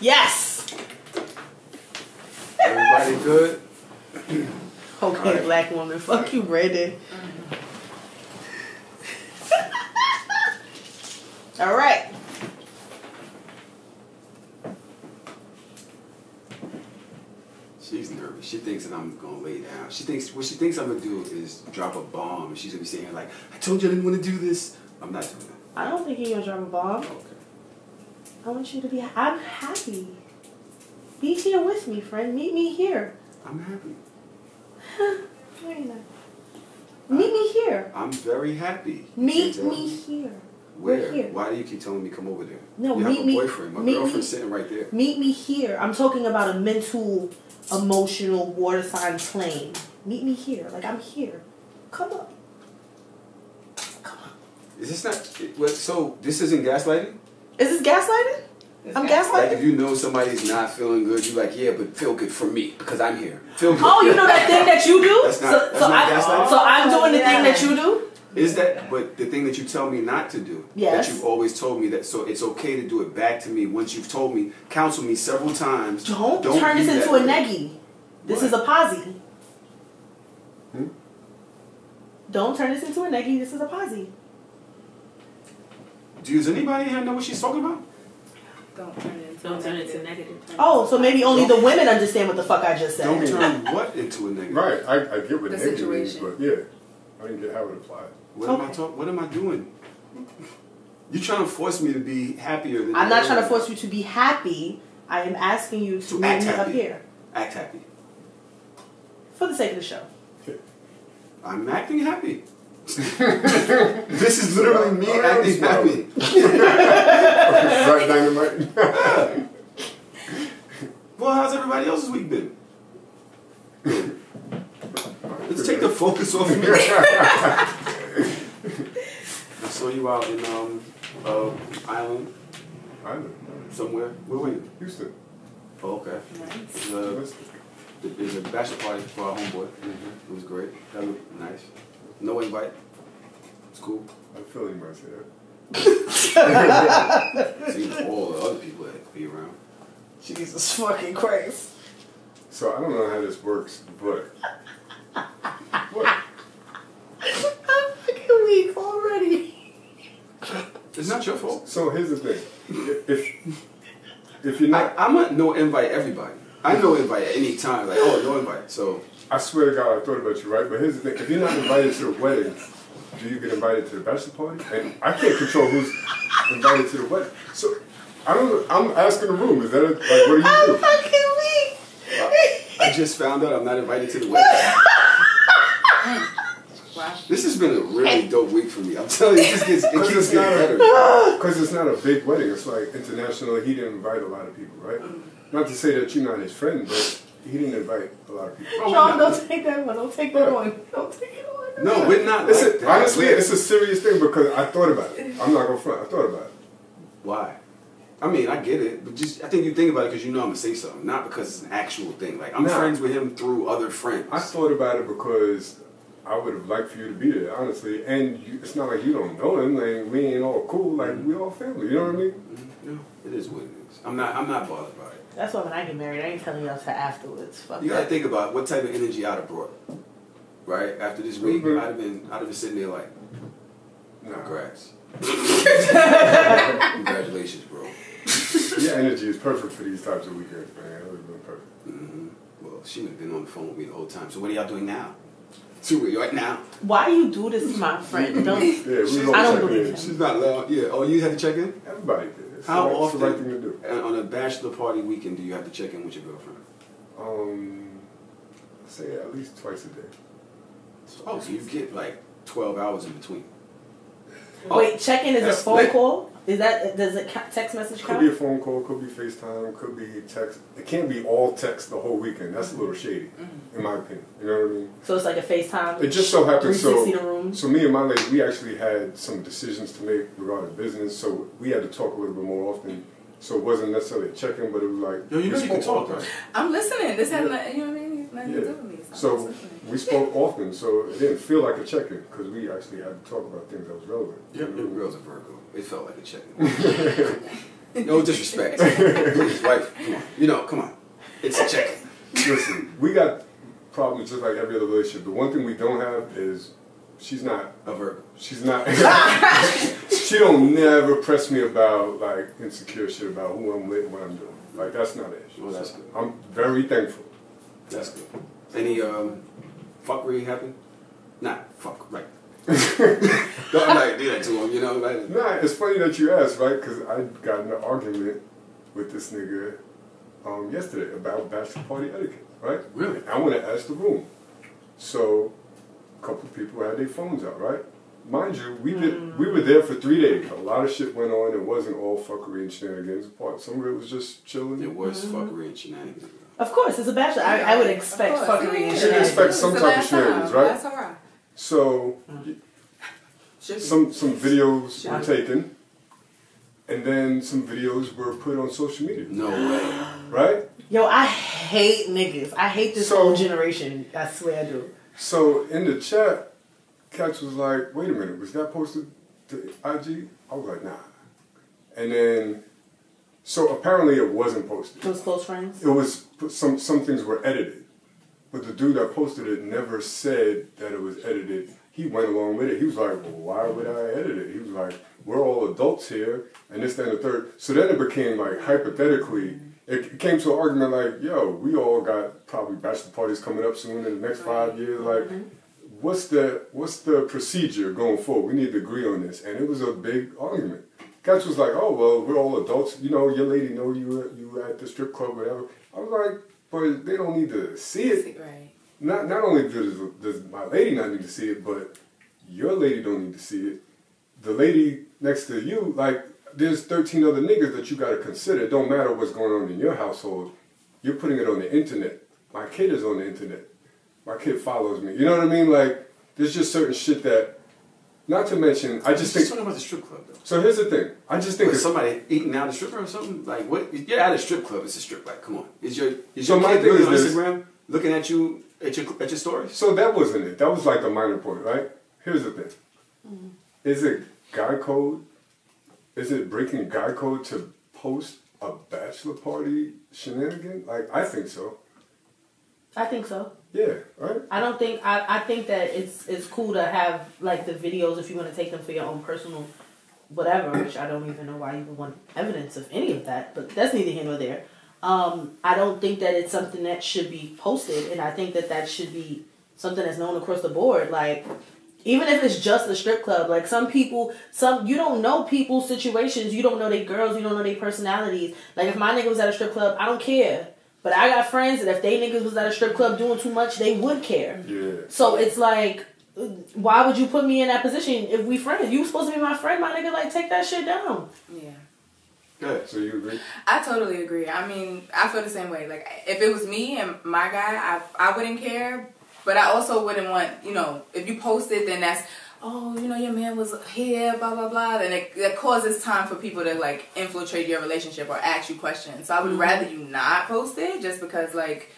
Yes. Everybody good? Okay, right. Black woman. Fuck you, Brandon. All right. She's nervous. She thinks that I'm gonna lay down. What she thinks I'm gonna do is drop a bomb, and she's gonna be saying like, "I told you I didn't want to do this." I'm not doing that. I don't think you're gonna drop a bomb. Okay. I want you to be. I'm happy. Be here with me, friend. Meet me here. I'm happy. No, you're not. Meet me here. I'm very happy. Meet me here. Where? We're here. Why do you keep telling me come over there? No, you meet have a boyfriend. My girlfriend's sitting right there. Meet me here. I'm talking about a mental, emotional water sign plane. Meet me here. Like, I'm here. Come up. Come on. Is this not... So, this isn't gaslighting? Is this gaslighting? I'm gaslighting? Like, if you know somebody's not feeling good, you're like, yeah, but feel good for me, because I'm here. Feel good. Oh, you know that thing that you do? That's not gaslighting? So I'm doing the thing that you do? Is that, but the thing that you tell me not to do, yes. that you've always told me that, so it's okay to do it back to me once you've told me, counsel me several times. Don't turn this into a neggy. This is a posse. Don't turn this into a neggy. This is a posse. Does anybody here know what she's talking about? Don't turn it into negative. Oh, so maybe only the women understand what the fuck I just said. Don't turn what into a negative? Right, I get what the negative situation is, but yeah, I didn't get how it applied. What am I doing? You're trying to force me to be happier than I'm not trying to force you to be happy. I am asking you to meet me up here. Act happy. For the sake of the show. I'm acting happy. This is literally me acting happy. Right, Dynamite. Well, how's everybody else's week been? Let's take the focus off of me. I saw you out in Island. Somewhere. Where were you? Houston. Oh, okay. Nice. There's a bachelor party for our homeboy. It was great. That looked nice. No invite. It's cool. I feel you might say that. See all the other people that could be around. Jesus fucking Christ. So I don't know how this works, but what? I'm fucking weak already. It's not your fault. So here's the thing. If you're not, I'm a no invite everybody. I no invite at any time. Like, oh, no invite. So I swear to God, I thought about you, right? But here's the thing. If you're not invited to the wedding, do you get invited to the bachelor party? And I can't control who's invited to the wedding. So I don't know. I'm asking the room. Is that like, what do you do? I'm fucking weak. I just found out I'm not invited to the wedding. Wow. This has been a really dope week for me. I'm telling you, it keeps getting better. Because it's not a big wedding. It's like international. He didn't invite a lot of people, right? Not to say that you're not his friend, but he didn't invite a lot of people. Oh, Sean, don't take that one. Don't take that one. Don't take it on. No, we're not. Honestly, it's a serious thing because I thought about it. I'm not going to front. I thought about it. Why? I mean, I get it, but just I think you think about it because you know I'm going to say something, not because it's an actual thing. Like, I'm friends with him through other friends. I thought about it because I would have liked for you to be there, honestly. And it's not like you don't know him. Like, we ain't all cool. Like, we all family. You know what I mean? No, it is what it is. I'm not bothered by it. That's why when I get married, I ain't telling y'all till afterwards. Fuck You got to that. think about what type of energy I'd have brought. Right? After this week, I'd have been sitting there like, congrats. Congratulations, bro. Your energy is perfect for these types of weekends, man. It would have been perfect. Well, she would have been on the phone with me the whole time. So what are y'all doing now? So where you right now? Why you do this to my friend? Don't. Yeah, we I don't believe him. She's not loud. Yeah. Oh, you had to check in? Everybody did. It's How it's often the right thing to do. on a bachelor party weekend do you have to check in with your girlfriend? I'd say at least twice a day. Oh, so you get like 12 hours in between. Wait, check-in is a That's phone lit. call? Is that, does it text message Could count? be a phone call, could be FaceTime, could be text. It can't be all text the whole weekend. That's a little shady, in my opinion. You know what I mean? So it's like a FaceTime? It just so happens 360 the room? so me and my lady, we actually had some decisions to make regarding business, so we had to talk a little bit more often. So it wasn't necessarily a check-in, but it was like... Yo, you know you can talk, often. right? I'm listening. This has nothing, you know what I mean? Nothing to do with me. So I'm just listening. we spoke often, so it didn't feel like a check-in, because we actually had to talk about things that was relevant. Your girl's a Virgo. It felt like a check-in. No disrespect. His wife, come on. You know, come on. It's a check. Listen, we got problems just like every other relationship. The one thing we don't have is she's not A Virgo. She's not. She don't never press me about like insecure shit about who I'm with and what I'm doing. Like that's not it. Well, that's good. I'm very thankful. That's good. Any fuckery happen? Not fuck, right. Don't like do that to him, you know? Like, Nah, it's funny that you asked, right? Because I got in an argument with this nigga yesterday about bachelor party etiquette, right? Really? I want to ask the room. So, a couple of people had their phones out, right? Mind you, we were there for 3 days. A lot of shit went on. It wasn't all fuckery and shenanigans. Some of it was just chilling. it was fuckery and shenanigans. Of course, it's a bachelor. I would expect fuckery and You shenanigans. expect some type of shenanigans, right? That's all right. So, some videos were taken, and then some videos were put on social media, No way. right? Yo, I hate niggas. I hate this So- whole generation. I swear I do. So in the chat, Katz was like, wait a minute, was that posted to IG? I was like, nah. And then, so apparently it wasn't posted. Those close friends. It was, some things were edited. But the dude that posted it never said that it was edited. He went along with it. He was like, well, why would I edit it? He was like, we're all adults here, and this, that, and the third. So then it became like, hypothetically, it came to an argument like, yo, we all got probably bachelor parties coming up soon in the next 5 years. Like, what's the procedure going forward? We need to agree on this. And it was a big argument. Katz was like, oh, well, we're all adults. You know, your lady know you were at the strip club, whatever. I was like, but they don't need to see it. Right. Not only does my lady not need to see it, but your lady don't need to see it. The lady next to you, like, there's 13 other niggas that you got to consider. It don't matter what's going on in your household. You're putting it on the internet. My kid is on the internet. My kid follows me. You know what I mean? Like, there's just certain shit that, not to mention, I just think... talking about the strip club, though. So here's the thing. I just think... Is somebody eating out a stripper or something? Like, what? You're at a strip club. It's a strip. Like, come on. Is your So my kid looking on business- Instagram looking at you at your stories? So that wasn't it. That was like the minor point, right? Here's the thing. Is it guy code? Is it breaking guy code to post a bachelor party shenanigan? Like, I think so. I think so. Yeah, right? I don't think I think that it's cool to have like the videos if you want to take them for your own personal whatever, which I don't even know why you would want evidence of any of that, but that's neither here nor there. I don't think that it's something that should be posted, and I think that should be something that's known across the board. Like, even if it's just a strip club, like some people, you don't know people's situations, you don't know their girls, you don't know their personalities. Like if my nigga was at a strip club, I don't care. But I got friends that if they niggas was at a strip club doing too much, they would care. Yeah. So it's like, why would you put me in that position if we friends? You supposed to be my friend, my nigga. Like, take that shit down. Yeah. Good. So you agree? I totally agree. I mean, I feel the same way. Like, if it was me and my guy, I wouldn't care. But I also wouldn't want, you know, if you post it, then that's, oh, you know, your man was here, blah, blah, blah. Then it causes time for people to, like, infiltrate your relationship or ask you questions. So I would rather you not post it just because, like,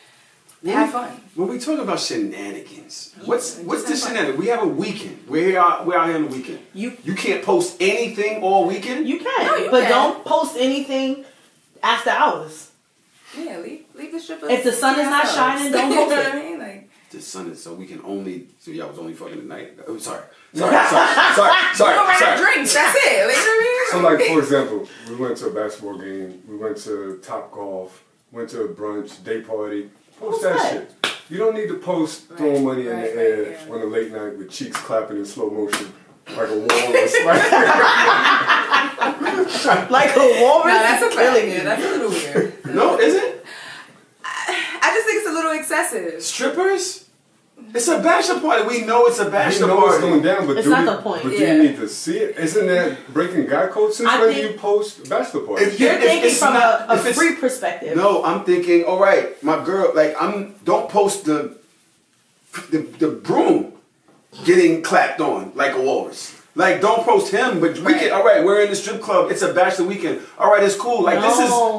have fun. When we talk about shenanigans, what's the shenanigans? We have a weekend. We're out here on the weekend. You can't post anything all weekend? You can. No, you but can. don't post anything after hours. Yeah, leave the strippers. If the sun is not shining, don't post You know it. what I mean? Like, The sun is so we can only. So y'all was only fucking at night. Oh, sorry. you don't have drinks. That's it. Like, you know what I mean? So like, for example, we went to a basketball game, we went to Top Golf, went to a brunch, day party. Post that shit. You don't need to post throwing money in the air on a late night with cheeks clapping in slow motion like a walrus. Like a walrus. No, that's a is fact. killing Yeah, you. that's a little weird. No, is it? I just think it's a little excessive. Strippers? It's a bachelor party. We know it's a You bachelor know what's party. going down, but It's do not you, the point. But Yeah. do you need to see it? Isn't that breaking guy code? Since I when do think- you post bachelor parties? If- You're if thinking it's from not- a if it's- free perspective. No, I'm thinking, all right, my girl, like, don't post the broom getting clapped on like a walrus. Like, don't post him, but we can. All right, we're in the strip club. It's a bachelor weekend. All right, it's cool. Like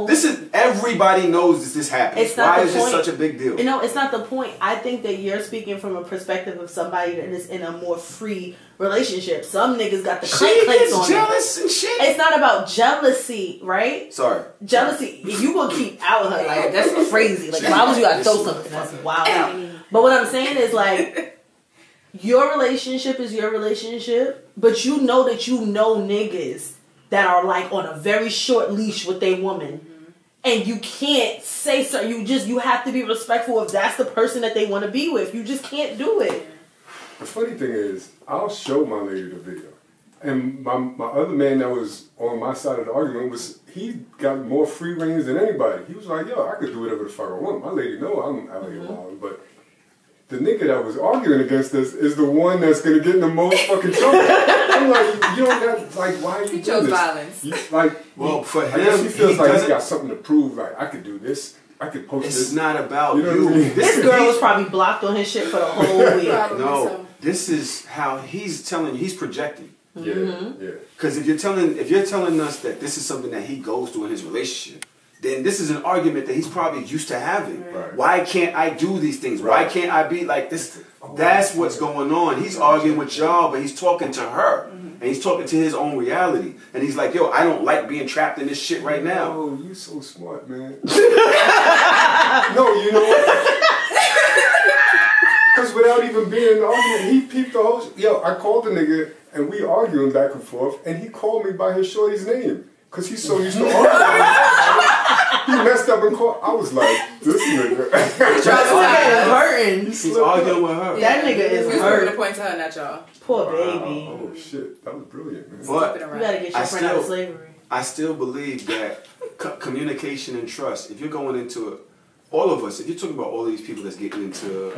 this is everybody knows this happens. It's not Why the is point. this such a big deal? You know, it's not the point. I think that you're speaking from a perspective of somebody that is in a more free relationship. Some niggas got the She clanks gets on jealous them. and shit. It's not about jealousy, right? Sorry. Jealousy, you gonna keep out of her like that's crazy. Like why would you gotta throw something that's wild out? But what I'm saying is like your relationship is your relationship, but you know that you know niggas that are like on a very short leash with their woman. And you can't say so. You have to be respectful if that's the person that they want to be with. You just can't do it. The funny thing is, I'll show my lady the video. And my other man that was on my side of the argument he got more free reigns than anybody. He was like, yo, I could do whatever the fuck I want. My lady know I'm out here wild, but the nigga that was arguing against us is the one that's gonna get in the most fucking trouble. I'm like, you don't got, like, why are you doing chose this? violence. Well, for I guess him, he feels like he's doesn't- got something to prove. Like, I could do this. I could post It's this. not about You know you. what I mean? This girl was probably blocked on his shit for the whole week. Probably No, so. this is how he's telling you. He's projecting. Yeah, yeah. Because if you're telling us that this is something that he goes through in his relationship, then this is an argument that he's probably used to having. Right. Why can't I do these things? Why Right. can't I be like this? That's what's going on. He's arguing with y'all, but he's talking to her. And he's talking to his own reality. And he's like, yo, I don't like being trapped in this shit right now. Oh, you so smart, man. No, you know what? Because without even being in the argument, he peeped the whole yo, I called the nigga, and we arguing back and forth, and he called me by his shorty's name. Because he's so used to arguing. He messed up and called. I was like, this nigga. That nigga is hurting. He's arguing with her. That nigga is We was hurt. proving the point to her, not y'all. Poor baby. Oh, shit. That was brilliant, man. But You gotta get your friend out of slavery. I still believe that communication and trust, if you're going into it, all of us, if you're talking about all of these people that's getting into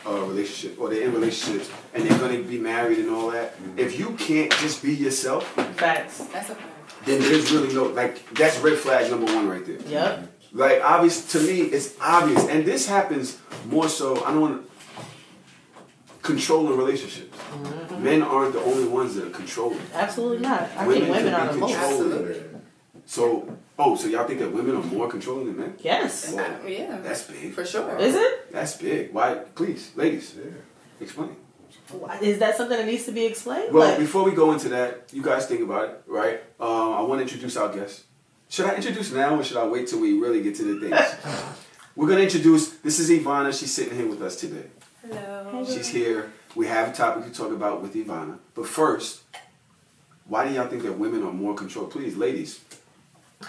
a relationship, or they're in relationships, and they're going to be married and all that, if you can't just be yourself, Facts. That's a fact. then there's really no, like, that's red flag number one right there. Yep. Like, obvious, to me, it's obvious. And this happens more so, I don't want to, controlling relationships. Men aren't the only ones that are controlling. Absolutely not. I Women think women can are be the most. controlled. Absolutely. So y'all think that women are more controlling than men? Yes. Whoa, Yeah. that's big. For sure. Is it? That's big. Why? Please, ladies, Yeah. explain. Is that something that needs to be explained? Well, Like, before we go into that, you guys think about it, right? I want to introduce our guest. Should I introduce now or should I wait till we really get to the things? We're going to introduce, this is Ivana. She's sitting here with us today. Hello. She's here. We have a topic to talk about with Ivana. But first, why do y'all think that women are more controlled? Please, ladies.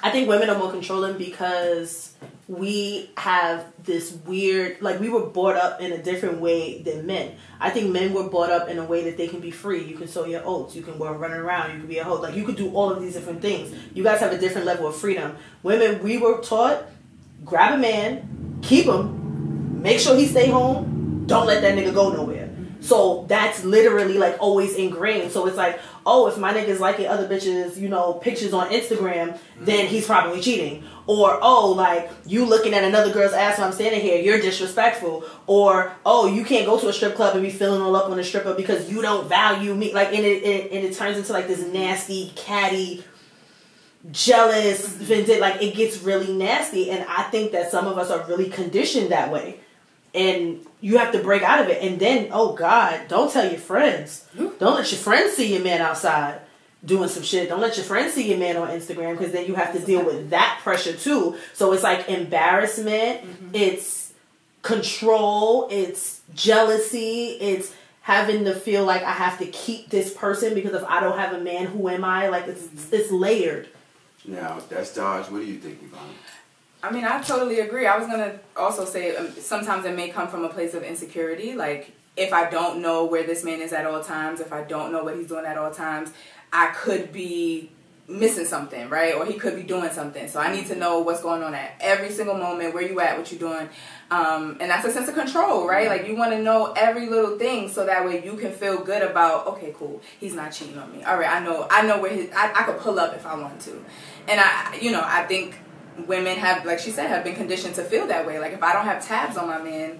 I think women are more controlling because we have this weird, like we were brought up in a different way than men. I think men were brought up in a way that they can be free. You can sow your oats. You can go run around. You can be a hoe. Like you could do all of these different things. You guys have a different level of freedom. Women, we were taught, grab a man, keep him, make sure he stay home, don't let that nigga go nowhere. So that's literally like always ingrained. So it's like, oh, if my nigga's liking other bitches, you know, pictures on Instagram, then he's probably cheating. Or, oh, like, you looking at another girl's ass while I'm standing here, you're disrespectful. Or, oh, you can't go to a strip club and be feeling all up on a stripper because you don't value me. Like, and it turns into like this nasty, catty, jealous, vindictive, like it gets really nasty. And I think that some of us are really conditioned that way. And you have to break out of it. And then, oh God, don't tell your friends. Don't let your friends see your man outside doing some shit. Don't let your friends see your man on Instagram because then you have to deal with that pressure too. So it's like embarrassment. It's control. It's jealousy. It's having to feel like I have to keep this person because if I don't have a man, who am I? Like it's layered. Now, that's Dodge. What do you think, Ivana? I mean, I totally agree. I was going to also say sometimes it may come from a place of insecurity. Like, if I don't know where this man is at all times, if I don't know what he's doing at all times, I could be missing something, right? Or he could be doing something. So I need to know what's going on at every single moment, where you at, what you're doing. And that's a sense of control, right? Like, you want to know every little thing so that way you can feel good about, okay, cool, he's not cheating on me. All right, I know where I could pull up if I want to. And I think women have, like she said, have been conditioned to feel that way. Like, if I don't have tabs on my man,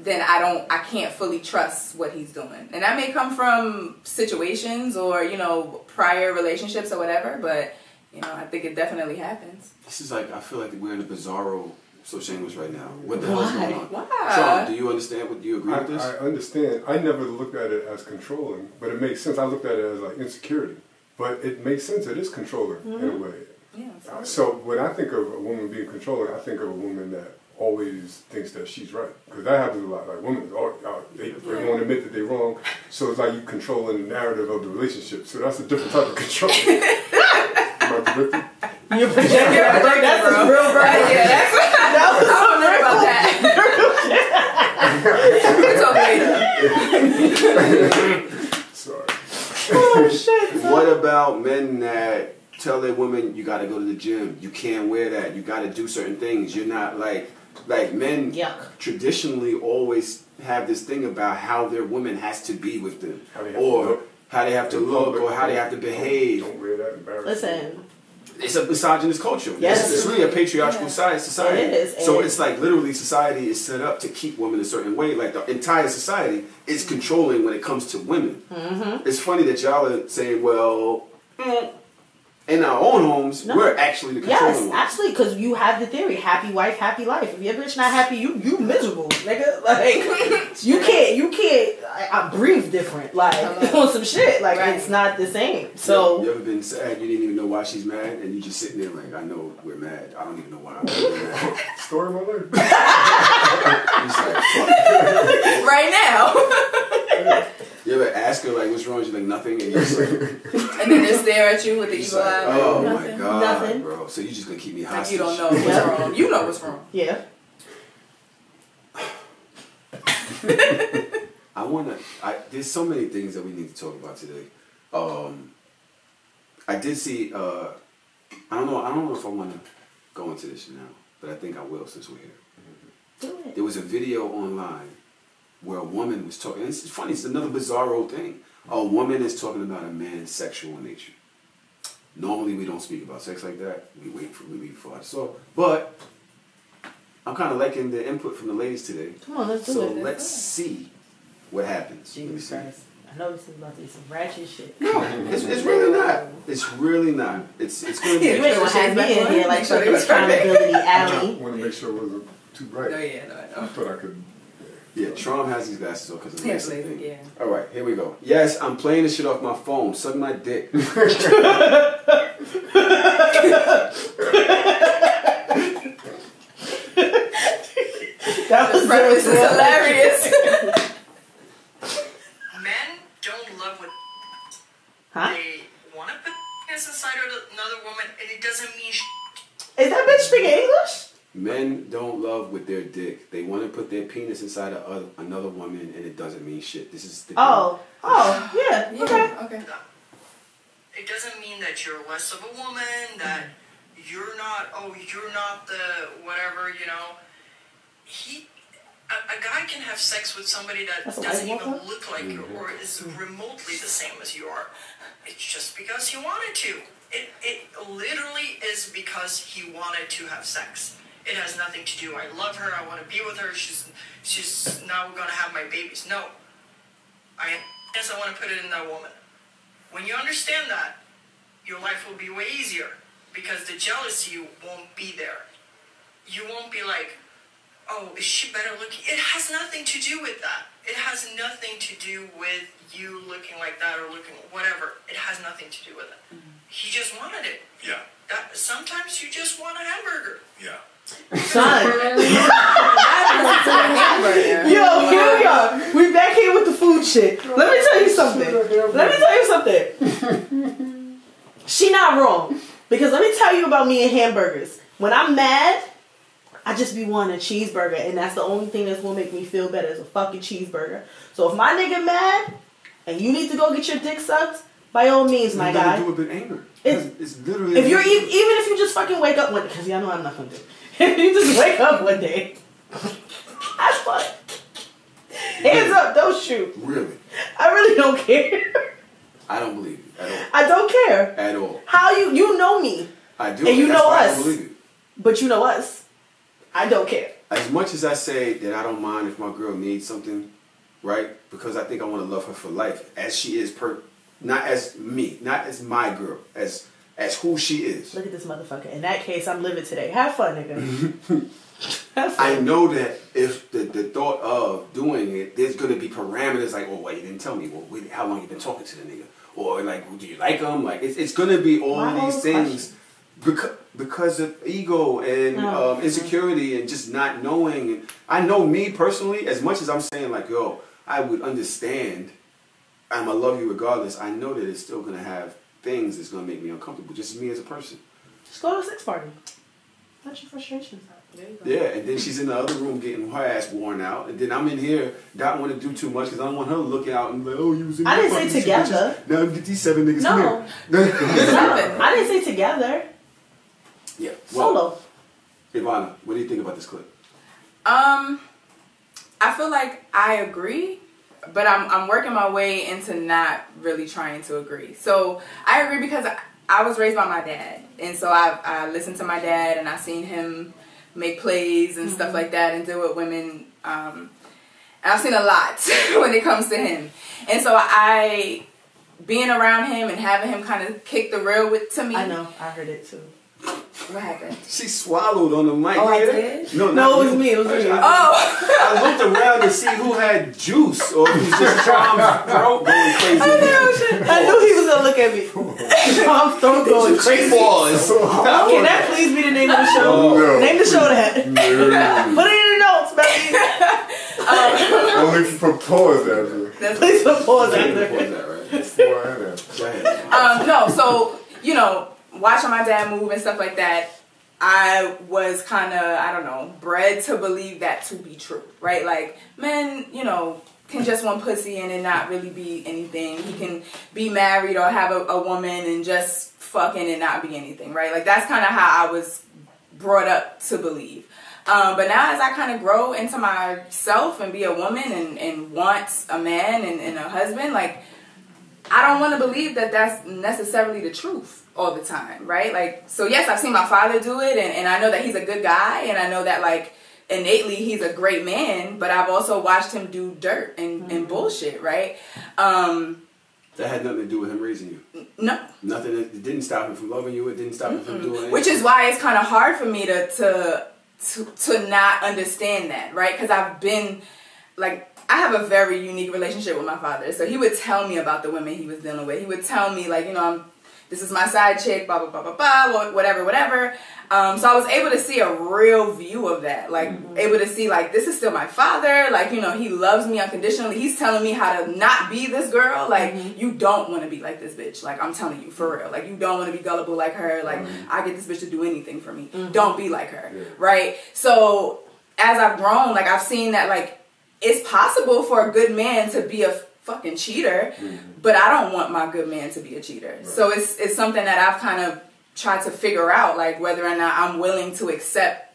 then I can't fully trust what he's doing. And that may come from situations or, you know, prior relationships or whatever, but, you know, I think it definitely happens. This is like, I feel like we're in a bizarro so shameless right now. What the hell is going on? Why? Sean, do you understand? Do you agree with this? I understand. I never looked at it as controlling, but it makes sense. I looked at it as like insecurity, but it makes sense. It is controlling in a way. Yeah. So when I think of a woman being controlling, I think of a woman that always thinks that she's right, because that happens a lot. Like women, they won't admit that they're wrong, so it's like you controlling the narrative of the relationship. So that's a different type of control. Am I predicting? You're projecting. That's bro. real, bro. Yeah, that's I don't know about that. We talk later. Sorry. Oh shit. What about men that tell their women, you got to go to the gym, you can't wear that, you got to do certain things, you're not like men traditionally always have this thing about how their woman has to be with them, or how they have to look, or how they have to behave. Don't wear that embarrassing. Listen. It's a misogynist culture. Yes. It's really a patriarchal society. It is. So it's like literally society is set up to keep women a certain way. Like the entire society is controlling when it comes to women. Mm-hmm. It's funny that y'all are saying, well, in our own homes, we're actually the controlling ones. Yes, actually, because you have the theory, happy wife, happy life. If your bitch not happy, you miserable, nigga. Like, you can't, I breathe different, like, on some shit. Like, it's not the same. So. You ever been sad, you didn't even know why she's mad, and you just sitting there like, I know we're mad. I don't even know why we're mad. Story of my life. It's like, fuck. Right now. You ever ask her, like, what's wrong? She's like, nothing. And you're just like, and then they stare at you with the evil eye. Like, oh nothing. my God, Nothing. bro. So you just gonna keep me Like hostage. you don't know what's wrong. You know what's wrong. Yeah. There's so many things that we need to talk about today. I did see, I don't know if I want to go into this now, but I think I will since we're here. Do it. There was a video online where a woman was talking, and it's funny, it's another bizarro thing. A woman is talking about a man's sexual nature. Normally we don't speak about sex like that. We leave for us. So, but I'm kind of liking the input from the ladies today. Come on, let's do so it. So let's see what happens. Jesus Christ. I know this is about to be some ratchet shit. No, it's really not. It's really not. It's going to be. You ain't gonna have me in here like fucking accountability alley. I want to make sure it wasn't too bright. No, yeah, no, I know. I thought I could. Yeah, Trom has these glasses on because of the Yeah, racing thing. yeah. All right, here we go. Yes, I'm playing this shit off my phone. Suck my dick. That was This is hilarious. Men don't love what they want to put inside of another woman, and it doesn't mean Is that bitch speaking English? Men don't love with their dick. They want to put their penis inside of another woman, and it doesn't mean shit. This is the yeah, okay. It doesn't mean that you're less of a woman, that you're not the whatever, you know. A guy can have sex with somebody that doesn't even look like you or is remotely the same as you are. It's just because he wanted to. It literally is because he wanted to have sex. It has nothing to do, I love her, I want to be with her, she's now going to have my babies. No. I want to put it in that woman. When you understand that, your life will be way easier because the jealousy won't be there. You won't be like, oh, is she better looking? It has nothing to do with that. It has nothing to do with you looking like that or looking whatever. It has nothing to do with it. Mm-hmm. He just wanted it. Yeah. Sometimes you just want a hamburger. Yeah. Son. Yo, here we are. We back here with the food shit. Let me tell you something. She not wrong. Because let me tell you about me and hamburgers. When I'm mad, I just be wanting a cheeseburger, and that's the only thing that's gonna make me feel better is a fucking cheeseburger. So if my nigga mad and you need to go get your dick sucked, by all means, my guy. Do it with anger. It's literally. If you're even if you just fucking wake up one, because y'all know I'm not gonna do it. If you just wake up one day, that's fun. Hands up, don't shoot. Really? I really don't care. I don't believe you at all. I don't care at all. How you know me? I do, and you know I us. don't believe you. But you know us. I don't care. as much as I say that I don't mind if my girl needs something, right? Because I think I want to love her for life, as she is, not as me, not as my girl, as who she is. Look at this motherfucker. In that case, I'm living today. Have fun, nigga. Have fun. I know that if the thought of doing it, there's going to be parameters like, oh, wait, you didn't tell me. Well, how long you been talking to the nigga? Or like, do you like him? Like, it's going to be all these things because of ego and insecurity and just not knowing. And I know me personally, as much as I'm saying like, yo, I would understand, I'm going to love you regardless, I know that it's still going to have things that's going to make me uncomfortable, just me as a person. Just go to a sex party. Let your frustrations out. Yeah, and then she's in the other room getting her ass worn out, and then I'm in here not want to do too much because I don't want her to look out and be like, oh, you was in I didn't say together. Now get these 7 niggas No. come here. I didn't say together. Yeah. Solo. Ivana, what do you think about this clip? I feel like I agree, but I'm working my way into not really trying to agree. So I agree because I was raised by my dad, and so I listened to my dad, and I seen him make plays and stuff like that, and deal with women. And I've seen a lot when it comes to him, and so being around him and having him kind of kick the real to me. I know, I heard it too. What happened? She swallowed on the mic. Oh, I did? No, it was me. It was me. I looked around to see who had juice or who's just Tom's throat going crazy. I knew he was gonna look at me. Tom's throat going crazy. Can that please be the name of the show? No. Name the show that. Put it in the notes, baby. Only for pause after. Please put pause after. Before and after. No, so, you know, watching my dad move and stuff like that, I was kind of, I don't know, bred to believe that to be true, right? Like, men, you know, can just want pussy and it not really be anything. He can be married or have a woman and just fucking and not be anything, right? Like, that's kind of how I was brought up to believe. But now as I kind of grow into myself and be a woman and want a man and a husband, like, I don't want to believe that that's necessarily the truth all the time, right? Like, so yes, I've seen my father do it, and I know that he's a good guy, and I know that, like, innately he's a great man, but I've also watched him do dirt and bullshit, right? That had nothing to do with him raising you. No. Nothing. It didn't stop him from loving you. It didn't stop him from doing anything. Which is why it's kind of hard for me to not understand that, right? Because I've been, like, I have a very unique relationship with my father. So he would tell me about the women he was dealing with. He would tell me, like, you know, this is my side chick, blah, blah, blah, blah, blah, whatever, whatever. So I was able to see a real view of that. Like, able to see, like, this is still my father. Like, you know, he loves me unconditionally. He's telling me how to not be this girl. Like, you don't want to be like this bitch. Like, I'm telling you, for real. Like, you don't want to be gullible like her. Like, I get this bitch to do anything for me. Don't be like her, right? So as I've grown, like, I've seen that, like, it's possible for a good man to be a fucking cheater, but I don't want my good man to be a cheater. Right. So it's something that I've kind of tried to figure out, like, whether or not I'm willing to accept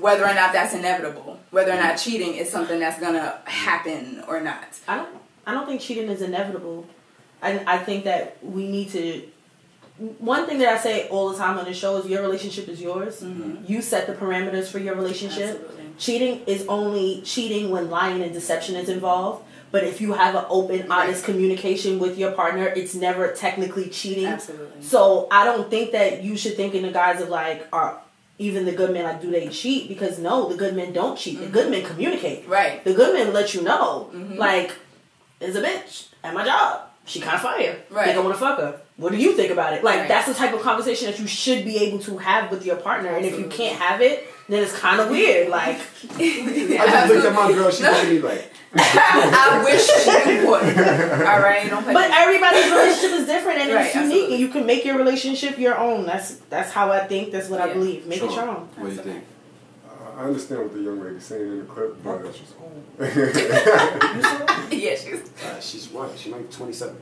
whether or not that's inevitable, whether or not cheating is something that's gonna happen or not. I don't think cheating is inevitable. I think that we need to. One thing that I say all the time on the show is your relationship is yours. You set the parameters for your relationship. Absolutely. Cheating is only cheating when lying and deception is involved. But if you have an open, honest communication with your partner, it's never technically cheating. Absolutely. So I don't think that you should think in the guise of, like, even the good men, like, do they cheat? Because no, the good men don't cheat. The good men communicate. Right. The good men let you know. Like, there's a bitch at my job. She kind of fire. Right. Think I want to fuck her. What do you think about it? Like, that's the type of conversation that you should be able to have with your partner. And if you can't have it, then it's kind of weird. Like, I just looked at my girl. She looked at me like, I wish you would. All right, don't play. But everybody's relationship is different, and it's unique, absolutely. and you can make your relationship your own. That's how I think. That's what I believe. Make it your own. What do you think? I understand what the young lady's saying in the clip, but Yeah, she's. She's what? She might be 27.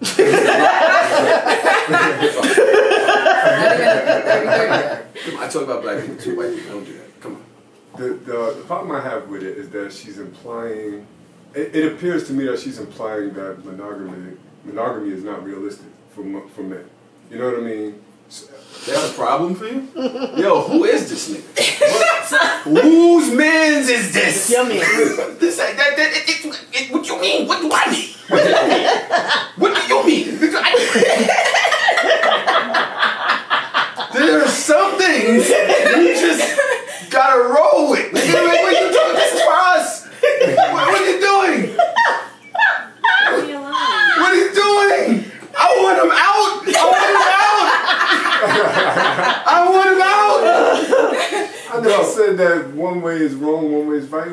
I talk about black people too. White people don't do that. Come on. the problem I have with it is that she's implying. It appears to me that she's implying that monogamy is not realistic for men. You know what I mean? That's a problem for you? Yo, who is this nigga? Whose man's is this? It's your man. What you mean? What do I mean? What do you mean? There are some things you just gotta roll with. What are you doing? This is for us. What are you doing? Leave me alone. What are you doing? I want him out. I want him out. I never said that one way is wrong, one way is right.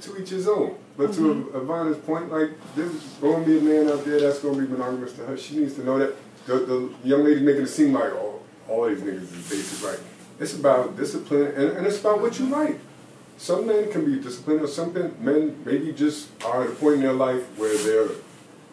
To each his own. But to Ivana's point, like, there's going to be a man out there that's going to be monogamous to her. She needs to know that the young lady making it seem like, oh, all these niggas is basic right. It's about discipline, and it's about what you like. Some men can be disciplined, or some men maybe just are at a point in their life where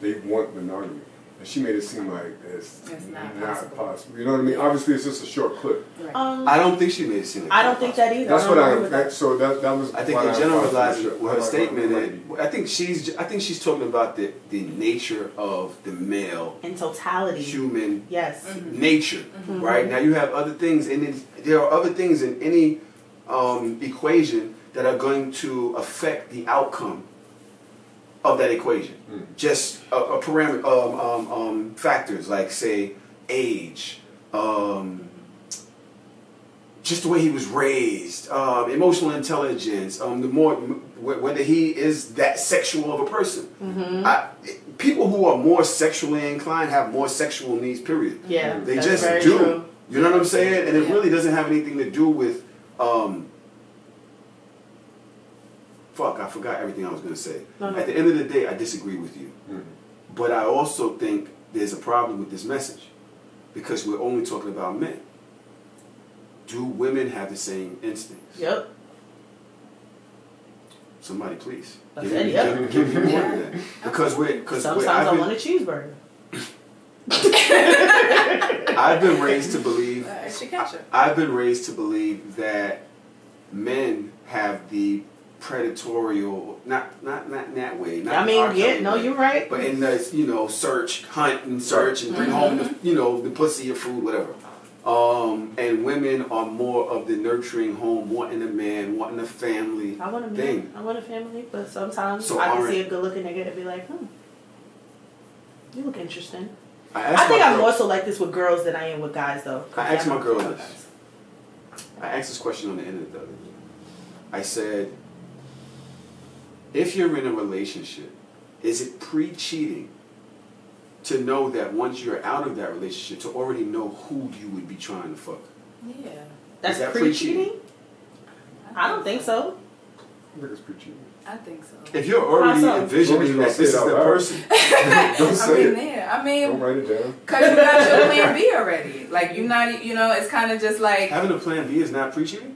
they want monogamy. And she made it seem like it's not possible. You know what I mean? Obviously, it's just a short clip. Right. I don't think she made it seem like I don't think that either. That's what agree with that. so that was. I think in generalizing with her statement, I think she's talking about the nature of the male In totality. human Yes. nature, right? Now you have other things, and there are other things in any equation that are going to affect the outcome of that equation. Just a parameter, factors like, say, age, just the way he was raised, emotional intelligence, whether he is that sexual of a person. People who are more sexually inclined have more sexual needs, period. Yeah. They that's just very do. True. You know what I'm saying? And it really doesn't have anything to do with fuck, I forgot everything I was going to say. At the end of the day, I disagree with you. But I also think there's a problem with this message because we're only talking about men. Do women have the same instincts? Yep. Somebody please. I Give said me yep. more than that. Because Sometimes I want a cheeseburger. I've been raised to believe Extra ketchup. I've been raised to believe that men have the predatorial, not in that way. Not I mean, R. Kelly no, way, you're right. But in the hunt and search and bring home the pussy or food, whatever. And women are more of the nurturing home, wanting a man, wanting a family. I want a man. thing. I want a family, but sometimes So I can already- see a good-looking nigga and be like, you look interesting. I I think I'm girl- more so like this with girls than I am with guys, though. I asked my girl this. guys. I asked this question on the internet the other day. I said, if you're in a relationship, is it pre-cheating to know that once you're out of that relationship, to already know who you would be trying to fuck? Yeah. That's that pre-cheating? I don't think so. I think it's pretty cheap. I think so. If you're already How so? envisioning that this is the person, Don't say it. Yeah. I Don't mean, write it down. because you got your plan B already. Like, you're not, it's kind of just like, having a plan B is not pre-cheating?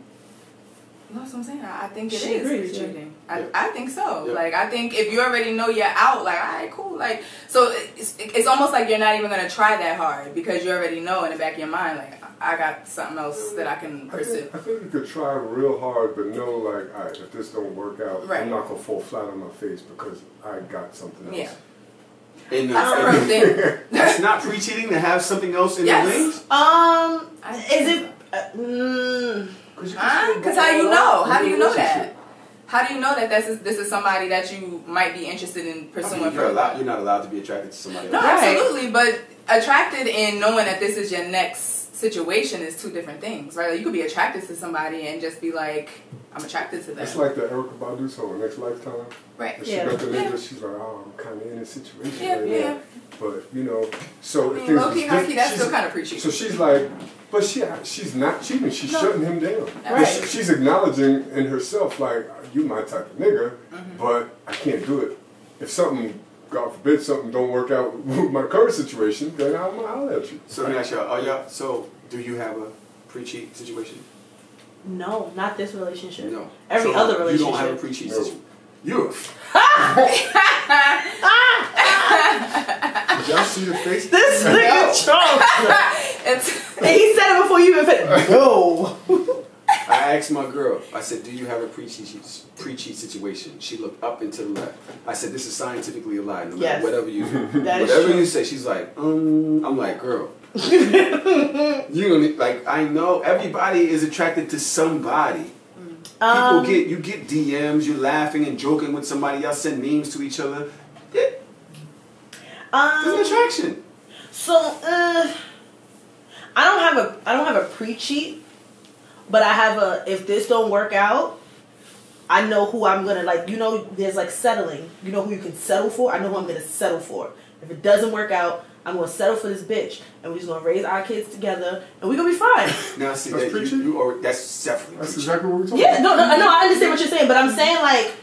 that's what I'm saying. I think it She is agrees, pre-cheating. yeah. I think so. Yeah. Like, I think if you already know you're out, like, all right, cool. Like, so it's almost like you're not even going to try that hard because you already know in the back of your mind, like, I got something else that I can pursue. I think you could try real hard, but know, like, all right, if this don't work out, Right. I'm not going to fall flat on my face because I got something else. Yeah. That's That's the real thing. That's not pre-cheating to have something else in Yes. the wings? Is it? Because how you know? How do you know that? How do you know that this is somebody that you might be interested in pursuing you're further? not allowed to be attracted to somebody else. No, Right. absolutely. But attracted and knowing that this is your next situation is two different things, right? Like, you could be attracted to somebody and just be like, I'm attracted to them. It's like the Erykah Badu song, Next Lifetime. Right. And she Yeah. got the nigga, Yeah. she's like, oh, I'm kind of in a situation Yeah, right yeah. now. But, so I mean, things low-key, is high-key, diff- that's she's- still kind of preachy. So she's like, but she's not cheating. She's No. shutting him down. But Right. she's acknowledging in herself, like, you my type of nigga, but I can't do it. If something, God forbid, something don't work out with my current situation, then I'll holler at you. So let me ask y'all, so do you have a pre-cheat situation? No, not this relationship. No. Every So other You relationship. don't have a pre-cheat No. situation. You're a Did y'all see the face? This nigga Trump. It's And he said it before you even said no. I asked my girl, I said, do you have a pre-cheat situation? She looked up and to the left. I said, this is scientifically a lie, no matter Yes. whatever you do. That is Whatever true. you say, she's like, I'm like, girl. You don't like, I know everybody is attracted to somebody. You get DMs, you're laughing and joking with somebody, y'all send memes to each other. Yeah. There's an attraction. So I don't have a pre-cheat, but I have a, if this don't work out, I know who I'm gonna, like, you know, there's like settling. You know who you can settle for? I know who I'm gonna settle for. If it doesn't work out, I'm gonna settle for this bitch, and we're just gonna raise our kids together, and we're gonna be fine. Now see that's that that's definitely That's preaching. exactly what we're talking Yeah, about. no, I understand what you're saying, but I'm saying like,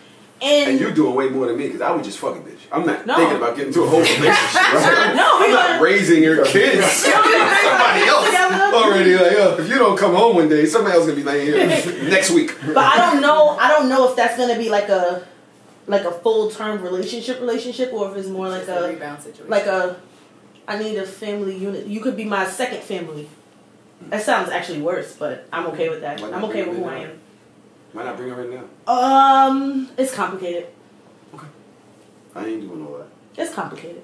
And you're doing way more than me because I would just fuck a bitch. I'm not No. thinking about getting into a whole relationship. No, I'm not raising your kids. Somebody else already like, if you don't come home one day, somebody else gonna be laying here next week. But I don't know if that's gonna be like a full term relationship, or if it's more like Just a rebound situation. like a, I need a family unit. You could be my second family. That sounds actually worse, but I'm okay with that. Why not I'm okay bring with it who I now? am. Why not bring her in now? It's complicated. I ain't doing all that. It's complicated.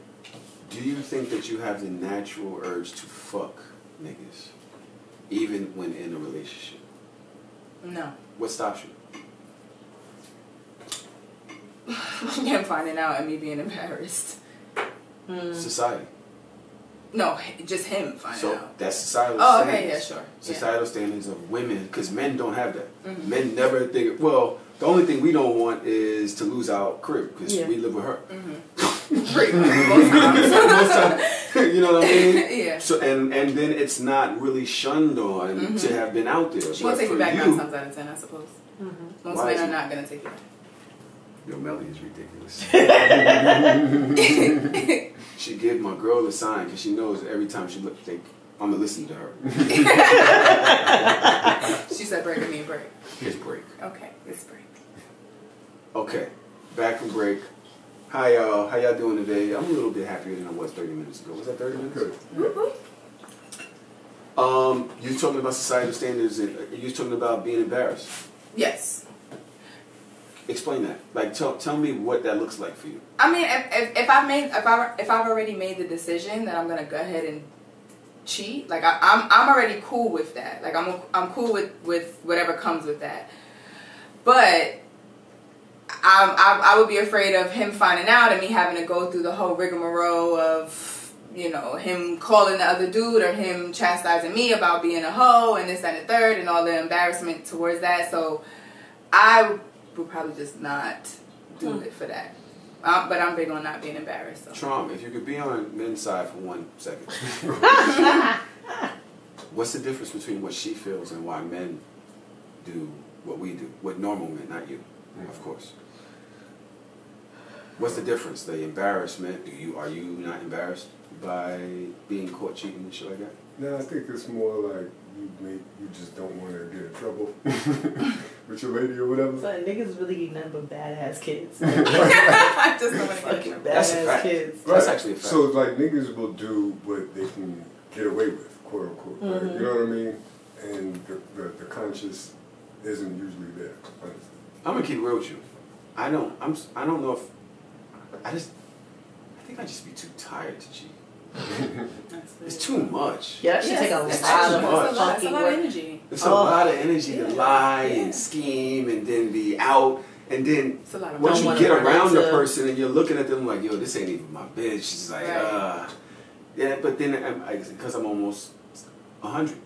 Do you think that you have the natural urge to fuck niggas, even when in a relationship? No. What stops you? Him finding out and me being embarrassed. Society. No, just him finding So out. that's societal Oh, standards. okay, yeah, sure. Societal standards of women, because men don't have that. Men never think, well, the only thing we don't want is to lose our crib, because Yeah. we live with her. Pretty much most times. Most time, you know what I mean? Yeah. So and then it's not really shunned on to have been out there. She won't take you back 9 times out of 10, I suppose. Most Why men is are it- not going to take you back. Your Melly is ridiculous. She give my girl a sign because she knows every time she look, think I'm gonna listen to her. She said break, I mean break. Here's break. Okay, it's break. Okay, back from break. Hi y'all, how y'all doing today? I'm a little bit happier than I was 30 minutes ago. Was that 30 minutes? Good. You talking about societal standards and you talking about being embarrassed. Yes. Explain that. Like, tell me what that looks like for you. I mean, if I've already made the decision that I'm gonna go ahead and cheat, like I'm already cool with that. Like I'm cool with whatever comes with that. But I would be afraid of him finding out and me having to go through the whole rigmarole of, you know, him calling the other dude or him chastising me about being a hoe and this, that, and the third and all the embarrassment towards that. So I would probably just not do it for that. But I'm big on not being embarrassed. So. Trom, if you could be on men's side for 1 second. What's the difference between what she feels and why men do what we do? What normal men, not you, of course. What's the difference? The embarrassment? Are you not embarrassed by being caught cheating and shit like that? No, I think it's more like you just don't want to get in trouble with your lady or whatever. So niggas really eat nothing but badass kids. I just don't want to get Fucking in trouble. That's a badass fact. kids. That's actually a fact. So like niggas will do what they can get away with, quote unquote. Right? You know what I mean? And the conscience isn't usually there. Honestly. I'm gonna keep it real with you. I don't know if I think I just be too tired to cheat. It's too much. Yeah, that should take a It's lot too of much. It's a fucking lot of work. energy. It's a lot of energy to lie Yeah. and scheme and then be out and then It's a lot of once Don't you wanna get run around the into- person and you're looking at them like, yo, this ain't even my bitch. She's like, Right. yeah, but then because I'm almost 100.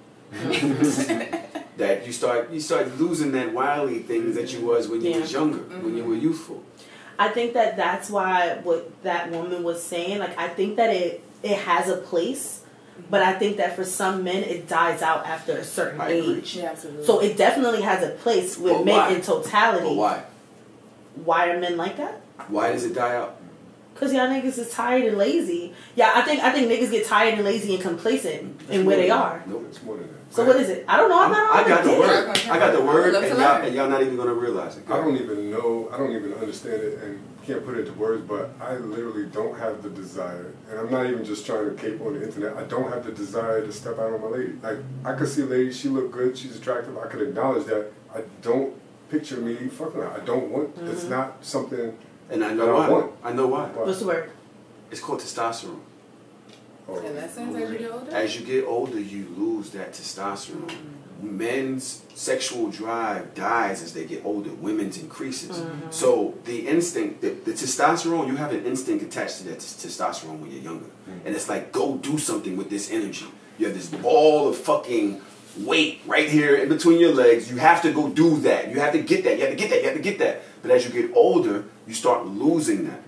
That you start losing that wily things that you was when you Yeah. was younger, when you were youthful. I think that's why what that woman was saying, like, I think that it has a place, but I think that for some men it dies out after a certain I agree. age. Yeah, absolutely. So it definitely has a place with But men why? in totality. But why? Why are men like that? Why does it die out? Cause y'all niggas is tired and lazy. Yeah, I think niggas get tired and lazy and complacent in where they are. Nope. It's more than that. So what is it? I don't know. I'm not on I got the dick. word. I got the word, Love to and learn. y'all not even gonna realize it. I don't even know. I don't even understand it, and can't put it into words. But I literally don't have the desire, and I'm not even just trying to cape on the internet. I don't have the desire to step out on my lady. Like I could see a lady, she look good, she's attractive. I could acknowledge that. I don't picture me fucking her. I don't want. It's not something. And I know that why. want. I know why. What's the word? It's called testosterone. Oh, And that sounds as you get older. As you get older, you lose that testosterone. men's sexual drive dies as they get older. Women's increases. So the instinct, the testosterone, you have an instinct attached to that testosterone when you're younger. And it's like, go do something with this energy. You have this ball of fucking weight right here in between your legs. You have to go do that. You have to get that. You have to get that. You have to get that. But as you get older, you start losing that.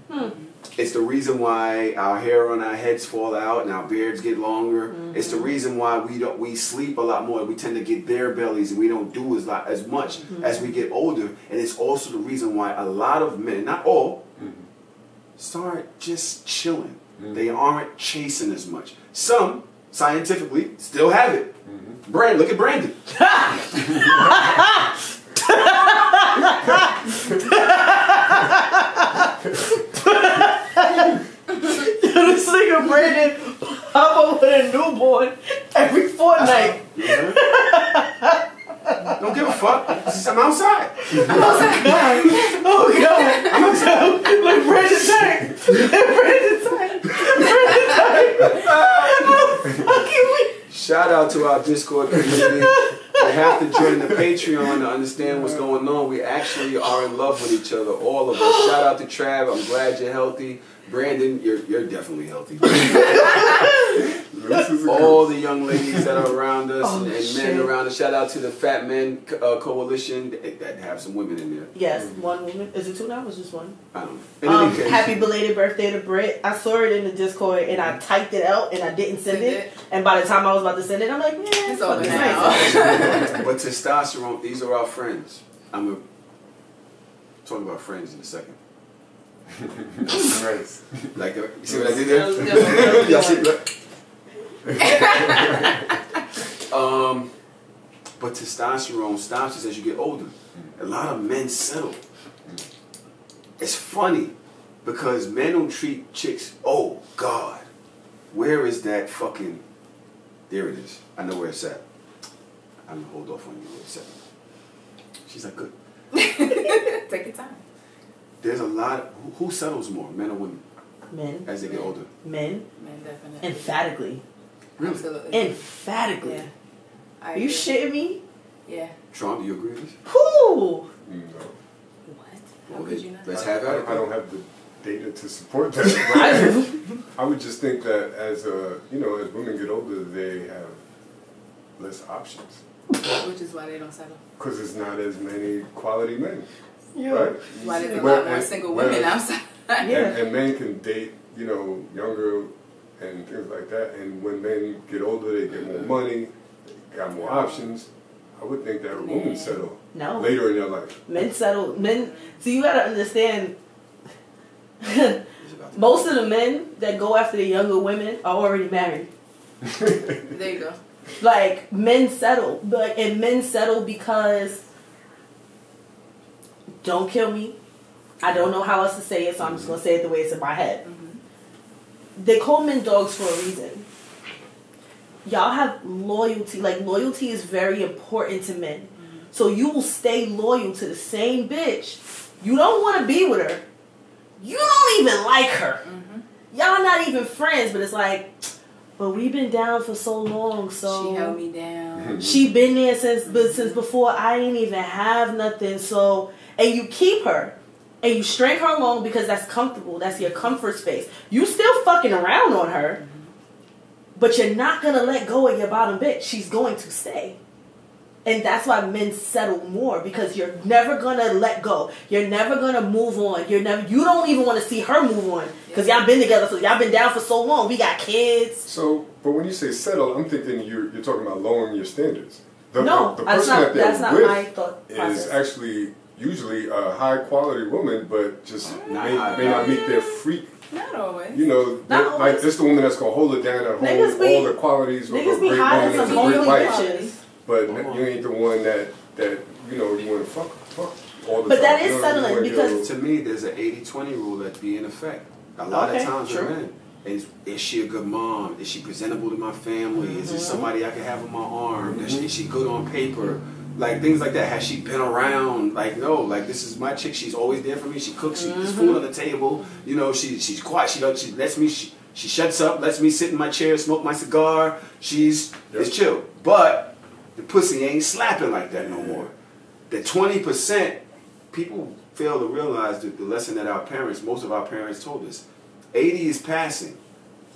It's the reason why our hair on our heads fall out and our beards get longer. It's the reason why we sleep a lot more. We tend to get bare bellies and we don't do as much as we get older. And it's also the reason why a lot of men, not all, start just chilling. They aren't chasing as much. Some, scientifically, still have it. Look at Brandon. This nigga Brandon pop up with a newborn every fortnight. Don't give a fuck. I'm outside. Oh God! I'm outside. Look, Brandon tight. Shout out to our Discord community. You have to join the Patreon to understand what's going on. We actually are in love with each other, all of us. Shout out to Trav. I'm glad you're healthy. Brandon, you're definitely healthy. All the young ladies that are around us and men around us. Shout out to the Fat Men Coalition that have some women in there. Yes, one woman. Is it two now or just one? I don't know. Happy belated birthday to Britt. I saw it in the Discord and I typed it out and I didn't send it. And by the time I was about to send it, I'm like, yeah, it's over now. But testosterone, these are our friends. I'm going to talk about friends in a second. Nice. Like, you see what I did there? Y'all see, look. But testosterone stops us as you get older. A lot of men settle. It's funny because men don't treat chicks. Oh God, where is that fucking? There it is. I know where it's at. I'm gonna hold off on you for a second. She's like, good. Take your time. There's a lot. Who settles more, men or women? Men. As they get older. Men. Men definitely. Emphatically. Really? Absolutely. Emphatically. Yeah. Are you shitting me? Yeah. Trump, do you agree with this? Whoo! No. What? How Well, could you not? let's have it. I don't have the data to support that. I would just think that as as women get older, they have less options. Which is why they don't settle. Because there's not as many quality men, Yeah. right? Why there's a lot more single women outside. Yeah. And men can date, younger and things like that. And when men get older, they get more money, they got more options. I would think that a woman settle later in their life. Men settle. Men. So you gotta understand. Most of the men that go after the younger women are already married. There you go. Like men settle, and men settle because don't kill me. I don't know how else to say it, so I'm just gonna say it the way it's in my head. They call men dogs for a reason. Y'all have loyalty. Like, loyalty is very important to men. So you will stay loyal to the same bitch. You don't want to be with her. You don't even like her. Y'all not even friends, but it's like, but we've been down for so long, so She held me down. she been there since before I ain't even have nothing. So, and you keep her. And you string her along because that's comfortable. That's your comfort space. You still fucking around on her. But you're not going to let go of your bottom bitch. She's going to stay. And that's why men settle more. Because you're never going to let go. You're never going to move on. You don't even want to see her move on. Because y'all been together. So y'all been down for so long. We got kids. So, but when you say settle, I'm thinking you're talking about lowering your standards. The that's person not that they're my with thought process. is actually usually a high quality woman, but just may not meet their freak. Not always. It's the woman that's gonna hold it down and hold all the qualities of a Niggas be great hiding woman, some a great lonely wife. bitches. But you ain't the one that you want to fuck all the But time. that is settling because To me, there's an 80-20 rule that be in effect. A lot of times with men. Is she a good mom? Is she presentable to my family? Is this somebody I can have on my arm? Is she good on paper? Like, things like that. Has she been around? Like, no. Like, this is my chick. She's always there for me. She cooks. She puts food on the table. She's quiet. She lets me. She shuts up. Lets me sit in my chair, smoke my cigar. It's chill. But the pussy ain't slapping like that no more. The 20%, people fail to realize the lesson that our parents, most of our parents told us. 80 is passing.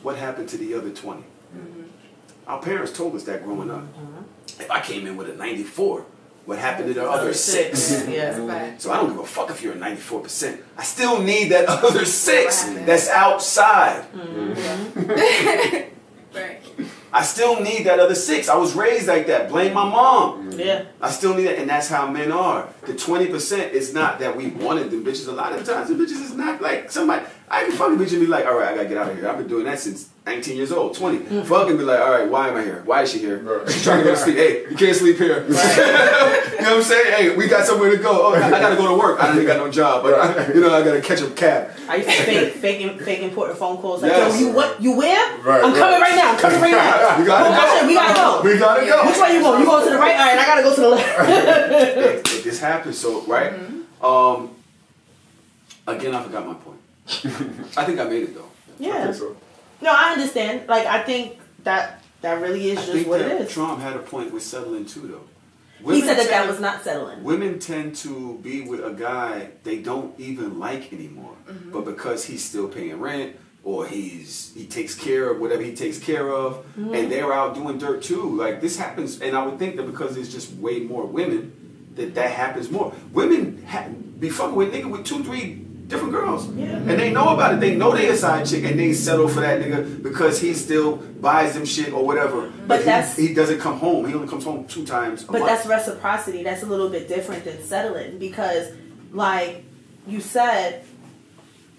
What happened to the other 20? Our parents told us that growing up. If I came in with a 94, what happened to the other 6? Yeah. So I don't give a fuck if you're a 94%. I still need that other 6 that's outside. Right. I still need that other 6. I was raised like that. Blame my mom. Yeah. I still need it, and that's how men are. The 20% is not that we wanted them bitches. A lot of times, the bitches is not like somebody. I can fucking bitch and be like, all right, I gotta get out of here. I've been doing that since 19 years old, 20. Fucking be like, all right, why am I here? Why is she here? Right. She's trying to go to sleep. Hey, you can't sleep here. Right. You know what I'm saying? Hey, we got somewhere to go. Oh, I gotta go to work. I ain't got no job, but I gotta catch a cab. I used to fake important phone calls. Like, Yes. yo, you where? Right, I'm coming right now. I'm coming right now. We gotta go. We gotta go. We gotta go. Which way you going? You going to the right? All right, I gotta go to the left. This happens, so right. Again, I forgot my point. I think I made it though. I Yeah. think so. No, I understand. Like, I think that really is I just think what that it is. Trump had a point with settling too, though. He Women said that tend- was not settling. Women tend to be with a guy they don't even like anymore, but because he's still paying rent or he takes care of whatever he takes care of, and they're out doing dirt too. Like this happens, and I would think that because there's just way more women, that happens more. Women be fucking with nigga with 2-3 different girls, and they know about it. They know they a side chick, and they settle for that nigga because he still buys them shit or whatever. But he doesn't come home. He only comes home 2 times a But month. that's reciprocity. That's a little bit different than settling because, like you said,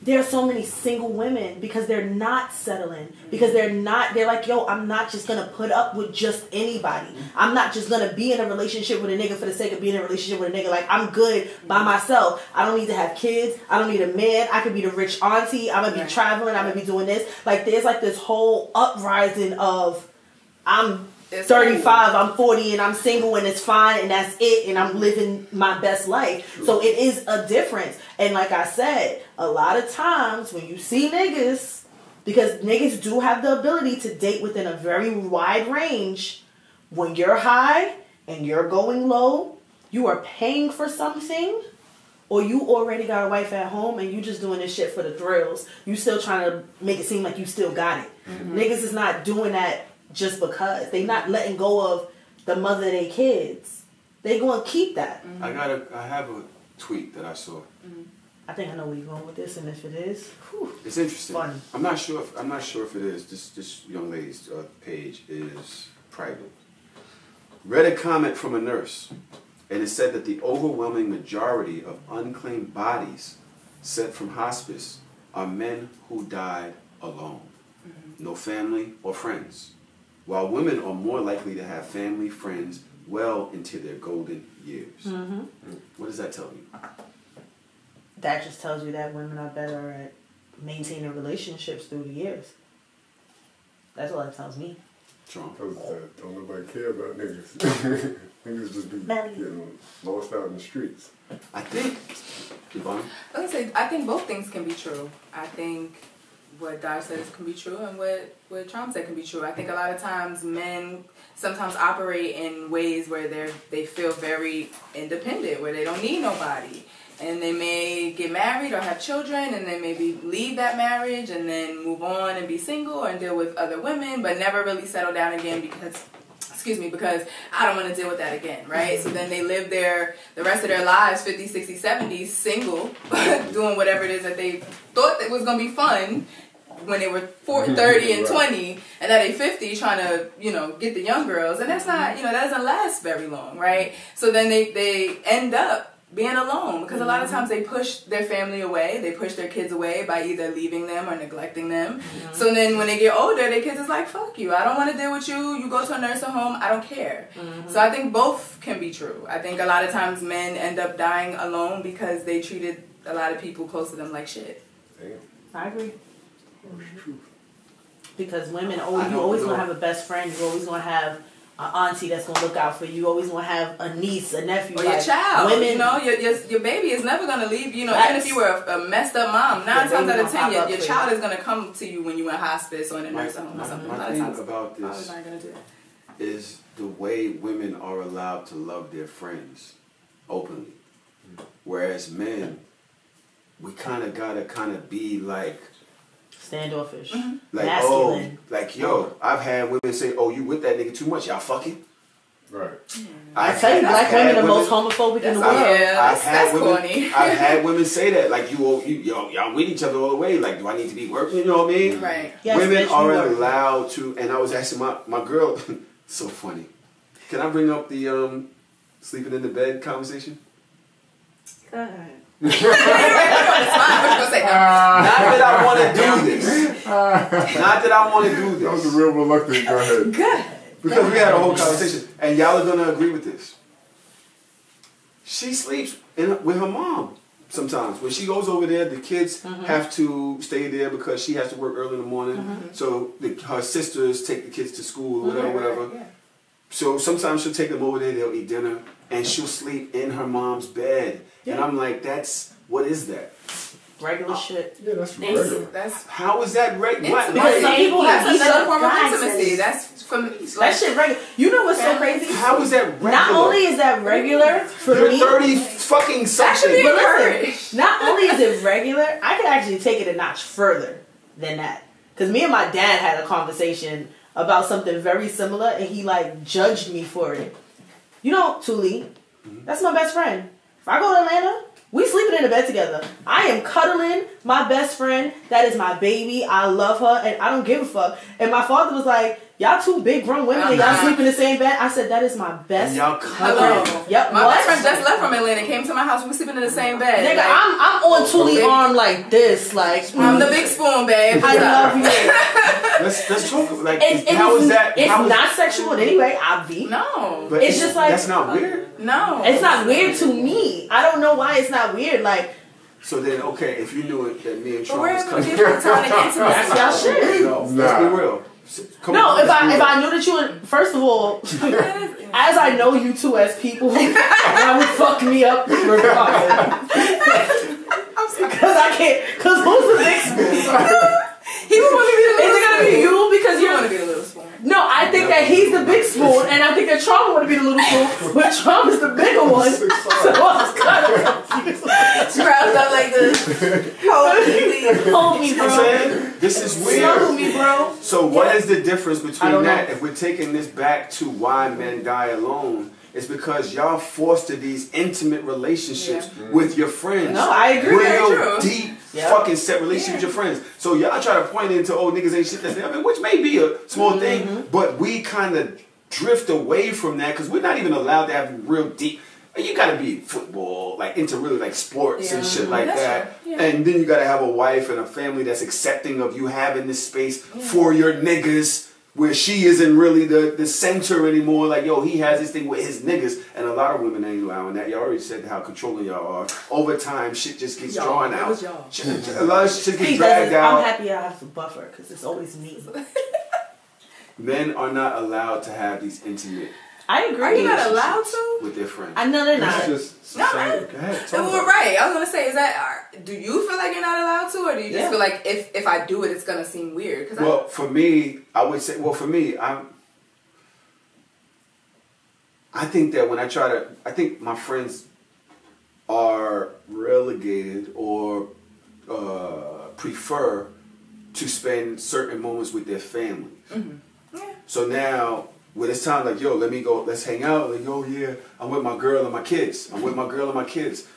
there are so many single women because they're not settling. Because they're like, yo, I'm not just going to put up with just anybody. I'm not just going to be in a relationship with a nigga for the sake of being in a relationship with a nigga. Like, I'm good by myself. I don't need to have kids. I don't need a man. I could be the rich auntie. I'm going to be traveling. I'm going to be doing this. Like, there's like this whole uprising of, I'm 35, I'm 40, and I'm single, and it's fine, and that's it, and I'm living my best life. So it is a difference. And like I said, a lot of times when you see niggas, because niggas do have the ability to date within a very wide range, when you're high and you're going low, you are paying for something, or you already got a wife at home and you just doing this shit for the thrills. You still trying to make it seem like you still got it. Niggas is not doing that just because. They not letting go of the mother of their kids. They gonna keep that. I have a tweet that I saw. I think I know where you're going with this, and if it is, whew, It's interesting. Fun. I'm not sure if it is. This young lady's page is private. Read a comment from a nurse, and it said that the overwhelming majority of unclaimed bodies sent from hospice are men who died alone, no family or friends, while women are more likely to have family, friends well into their golden years. What does that tell you? that just tells you that women are better at maintaining relationships through the years. That's all that tells me. Trump. Because don't nobody care about niggas. Niggas just be getting lost out in the streets. I think, Yvonne? I think both things can be true. I think what Dodge says can be true, and what Trump said can be true. I think a lot of times men sometimes operate in ways where they feel very independent, where they don't need nobody. And they may get married or have children, and then maybe leave that marriage and then move on and be single and deal with other women, but never really settle down again because I don't want to deal with that again, right? So then they live the rest of their lives, 50s, 60s, 70s, single, doing whatever it is that they thought that was going to be fun when they were 30 and 20, and at 50 trying to, get the young girls. And that's not, that doesn't last very long, right? So then they end up being alone because a lot of times they push their family away, they push their kids away by either leaving them or neglecting them. So then when they get older, their kids is like, fuck you, I don't want to deal with you, you go to a nursing home, I don't care. So I think both can be true. I think a lot of times men end up dying alone because they treated a lot of people close to them like shit. Damn. I agree. True. Because women, you always gonna have a best friend. You always gonna have an auntie that's gonna look out for you. You always gonna have a niece, a nephew, or your child. Women, your baby is never gonna leave. Even if you were a messed up mom, 9 times out of 10, your child is gonna come to you when you're in hospice or in a nursing home or something. My thing about this not gonna do that. is the way women are allowed to love their friends openly. Whereas men, we kind of gotta be like standoffish, like masculine. I've had women say, "Oh, you with that nigga too much? Y'all fucking." Right. I tell you, black women are the most homophobic in the world. That's corny. I've had women say that, like y'all with each other all the way. Like, do I need to be working? You know what I mean? Right. Yes, Women bitch, are you work. allowed to, and I was asking my girl, so funny. Can I bring up the sleeping in the bed conversation? Go ahead. What you gonna say? Not that I want to do this. Not that I want to do That was this. a real reluctant. Go ahead. Good. Because we had a whole conversation, and y'all are gonna agree with this. She sleeps with her mom sometimes. When she goes over there, the kids have to stay there because she has to work early in the morning. So her sisters take the kids to school or whatever. Yeah. So sometimes she'll take them over there. They'll eat dinner, and she'll sleep in her mom's bed. And I'm like, what is that? Regular shit. Yeah, that's regular. That's How is that regular? Because some people have that's another form of guys intimacy. and- That's from That shit regular. You know what's so crazy? How is that regular? Not only is that regular for You're me, 30 fucking That should something. be but encouraged. listen, not only is it regular, I could actually take it a notch further than that. Because me and my dad had a conversation about something very similar, and he like judged me for it. You know, Tuli, that's my best friend. If I go to Atlanta, we sleeping in the bed together. I am cuddling my best friend. That is my baby. I love her, and I don't give a fuck. And my father was like, "Y'all two big grown women, and y'all sleep in the same bed." I said, "That is my best." And y'all Hello. cuddling. Yep. My what? best friend just left from Atlanta, came to my house. We were sleeping in the same bed. Nigga, Like, I'm on Tuli's arm like this, like I'm the big spoon, babe. I love you. Let's talk. Like, It how is- is that? It's how is- not sexual in any way. I be. No, But it's just like- that's not weird. no, It's not weird to me. I don't know why it's not weird. Like So then, okay, if you knew it that me and But Trump we're was in coming, different time and that's intimacy. y'all shit. no, let's be real. Come No, on, if let's be I real. knew that you would, first of all, as I know you two as people, that would fuck me up regardless. I'm sorry. Because I can't. Because who's the big spoon? He would want to be the Is little it gonna be spoon. you because You you're? want to be the little spoon. No, I think that he's the big spoon, and I think that Trump want to be the little spoon, but Trump is the bigger one. So I was kind of confused. Scrounged up like this. Hold me, please. Hold me, You know what I'm bro. saying? This is Snuggle weird. me, bro. So what is the difference I between don't that? know. If we're taking this back to why men die alone, it's because y'all foster these intimate relationships with your friends. No, I agree. Real Very true. deep Yeah. fucking set relationships with your friends. So y'all try to point into niggas ain't shit that's there, which may be a small thing, but we kind of drift away from that because we're not even allowed to have real deep. You gotta be football, like into really like sports and shit like That's that. true. Yeah. And then you gotta have a wife and a family that's accepting of you having this space for your niggas where she isn't really the center anymore. Like, yo, he has this thing with his niggas. And a lot of women ain't allowing that. Y'all already said how controlling y'all are. Over time, shit just gets drawn that out. was y'all. A lot of shit gets He dragged doesn't. I'm out. happy I have to buffer because it's always me. Men are not allowed to have these intimate I agree. Are you not allowed to? with their friends. I know they're It's not. just No, society. Go ahead. So talk we're about right. I was gonna say, do you feel like you're not allowed to, or do you just Yeah. feel like if I do it, it's gonna seem weird? Cause Well, for me, I would say, I think that when I think my friends are relegated or prefer to spend certain moments with their families. Yeah. So now, when it's time, like, yo, let me go, let's hang out. Like, yo, yeah, I'm with my girl and my kids.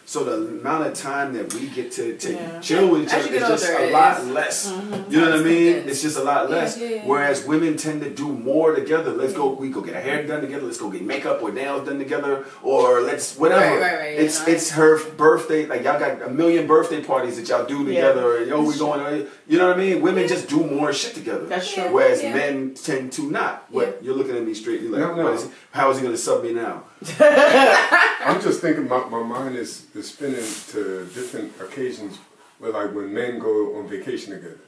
So the amount of time that we get to Yeah. chill with each As other you is get just older, a it lot is. less. You know what I mean? Yes. It's just a lot less. Yeah. Whereas women tend to do more together. We go get our hair done together. Let's go get makeup or nails done together, or let's whatever. Right. It's her birthday. Like, y'all got a million birthday parties that y'all do together. And, yo, we going. You know what I mean? Women just do more shit together. That's true. Whereas Yeah. men tend to not. What you're looking at me straight? You're like, No. what is he- how is he going to sub me now? I'm just thinking my mind is spinning to different occasions where, like, when men go on vacation together,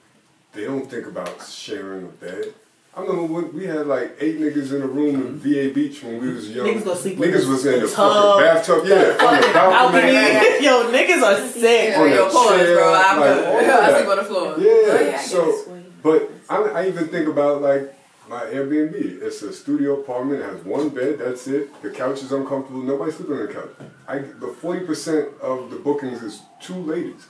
they don't think about sharing a bed. I remember when we had like 8 niggas in a room in VA Beach when we was young. Niggas gonna sleep in Niggas the was in the tub, fucking bathtub, yeah, on the balcony. Yo, niggas are sick. On Yo, the pause, chair, bro. I'm like, good. all I that. sleep on the floor. Yeah, Oh, yeah, I get so, it. but I even think about, like, my Airbnb. It's a studio apartment. It has one bed. That's it. The couch is uncomfortable. Nobody's sleeping on the couch. The 40% of the bookings is 2 ladies.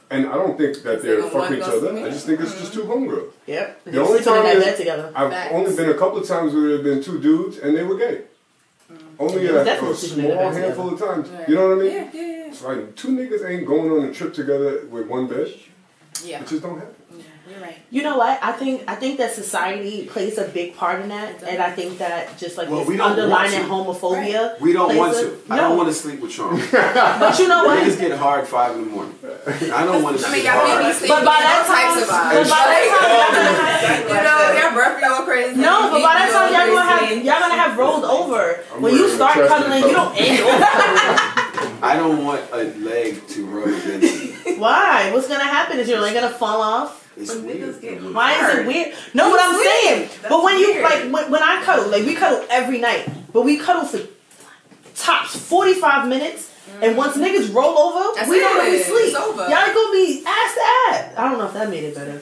And I don't think that they're fucking each other. I just think it's just 2 homegirls. Yep. The only time in that bed together. I've only been a couple of times where there have been 2 dudes and they were gay. Only a small handful of times. You know what I mean? Yeah. It's like 2 niggas ain't going on a trip together with one bed. Yeah. It just don't happen. Yeah, you're right. You know what? I think that society plays a big part in that, and I think that just like this underlying homophobia. We don't want to. I don't want to sleep with Trump. But you know what? Niggas get hard 5 in the morning. I don't want to sleep hard. But by that time, y'all breath be all crazy. No, but by that time y'all gonna have rolled over. When you start cuddling, you don't end over. I don't want a leg to rub against me. Why? What's gonna happen? Is your leg gonna fall off? It's weird. Why is it weird? No, what I'm saying. But when you when I cuddle, like we cuddle every night, but we cuddle for tops 45 minutes, and once niggas roll over, we don't really sleep. Y'all gonna be ass to ass. I don't know if that made it better.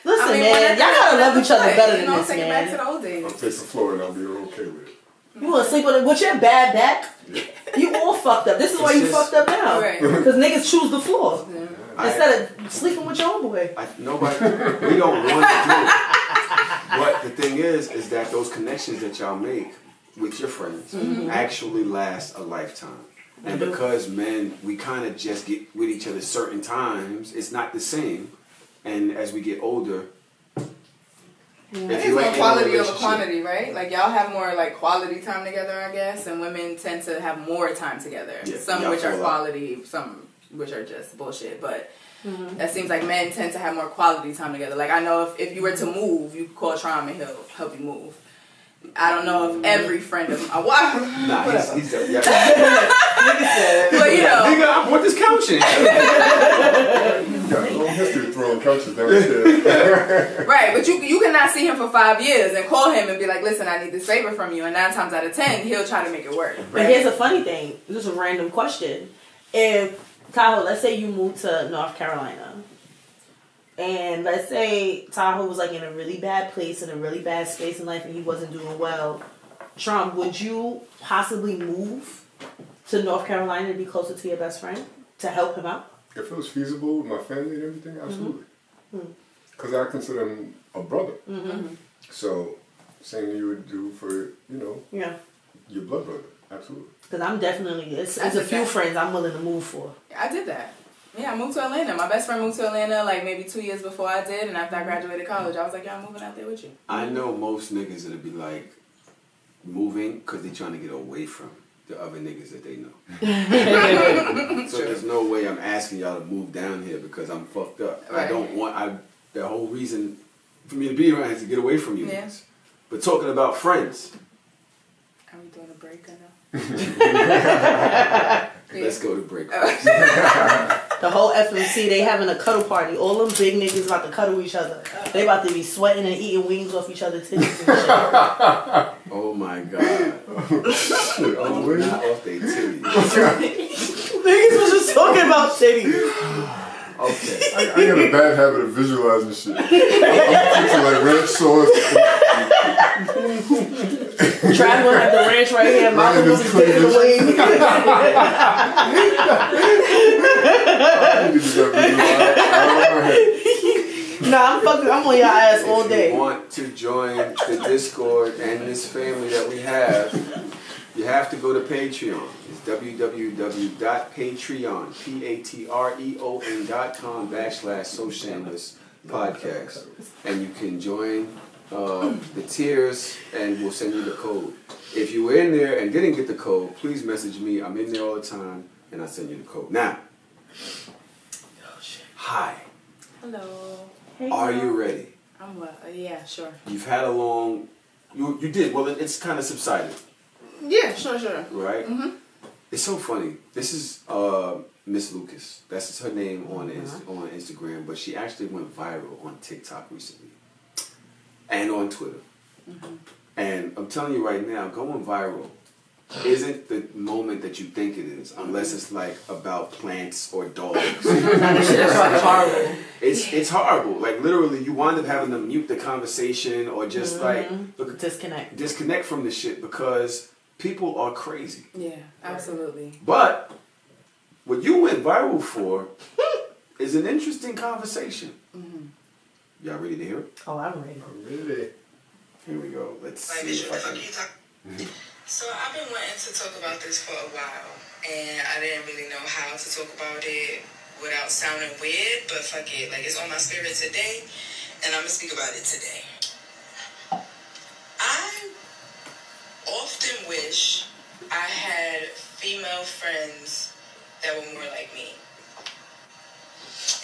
Listen, man, y'all gotta love each other better than this, take man. It back to the old days. I'll take the floor and I'll be okay with it. You wanna sleep with your bad back? You all fucked up. This is why you fucked up now. Because niggas choose the floor. Instead of sleeping with your own boy. We don't want to do it. But the thing is that those connections that y'all make with your friends actually last a lifetime. And because men, we kind of just get with each other certain times, it's not the same. And as we get older, it's more quality over quantity, right? Like y'all have more like quality time together, I guess, and women tend to have more time together. Yeah, some which are quality, some which are just bullshit. But that seems like men tend to have more quality time together. Like I know if you were to move, you could call Trom and he'll help you move. I don't know if every friend of mine. Nah, he's but you know, nigga, I bought this couch in. You got a long history of throwing couches downstairs. Right, but you cannot see him for 5 years and call him and be like, listen, I need this favor from you. And 9 times out of 10, he'll try to make it work. Right? But here's a funny thing. This is a random question. If Tahoe, let's say you moved to North Carolina. And let's say Tahoe was like in a really bad place, in a really bad space in life, and he wasn't doing well. Trump, would you possibly move to North Carolina to be closer to your best friend to help him out? If it was feasible with my family and everything, absolutely. Because I consider him a brother. So, same you would do for, your blood brother. Absolutely. Because I'm definitely, it's a few friends I'm willing to move for. I did that. Yeah, I moved to Atlanta. My best friend moved to Atlanta like maybe 2 years before I did, and after I graduated college, I was like, yeah, I'm moving out there with you. I know most niggas that'll be like moving because they trying to get away from the other niggas that they know. So there's no way I'm asking y'all to move down here because I'm fucked up. Right. I don't want, the whole reason for me to be around is to get away from you niggas. But talking about friends. Are we doing a break or no? Let's go to break. The whole FMC, they having a cuddle party. All them big niggas about to cuddle each other. They about to be sweating and eating wings off each other's titties and shit. Oh my god. Shit, not off their titties. Niggas was just talking about titties. Okay. I got a bad habit of visualizing shit. I'm picturing like ranch sauce. Trav gonna have the ranch right here. Mama gonna be taking the wing. Nah, I'm on your ass all day. If you want to join the Discord and this family that we have, you have to go to Patreon. It's www.patreon.com/SoShameless podcast. And you can join the tiers and we'll send you the code. If you were in there and didn't get the code, please message me. I'm in there all the time and I'll send you the code. Now, hi. Hello. Hey, are you ready? I'm well. Yeah, sure. You've had a long... You did. Well, it's kind of subsided. Yeah, sure. Right? It's so funny. This is Miss Lucas. That's her name on Instagram, but she actually went viral on TikTok recently. And on Twitter. And I'm telling you right now, going viral isn't the moment that you think it is, unless it's like about plants or dogs. That's horrible. It's horrible. Like literally, you wind up having to mute the conversation or just like disconnect from the shit because people are crazy. Yeah, absolutely. But what you went viral for is an interesting conversation. Y'all ready to hear it? Oh, I'm ready. Really? Here we go. Let's Like, see bitch, if what I the fuck can. you talking? So I've been wanting to talk about this for a while, and I didn't really know how to talk about it without sounding weird, but fuck it. Like, it's on my spirit today, and I'm gonna speak about it today. I often wish I had female friends that were more like me.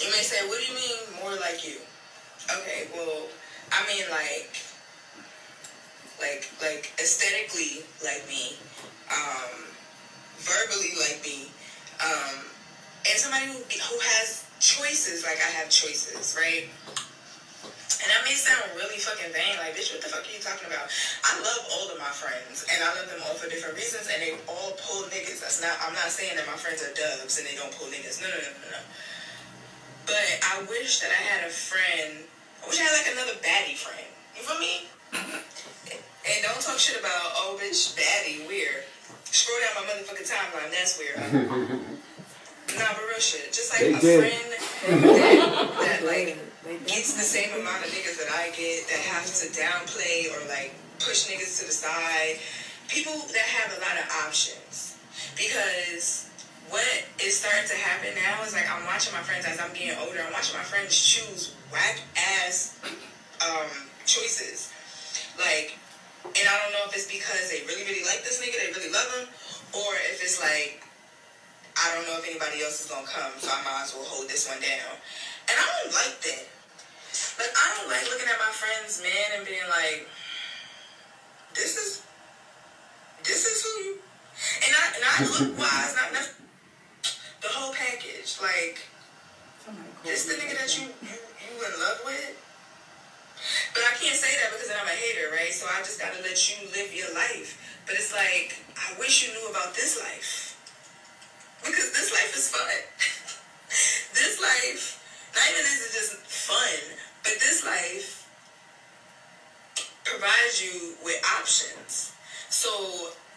You may say, what do you mean more like you? Okay, well, I mean like aesthetically like me, verbally like me, and somebody who has choices like I have choices, right? And that may sound really fucking vain, like, bitch, what the fuck are you talking about? I love all of my friends, and I love them all for different reasons, and they all pull niggas. I'm not saying that my friends are dubs and they don't pull niggas. No. But I wish that I had a friend. I wish I had like another baddie friend. You feel me? And don't talk shit about, oh, bitch, baddie, weird. Scroll down my motherfucking timeline, that's weird. Nah, but real shit. Just like a friend that like gets the same amount of niggas that I get, that have to downplay or like push niggas to the side. People that have a lot of options. Because what is starting to happen now is like I'm watching my friends as I'm getting older. I'm watching my friends choose whack ass choices. Like, and I don't know if it's because they really, really like this nigga, they really love him, or if it's like, I don't know if anybody else is gonna come, so I might as well hold this one down. And I don't like that. Like, I don't like looking at my friend's man and being like, this is who you, and I look wise, not nothing. The whole package, like, this the nigga that you in love with? But I can't say that because then I'm a hater, right? So I just gotta let you live your life. But it's like, I wish you knew about this life. Because this life is fun. This life, not even is it just fun, but this life provides you with options. So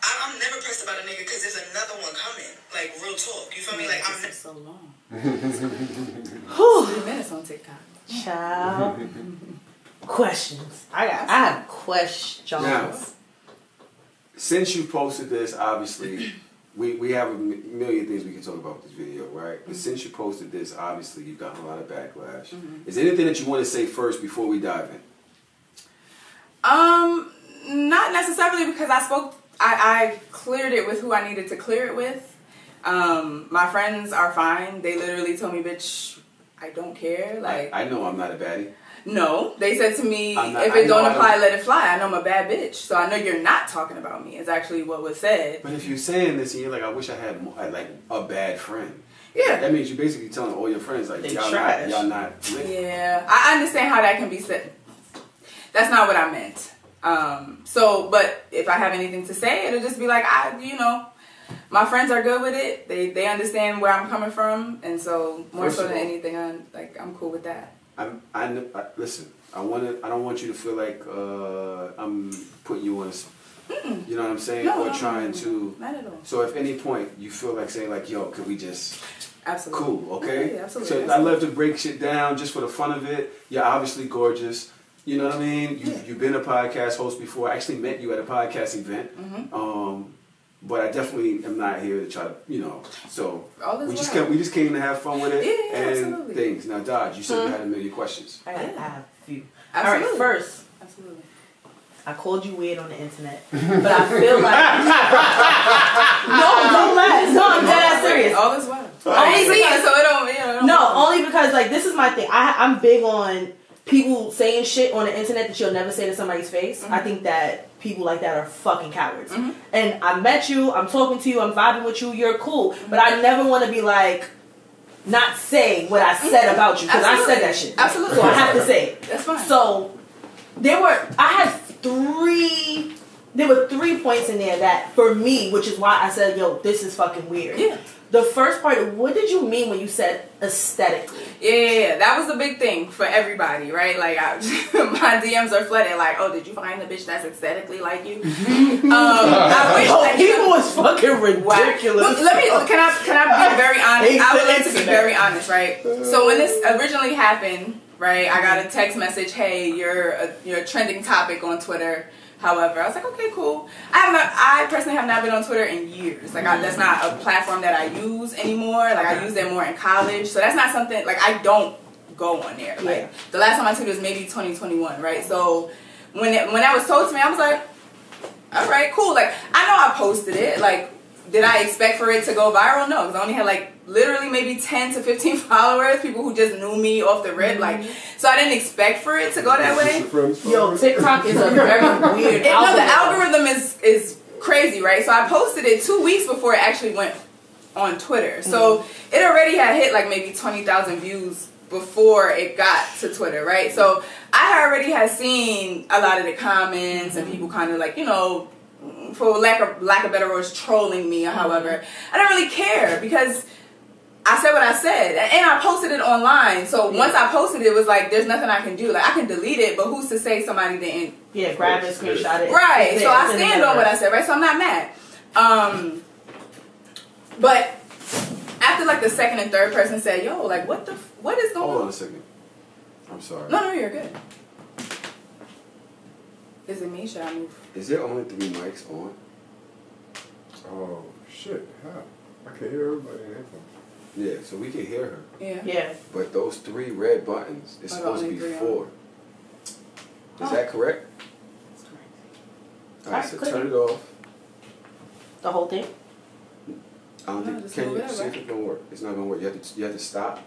I'm never pressed about a nigga because there's another one coming. Like, real talk. You feel me? Like, I'm never so long. 3 minutes on TikTok. Child. Questions. I have questions. Now, since you posted this, obviously, we have a million things we can talk about with this video, right? But since you posted this, obviously, you've gotten a lot of backlash. Is there anything that you want to say first before we dive in? Not necessarily, because I cleared it with who I needed to clear it with. My friends are fine. They literally told me, bitch, I don't care. Like, I know I'm not a baddie. No, they said to me, if it don't apply, let it fly. I know I'm a bad bitch, so I know you're not talking about me. Is actually what was said. But if you're saying this and you're like, I wish I had like a bad friend. Yeah. That means you're basically telling all your friends like, y'all not. Yeah, I understand how that can be said. That's not what I meant. But if I have anything to say, it'll just be like, my friends are good with it. They understand where I'm coming from, and so more so than anything, I'm cool with that. Listen. I don't want you to feel like I'm putting you on. You know what I'm saying? No, trying to. Not at all. So if any point you feel like saying like, yo, could we just? Absolutely. Cool. Okay. Yeah, absolutely. So I love to break shit down just for the fun of it. You're obviously gorgeous. You know what I mean? You've been a podcast host before. I actually met you at a podcast event. But I definitely am not here to try to, So we just came to have fun with it and absolutely. things. Now, Dodge, you said you had a million questions. I have a few. Absolutely. All right, first, absolutely. I called you weird on the internet, but I feel like no, don't laugh. No, I'm dead ass serious. All is well. Only because, so it don't. No, only because like this is my thing. I'm big on people saying shit on the internet that you'll never say to somebody's face. I think that people like that are fucking cowards. And I met you, I'm talking to you, I'm vibing with you, you're cool. But I never want to be like, not say what I said about you. Because I said that shit. Absolutely. So I have to say it. That's fine. So, I had 3 there were 3 points in there that, for me, which is why I said, yo, this is fucking weird. Yeah. The first part, what did you mean when you said aesthetically? Yeah, that was a big thing for everybody, right? Like, my DMs are flooded. Like, oh, did you find a bitch that's aesthetically like you? I wish that people was fucking ridiculous. Well, can I be very honest? I would like to be very honest, right? So when this originally happened, right, I got a text message, hey, you're a trending topic on Twitter. However, I was like, okay, cool. I personally have not been on Twitter in years. Like, that's not a platform that I use anymore. Like, I used it more in college. So that's not something, like, I don't go on there. Like, the last time I tweeted was maybe 2021, right? So when that was told to me, I was like, all right, cool. Like, I know I posted it. Like, did I expect for it to go viral? No, because I only had, like, literally maybe 10 to 15 followers, people who just knew me off the rip. Like, so I didn't expect for it to go that way. Yo, TikTok is a very weird algorithm. No, the algorithm is crazy, right? So I posted it 2 weeks before it actually went on Twitter. So it already had hit like maybe 20,000 views before it got to Twitter, right? So I already had seen a lot of the comments and people kind of like, you know, for lack of better words, trolling me or however. I don't really care because I said what I said, and I posted it online. So once I posted it, it was like, there's nothing I can do. Like, I can delete it, but who's to say somebody didn't? Yeah, grab it, screenshot it. Right. So I stand on what I said, right? So I'm not mad. But after like the second and third person said, yo, like, what is going on? Hold on a second. I'm sorry. No, you're good. Is it me? Should I move? Is there only 3 mics on? Oh, shit. How? I can hear everybody in headphones. Yeah, so we can hear her. Yeah. But those 3 red buttons, it's supposed to be 4. Is that correct? That's correct. Alright, so turn it off. The whole thing? I don't think, can you see if it's gonna work? It's not gonna work. You have to stop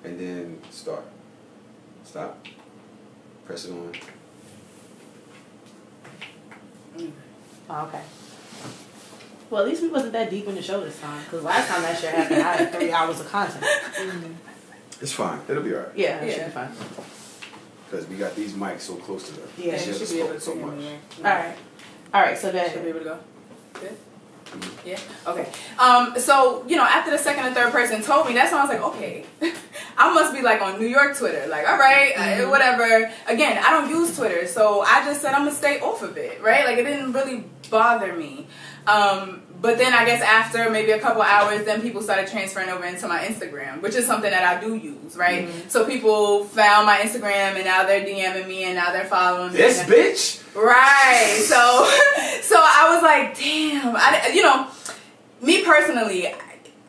and then start. Stop. Press it on. Oh, okay. Well, at least we wasn't that deep in the show this time. Because last time that shit happened, I had 3 hours of content. It's fine. It'll be alright. Yeah, it should be fine. Because we got these mics so close to them. Yeah, she you hasn't should be able spoken to so hear much. me, right? Alright, so then. Should be able to go. Good? Yeah? Okay. So, you know, after the second and third person told me, that's when I was like, okay. I must be like on New York Twitter. Like, all right, whatever. Again, I don't use Twitter, so I just said I'm going to stay off of it, right? Like, it didn't really bother me. But then I guess after maybe a couple hours, then people started transferring over into my Instagram, which is something that I do use, right? So people found my Instagram and now they're DMing me and now they're following me. This bitch? Right. So I was like, damn. You know, me personally,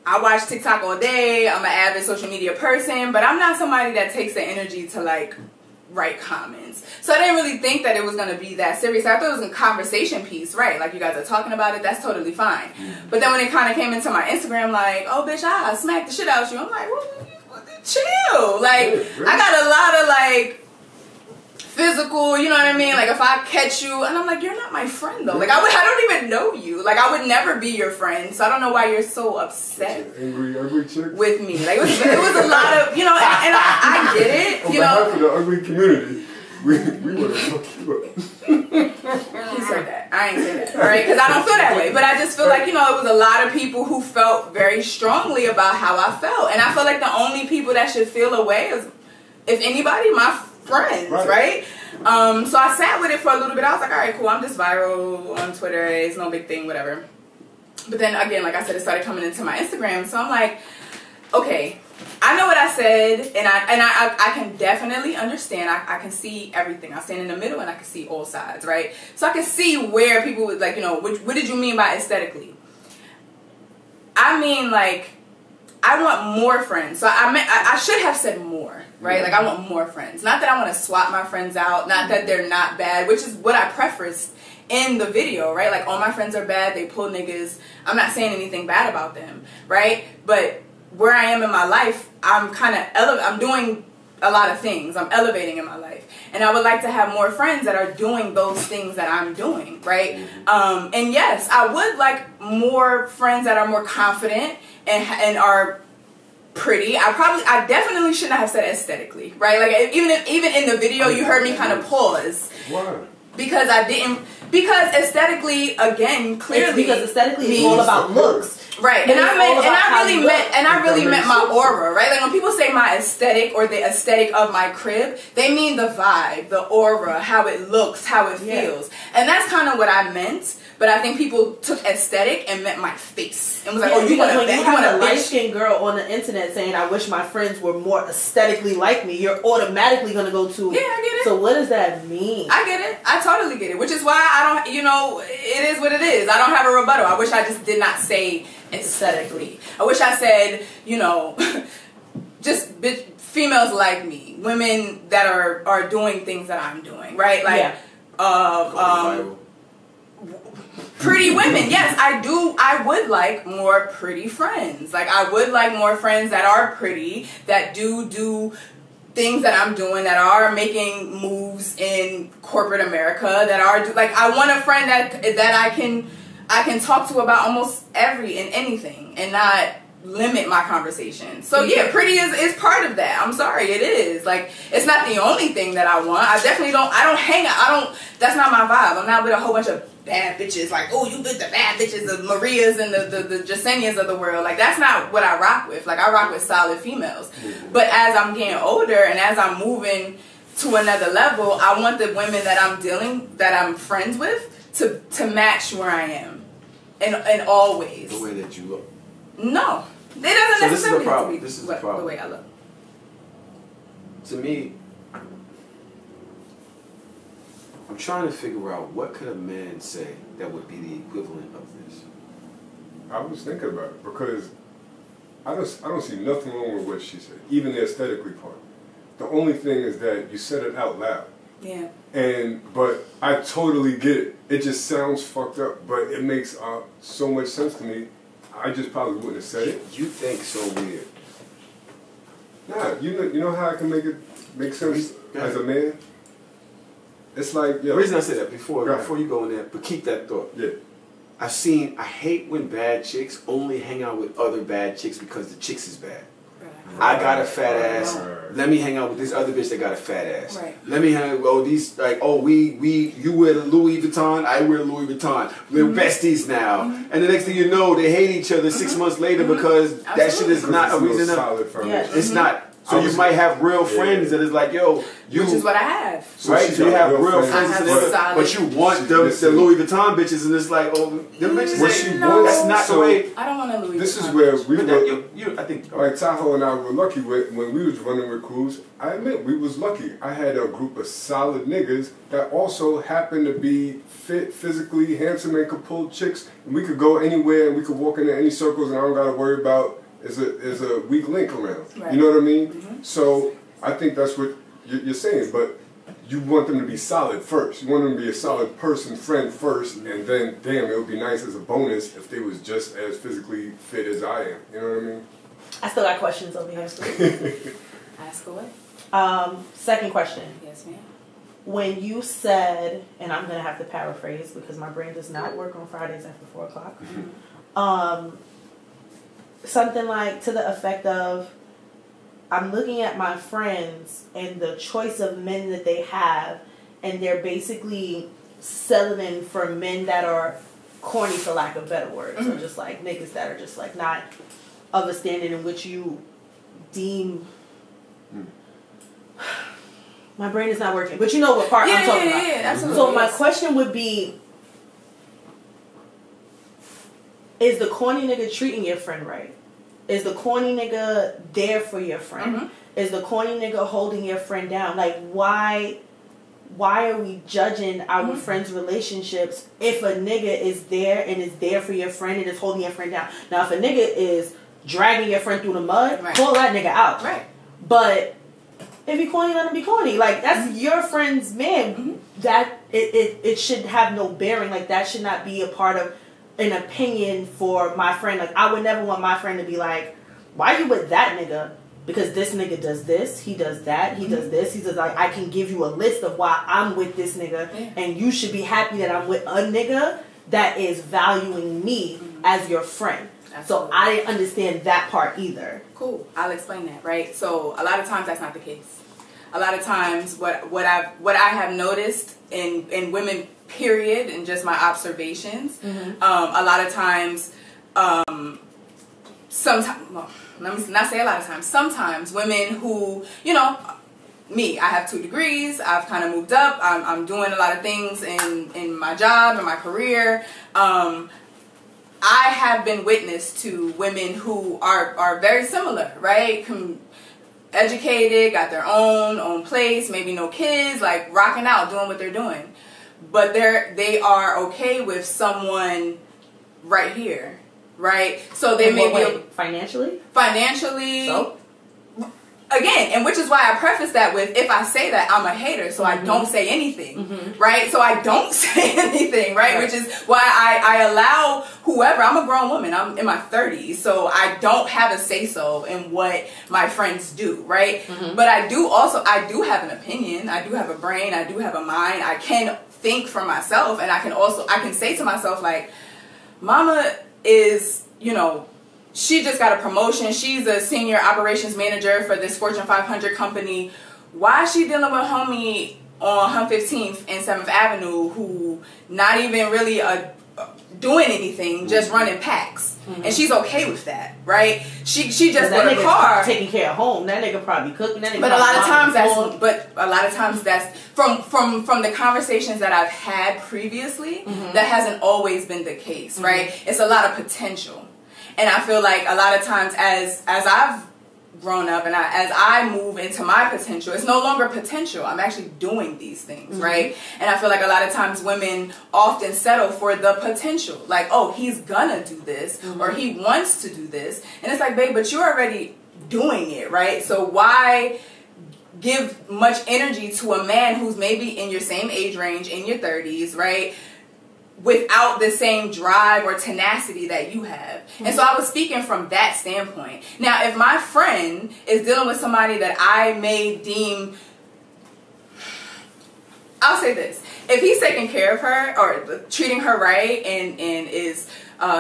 I watch TikTok all day. I'm an avid social media person, but I'm not somebody that takes the energy to like write comments. So I didn't really think that it was going to be that serious. I thought it was a conversation piece, right? Like, you guys are talking about it, that's totally fine. But then when it kind of came into my Instagram, like, oh, bitch, I smacked the shit out of you. I'm like, chill. Like, I got a lot of, like, physical, you know what I mean? Like, if I catch you, and I'm like, you're not my friend, though. Like, I don't even know you. Like, I would never be your friend, so I don't know why you're so upset Angry chick? with me. Like, it was a lot of, you know, and I get it, you know. On behalf of the ugly community, we want to fuck you up. He said that. I ain't say that, right? Because I don't feel that way. But I just feel like, you know, it was a lot of people who felt very strongly about how I felt. And I feel like the only people that should feel a way is, if anybody, my friends, right? So I sat with it for a little bit. I was like, all right, cool. I'm just viral on Twitter. It's no big thing, whatever. But then again, like I said, it started coming into my Instagram. So I'm like, okay, I know what I said, and I can definitely understand. I can see everything. I stand in the middle, and I can see all sides, right? So I can see where people would, like, you know, what did you mean by aesthetically? I mean, like, I want more friends. So I should have said more, right? Like, I want more friends. Not that I want to swap my friends out. Not that they're not bad, which is what I prefaced in the video, right? Like, all my friends are bad. They pull niggas. I'm not saying anything bad about them, right? But where I am in my life, I'm kind of I'm doing a lot of things. I'm elevating in my life. And I would like to have more friends that are doing those things that I'm doing, right? And yes, I would like more friends that are more confident and are pretty. I definitely shouldn't have said aesthetically, right? Like, even in the video, you heard me kind of pause. Why? Because I didn't, Because aesthetically, again, clearly, It's because aesthetically it's all about looks. Right, and I really meant my aura, right? Like when people say my aesthetic or the aesthetic of my crib, they mean the vibe, the aura, how it looks, how it feels, and that's kind of what I meant. But I think people took aesthetic and meant my face and was like, "Oh, you want when you have a light-skinned girl on the internet saying, "I wish my friends were more aesthetically like me," you're automatically gonna go to. Yeah, I get it. So what does that mean? I get it. I totally get it. Which is why I don't. You know, it is what it is. I don't have a rebuttal. I wish I just did not say aesthetically. I wish I said, you know, just females like me, women that are doing things that I'm doing, right? Like, pretty women. Yes, I do. I would like more pretty friends. Like, I would like more friends that are pretty, that do things that I'm doing, that are making moves in corporate America, that are like, I want a friend that I can talk to about almost anything and not limit my conversation. So yeah, pretty is part of that. I'm sorry, it is. Like, it's not the only thing that I want. I definitely don't hang out. That's not my vibe. I'm not with a whole bunch of bad bitches. Like, oh, you with the bad bitches, the Marias and the Jasenias of the world. Like, that's not what I rock with. Like, I rock with solid females. But as I'm getting older and as I'm moving to another level, I want the women that I'm friends with to match where I am in all ways. The way that you look. No, it doesn't necessarily have to be This is the problem. The way I look. To me, I'm trying to figure out what could a man say that would be the equivalent of this. I was thinking about it because I don't see nothing wrong with what she said, even the aesthetically part. The only thing is that you said it out loud. Yeah. But I totally get it. It just sounds fucked up, but it makes so much sense to me. I just probably wouldn't have said it. You think so weird. Nah, you know how I can make sense as a man? It's like, yo. The reason I said that before you go in there, but keep that thought. Yeah. I hate when bad chicks only hang out with other bad chicks because the chicks is bad. I got a fat ass. Let me hang out with this other bitch that got a fat ass. Right. Let me hang out with these, like, you wear the Louis Vuitton, I wear Louis Vuitton. We're besties now. And the next thing you know, they hate each other 6 months later because that shit is not a reason. It's not. So you might have real friends that is like, yo, which is what I have. Right? So you have real friends, but you want the Louis Vuitton bitches, and it's like, oh, them bitches that's not the way. I don't want a Louis Vuitton. This is where we were. I think. Like Tahoe and I were lucky when we was running with crews. I admit we was lucky. I had a group of solid niggas that also happened to be fit, physically handsome, and could pull chicks. And we could go anywhere, and we could walk into any circles, and I don't got to worry about is a weak link around. Right. You know what I mean? Mm-hmm. So I think that's what you're saying, but you want them to be solid first. You want them to be a solid person, friend first, and then, damn, it would be nice as a bonus if they was just as physically fit as I am. You know what I mean? I still got questions over here. Ask away. Second question. Yes, ma'am. When you said, and I'm going to have to paraphrase because my brain does not work on Fridays after 4 o'clock. Mm-hmm. Something like to the effect of, I'm looking at my friends and the choice of men that they have, and they're basically settling for men that are corny, for lack of better words, or just like niggas that are just like not of a standard in which you deem. My brain is not working, but you know what part I'm talking about. Yeah, absolutely. So my question would be, is the corny nigga treating your friend right? Is the corny nigga there for your friend? Mm-hmm. Is the corny nigga holding your friend down? Like, why are we judging our friends' relationships if a nigga is there and is there for your friend and is holding your friend down? Now, if a nigga is dragging your friend through the mud, pull that nigga out. Right. But if he corny, let him be corny. Like, that's your friend's man. Mm-hmm. That it should have no bearing. Like, that should not be a part of an opinion for my friend. Like, I would never want my friend to be like, why you with that nigga? Because this nigga does this, he does that, he does this. He says, like, I can give you a list of why I'm with this nigga, and you should be happy that I'm with a nigga that is valuing me as your friend. Absolutely. So I didn't understand that part either. Cool. I'll explain that, right? So a lot of times that's not the case. A lot of times what I have noticed in women period, and just my observations. Mm-hmm. A lot of times, sometimes, well, let me not say a lot of times, sometimes women who, you know, me, I have 2 degrees, I've kind of moved up, I'm doing a lot of things in my job, in my career. I have been witness to women who are very similar, right? Educated, got their own place, maybe no kids, like rocking out, doing what they're doing. But they are okay with someone right here, right? So they may be financially. So? Again, and which is why I preface that with, if I say that, I'm a hater, so I don't say anything, right? So I don't say anything, right? Which is why I allow whoever, I'm a grown woman, I'm in my 30s, so I don't have a say-so in what my friends do, right? But I do have an opinion, I do have a brain, I do have a mind, I can think for myself, and I can say to myself, like, mama is, you know, she just got a promotion. She's a senior operations manager for this Fortune 500 company. Why is she dealing with homie on 115th and 7th Avenue who not even really doing anything, just running packs? And she's okay with that, right? She just bought a car, taking care of home. That nigga probably cooking. That nigga but a lot of times that's from the conversations that I've had previously. That hasn't always been the case, right? It's a lot of potential. And I feel like a lot of times as I've grown up and as I move into my potential, it's no longer potential. I'm actually doing these things, right? And I feel like a lot of times women often settle for the potential. Like, oh, he's gonna do this or he wants to do this. And it's like, babe, but you're already doing it, right? So why give much energy to a man who's maybe in your same age range, in your 30s, right? Without the same drive or tenacity that you have. And so I was speaking from that standpoint. Now, if my friend is dealing with somebody that I may deem, I'll say this, if he's taking care of her or treating her right and is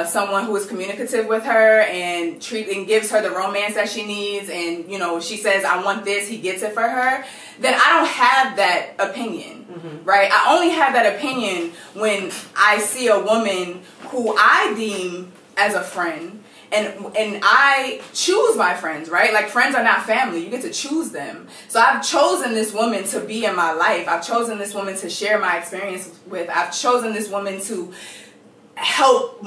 someone who is communicative with her and gives her the romance that she needs, and, you know, she says, I want this, he gets it for her, then I don't have that opinion, right? I only have that opinion when I see a woman who I deem as a friend, and I choose my friends, right? Like, friends are not family. You get to choose them. So I've chosen this woman to be in my life. I've chosen this woman to share my experience with. I've chosen this woman to help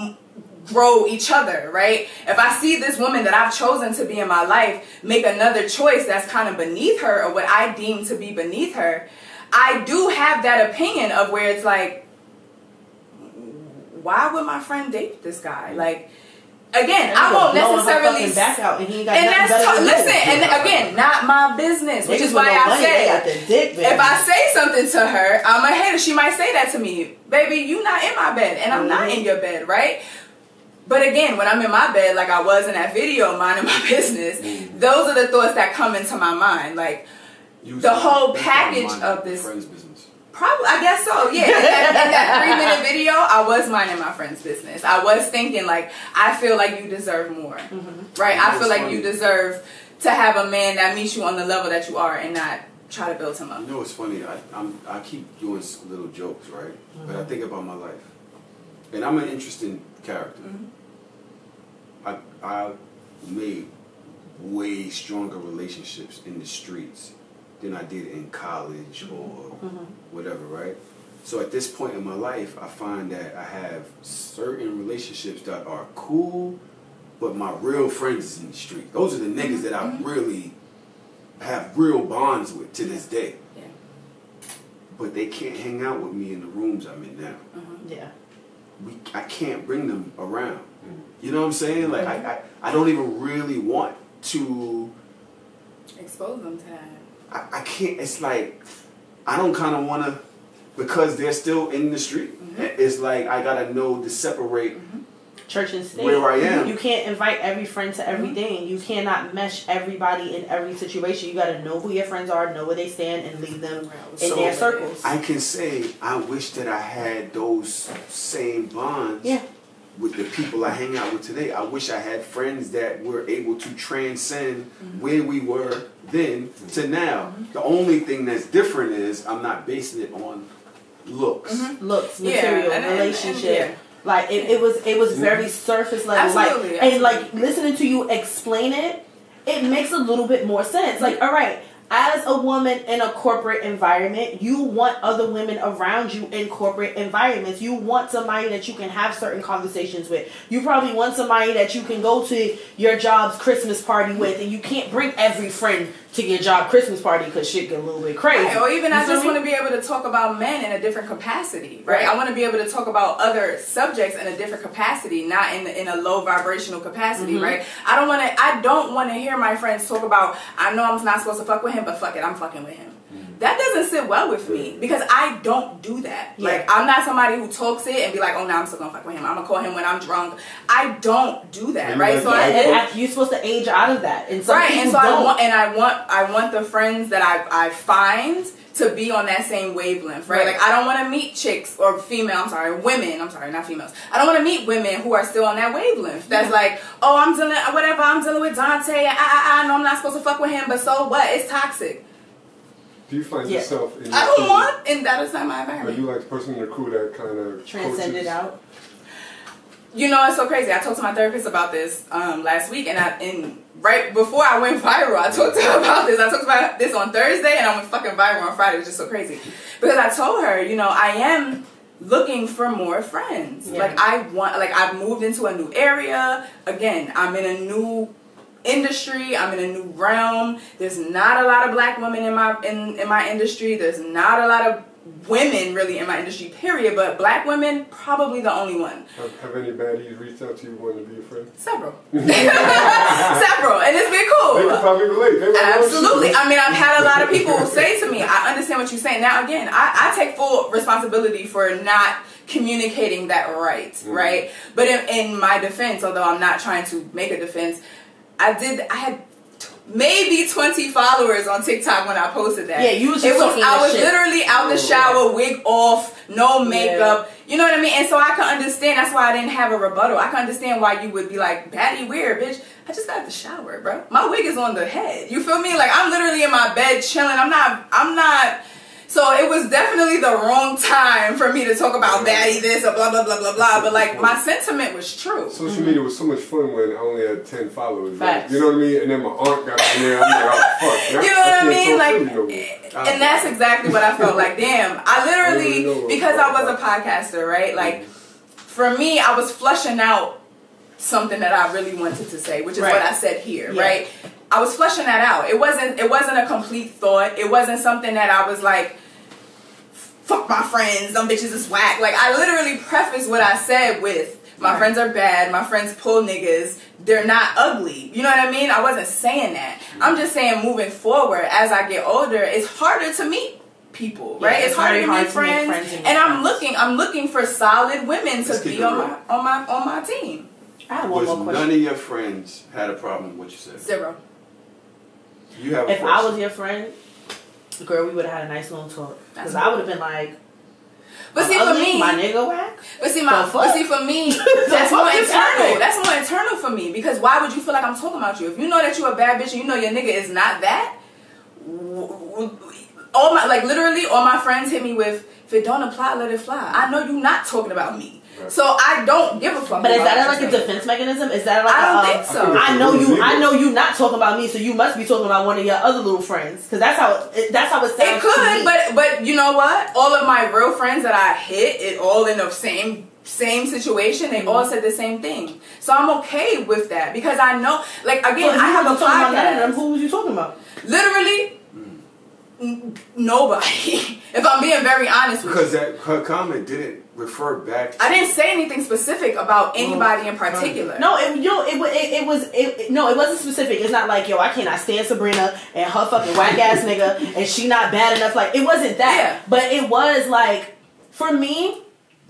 grow each other, right? If I see this woman that I've chosen to be in my life make another choice that's kind of beneath her or what I deem to be beneath her, I do have that opinion of where it's like, why would my friend date this guy? Like, again, I won't necessarily back out and he ain't got and nothing that's better listen, and again, not my business, which is why I say if I say something to her, I'm a hater. She might say that to me, baby, you not in my bed, and I'm not in your bed, right? But again, when I'm in my bed, like I was in that video, minding my business, those are the thoughts that come into my mind, like the whole package of this. Friend's business. Probably, I guess so. Yeah, in that 3-minute video, I was minding my friend's business. I was thinking, like, I feel like you deserve more, right? I feel like you deserve to have a man that meets you on the level that you are and not try to build him up. You know what's funny? I keep doing little jokes, right? But I think about my life, and I'm an interesting character. I made way stronger relationships in the streets than I did in college or whatever, right? So at this point in my life, I find that I have certain relationships that are cool, but my real friends is in the street. Those are the niggas that I really have real bonds with to this day. Yeah. But they can't hang out with me in the rooms I'm in now. Yeah. I can't bring them around. You know what I'm saying? Like, I don't even really want to Expose them to that. I can't, it's like, I don't kind of want to, because they're still in the street. It's like, I got to know to separate church and state. Where I am. You can't invite every friend to everything. You cannot mesh everybody in every situation. You got to know who your friends are, know where they stand, and leave them in their circles. I can say, I wish that I had those same bonds with the people I hang out with today. I wish I had friends that were able to transcend where we were then to now. The only thing that's different is I'm not basing it on looks. Looks, Yeah, material, and relationship. yeah. Like it was very surface level. Absolutely, And like listening to you explain it, it makes a little bit more sense. Like, all right, as a woman in a corporate environment, you want other women around you in corporate environments. You want somebody that you can have certain conversations with. You probably want somebody that you can go to your job's Christmas party with, and you can't bring every friend to your job Christmas party because shit get a little bit crazy. Right, or even I just want to to be able to talk about men in a different capacity, right? I want to be able to talk about other subjects in a different capacity, not in a low vibrational capacity, right? I don't want to hear my friends talk about, I know I'm not supposed to fuck with him, but fuck it, I'm fucking with him. That doesn't sit well with me because I don't do that. Yeah. Like, I'm not somebody who talks it and be like, oh, no, I'm still gonna fuck with him. I'm gonna call him when I'm drunk. I don't do that, right? So you're supposed to age out of that, and some people and so don't. I want the friends that I find to be on that same wavelength, right? Like, I don't want to meet chicks or women. I'm sorry, not females. I don't want to meet women who are still on that wavelength. That's like, oh, I'm dealing with Dante. I know I'm not supposed to fuck with him, but so what? It's toxic. Do you find yourself in I don't want, and that is not my environment. Are you like the person in the crew that kind of transcended out? You know, it's so crazy. I talked to my therapist about this last week, and right before I went viral, I talked to her about this. I talked about this on Thursday, and I went fucking viral on Friday. It was just so crazy. Because I told her, you know, I am looking for more friends. Yeah. I've moved into a new area. Again, I'm in a new industry. I'm in a new realm. There's not a lot of black women in my industry. There's not a lot of women really in my industry, period. But black women, probably the only one. Have any baddies reached out to you wanting to be a friend? Several. Several. And it's been cool. They can probably relate. Absolutely. I mean, I've had a lot of people say to me, I understand what you're saying. Now, again, I take full responsibility for not communicating that right? But in my defense, although I'm not trying to make a defense, I had maybe 20 followers on TikTok when I posted that. Yeah, you was just I was literally out the shower, wig off, no makeup. Yeah. You know what I mean? And so I can understand. That's why I didn't have a rebuttal. I can understand why you would be like, baddie weird, bitch. I just got out the shower, bro. My wig is on the head. You feel me? Like, I'm literally in my bed chilling. I'm not. So it was definitely the wrong time for me to talk about baddie this or blah, blah, blah, blah, blah. But, like, my sentiment was true. Social media was so much fun when I only had 10 followers. Like, you know what I mean? And then my aunt got in there. I'm like, oh, fuck. You know what I mean? Like, and that's exactly what I felt like. Damn. I literally, because I was a podcaster, right? Like, for me, I was flushing out something that I really wanted to say, which is what I said here, right? I was flushing that out. It wasn't a complete thought. It wasn't something that I was like, fuck my friends, them bitches is whack. Like, I literally prefaced what I said with, my friends are bad, my friends pull niggas, they're not ugly. You know what I mean? I wasn't saying that. I'm just saying, moving forward, as I get older, it's harder to meet people, right? It's harder to meet friends. And I'm looking for solid women to be on my team. I have one more question. None of your friends had a problem with what you said? Zero. You have a If I was your friend, girl, we would have had a nice long talk. Because I would have been like, but see, for me, my nigga whack. But see, for me, that's more internal. That's more internal for me. Because why would you feel like I'm talking about you? If you know that you're a bad bitch and you know your nigga is not that, literally, all my friends hit me with, if it don't apply, let it fly. I know you're not talking about me. So I don't give a fuck. But is that like a defense mechanism? Is that like I don't think so. I know you not talking about me, so you must be talking about one of your other little friends, because that's how it sounds. It could, but you know what? All of my real friends that I hit, it all in the same situation. They all said the same thing. So I'm okay with that because I know, like, again, I have a podcast. Who was you talking about? Literally. Nobody. If I'm being very honest with you. Because her comment didn't refer back to... I didn't say anything specific about anybody in particular. No, it wasn't specific. It's not like, yo, I cannot stand Sabrina and her fucking whack ass nigga and she not bad enough. Like, it wasn't that. Yeah. But it was like, for me,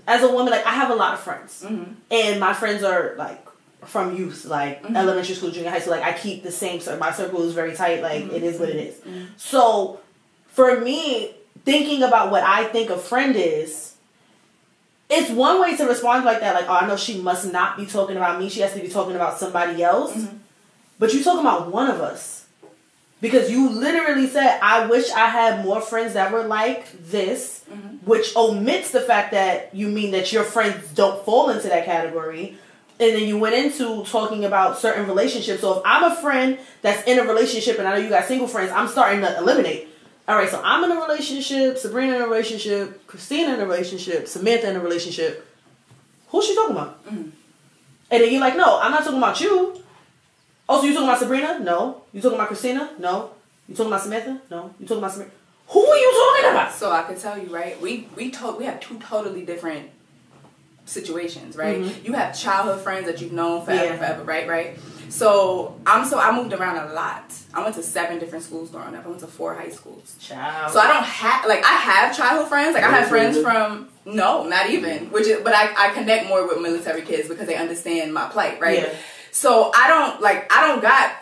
as a woman, like, I have a lot of friends. Mm-hmm. And my friends are like from youth, like elementary school, junior high school. Like, I keep the same, my circle is very tight. Like, it is what it is. Mm-hmm. So for me, thinking about what I think a friend is, it's one way to respond like that. Like, oh, I know she must not be talking about me. She has to be talking about somebody else. Mm-hmm. But you're talking about one of us. Because you literally said, I wish I had more friends that were like this, which omits the fact that you mean that your friends don't fall into that category. And then you went into talking about certain relationships. So if I'm a friend that's in a relationship and I know you got single friends, I'm starting to eliminate. All right, so I'm in a relationship, Sabrina in a relationship, Christina in a relationship, Samantha in a relationship. Who's she talking about? And then you're like, no, I'm not talking about you. Oh, so you talking about Sabrina? No. You talking about Christina? No. You talking about Samantha? No. You talking about Sabrina? Who are you talking about? So I can tell you, right? We have two totally different situations, right? You have childhood friends that you've known forever, right? So I moved around a lot. I went to 7 different schools growing up. I went to 4 high schools. Child. So I don't have I have childhood friends. Like I have friends from not even. But I connect more with military kids because they understand my plight, right? Yeah. So I don't got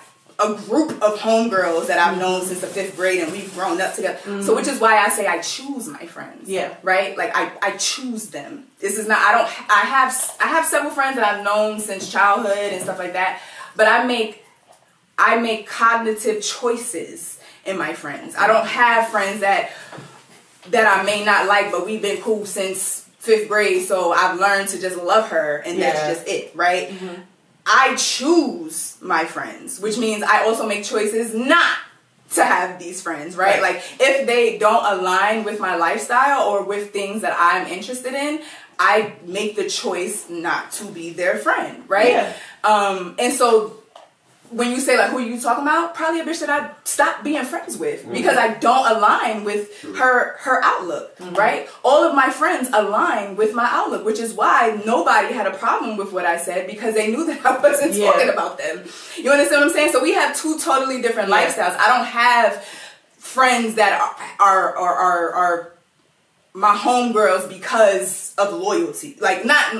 a group of homegirls that I've known since the 5th grade and we've grown up together. So which is why I say I choose my friends. Yeah. Right? Like I choose them. This is not I have several friends that I've known since childhood and stuff like that. But I make cognitive choices in my friends. I don't have friends that I may not like, but we've been cool since 5th grade, so I've learned to just love her and that's just it, right? I choose my friends, which means I also make choices not to have these friends, right? Like if they don't align with my lifestyle or with things that I'm interested in, I make the choice not to be their friend, right? And so when you say like, who are you talking about? Probably a bitch that I stopped being friends with because I don't align with her outlook, right? All of my friends align with my outlook, which is why nobody had a problem with what I said because they knew that I wasn't talking about them. You understand what I'm saying? So we have 2 totally different lifestyles. I don't have friends that are my homegirls because of loyalty, like not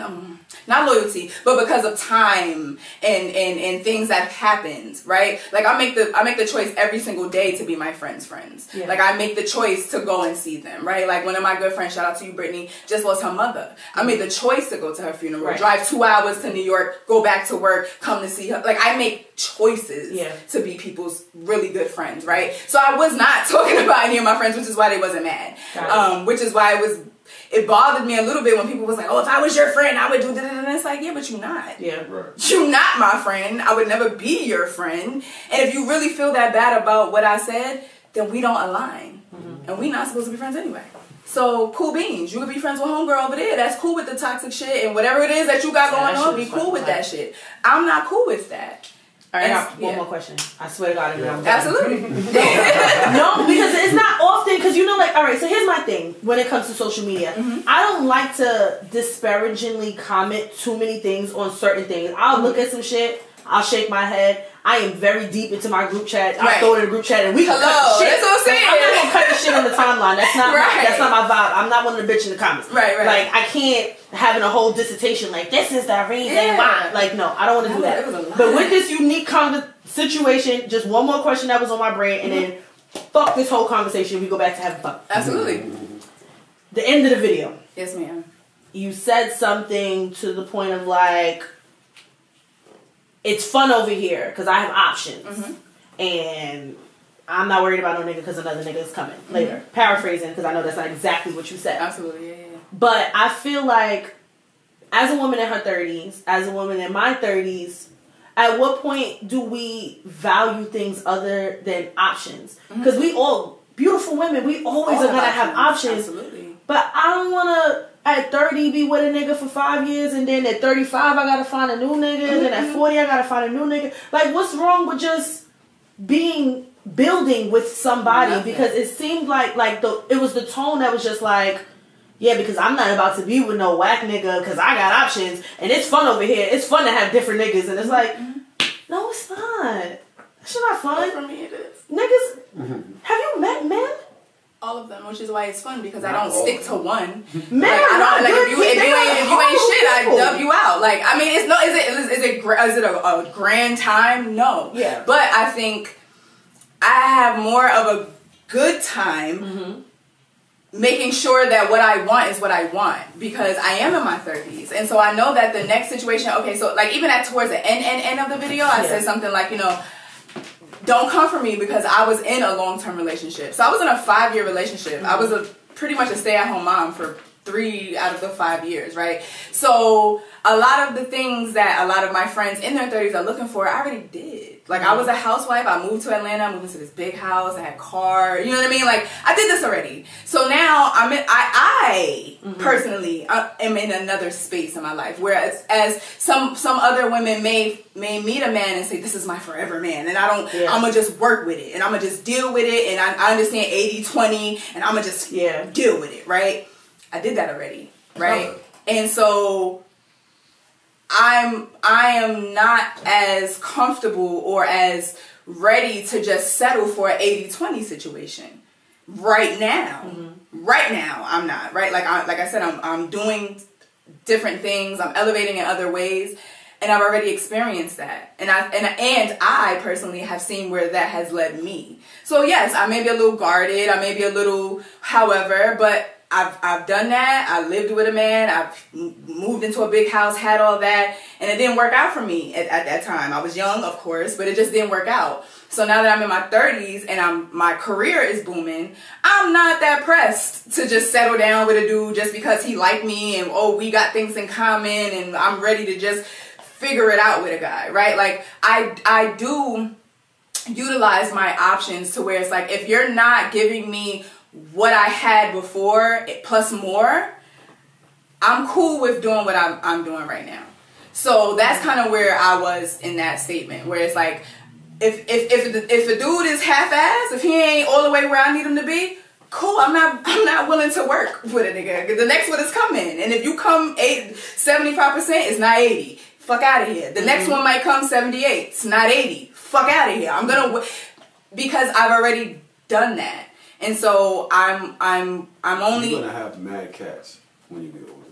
loyalty, but because of time and things that happened, right? Like I make the choice every single day to be my friends. Like I make the choice to go and see them, right? Like one of my good friends, shout out to you, Brittany, just lost her mother. I made the choice to go to her funeral, drive 2 hours to New York, go back to work, come to see her. Like I make choices to be people's really good friends, right? So I was not talking about any of my friends, which is why they wasn't mad. Which is why it bothered me a little bit when people was like, oh, if I was your friend, I would do that. And it's like, yeah, but you're not. You're not my friend. I would never be your friend. And if you really feel that bad about what I said, then we don't align. And we're not supposed to be friends anyway. So, cool beans. You could be friends with homegirl over there. That's cool with the toxic shit. And whatever it is that you got going on, be cool with that shit. I'm not cool with that. All right, I have one more question. I swear to God, I'm done. Absolutely. No, because it's not often. Because you know, like, all right. So here's my thing when it comes to social media. I don't like to disparagingly comment too many things on certain things. I'll look at some shit. I'll shake my head. I am very deep into my group chat. I'll throw it in a group chat and we can cut the shit. That's what I'm saying. I'm not gonna cut the shit on the timeline. That's not that's not my vibe. I'm not one of the bitch in the comments. Like I can't having a whole dissertation like this is the reason why. Like no, I don't want to do that. But with this unique situation, just one more question that was on my brain, and then fuck this whole conversation. We go back to having fun. Absolutely. The end of the video. Yes, ma'am. You said something to the point of like, it's fun over here because I have options. And I'm not worried about no nigga because another nigga is coming later. Paraphrasing because I know that's not exactly what you said. Absolutely, yeah. But I feel like as a woman in her 30s, as a woman in my 30s, at what point do we value things other than options? Because we all, beautiful women, we always are going to have options. Absolutely. But I don't want to, at 30, be with a nigga for 5 years, and then at 35, I got to find a new nigga, and then at 40, I got to find a new nigga. Like, what's wrong with just building with somebody? Nothing. Because it seemed like it was the tone that was just like, yeah, because I'm not about to be with no whack nigga because I got options and it's fun over here. It's fun to have different niggas. And it's like, no, it's not. It's not fun. For me, it is. Niggas, have you met men? All of them, which is why it's fun because I don't stick to one. Men like, are not like good. if you ain't shit, I dub you out. Like I mean, is it a grand time? No. Yeah. But I think I have more of a good time making sure that what I want is what I want because I am in my 30s. And so I know that the next situation, okay, so like even towards the end of the video, I said something like, you know, don't come for me because I was in a long-term relationship. So I was in a 5-year relationship. I was pretty much a stay-at-home mom for 3 out of the 5 years, right? So a lot of the things that a lot of my friends in their 30s are looking for, I already did. Like, I was a housewife. I moved to Atlanta. I moved into this big house. I had a car. You know what I mean? Like, I did this already. So now I personally am in another space in my life. Whereas as some other women may meet a man and say, this is my forever man. And I'm going to just work with it. And I'm going to just deal with it. And I understand 80-20. And I'm going to just deal with it, right? I did that already, right? And so I am not as comfortable or as ready to just settle for an 80-20 situation right now. Right now, I'm not, right? Like I said, I'm doing different things. I'm elevating in other ways, and I've already experienced that. And I personally have seen where that has led me. So yes, I may be a little guarded. I may be a little, however, but I've done that. I lived with a man. I've moved into a big house, had all that, and it didn't work out for me at that time. I was young, of course, but it just didn't work out. So now that I'm in my 30s and my career is booming, I'm not that pressed to just settle down with a dude just because he liked me and, oh, we got things in common and I'm ready to just figure it out with a guy, right? Like, I do utilize my options to where it's like, if you're not giving me what I had before plus more, I'm cool with doing what I'm doing right now. So that's kind of where I was in that statement, where it's like, if a dude is half-assed, if he ain't all the way where I need him to be, cool. I'm not willing to work with a nigga. The next one is coming, and if you come 75%, it's not 80. Fuck out of here. The next one might come 78. It's not 80. Fuck out of here. I'm gonna, because I've already done that. And so I'm only. You're gonna have mad cats when you get older.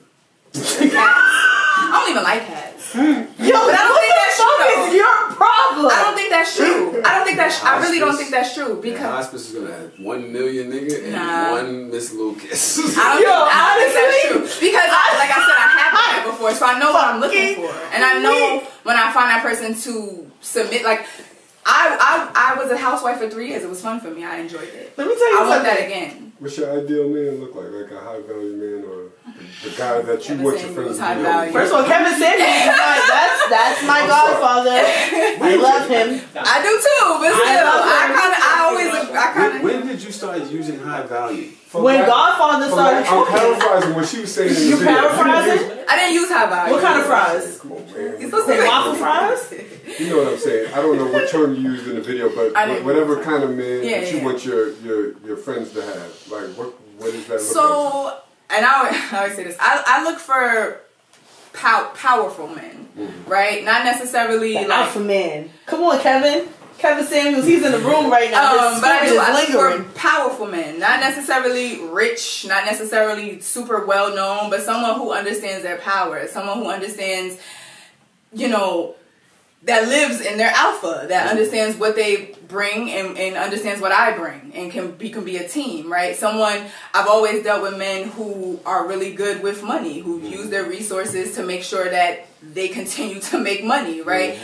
Cats. I don't even like cats. Yo, but I don't think that's true. Is your problem? I don't think that's true. I really don't think that's true because hospice is gonna have 1 million nigga and 1 Miss Lucas. I don't think that's true because, like I said, I have that before, so I know what I'm looking for, and I know when I find that person to submit, like. I was a housewife for 3 years. It was fun for me. I enjoyed it. Let me tell you something. I want that again. What's your ideal man look like? Like a high value man or the guy that you want your friends to be with? First of all, Kevin Samuels, that's my godfather. I love him. I do too, but still, When did you start using high value? When Godfather started I'm paraphrasing what she was saying in the You video. paraphrasing? I didn't use high value. What kind of fries? Come on, man. You supposed to say Waffle fries? You know what I'm saying? I don't know what term you used in the video, but whatever kind of man that you want your friends to have. Like, what does that look like? So, and I always say this. I look for powerful men, right? Not necessarily like alpha man. Come on, Kevin. Kevin Samuels, he's in the room right now. But I look for powerful men, not necessarily rich, not necessarily super well known, but someone who understands their power, someone who understands, that lives in their alpha, that understands what they bring and understands what I bring and can be a team, right? I've always dealt with men who are really good with money, who use their resources to make sure that they continue to make money, right?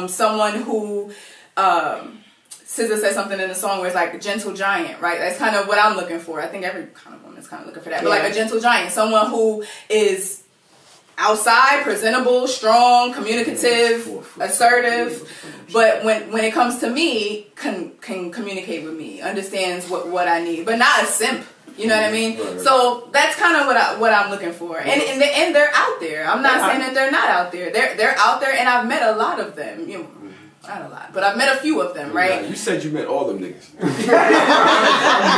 Someone who, SZA said something in the song where it's like a gentle giant, right? That's kind of what I'm looking for. I think every kind of woman's kind of looking for that. But like a gentle giant, someone who is outside, presentable, strong, communicative, assertive, but when it comes to me, can communicate with me, understands what I need, but not a simp. You know what I mean? Right. So that's kind of what I'm looking for, and they're out there. I'm not saying that they're not out there. They're out there, and I've met a lot of them. Not a lot, but I've met a few of them, right? You said you met all them niggas. I'm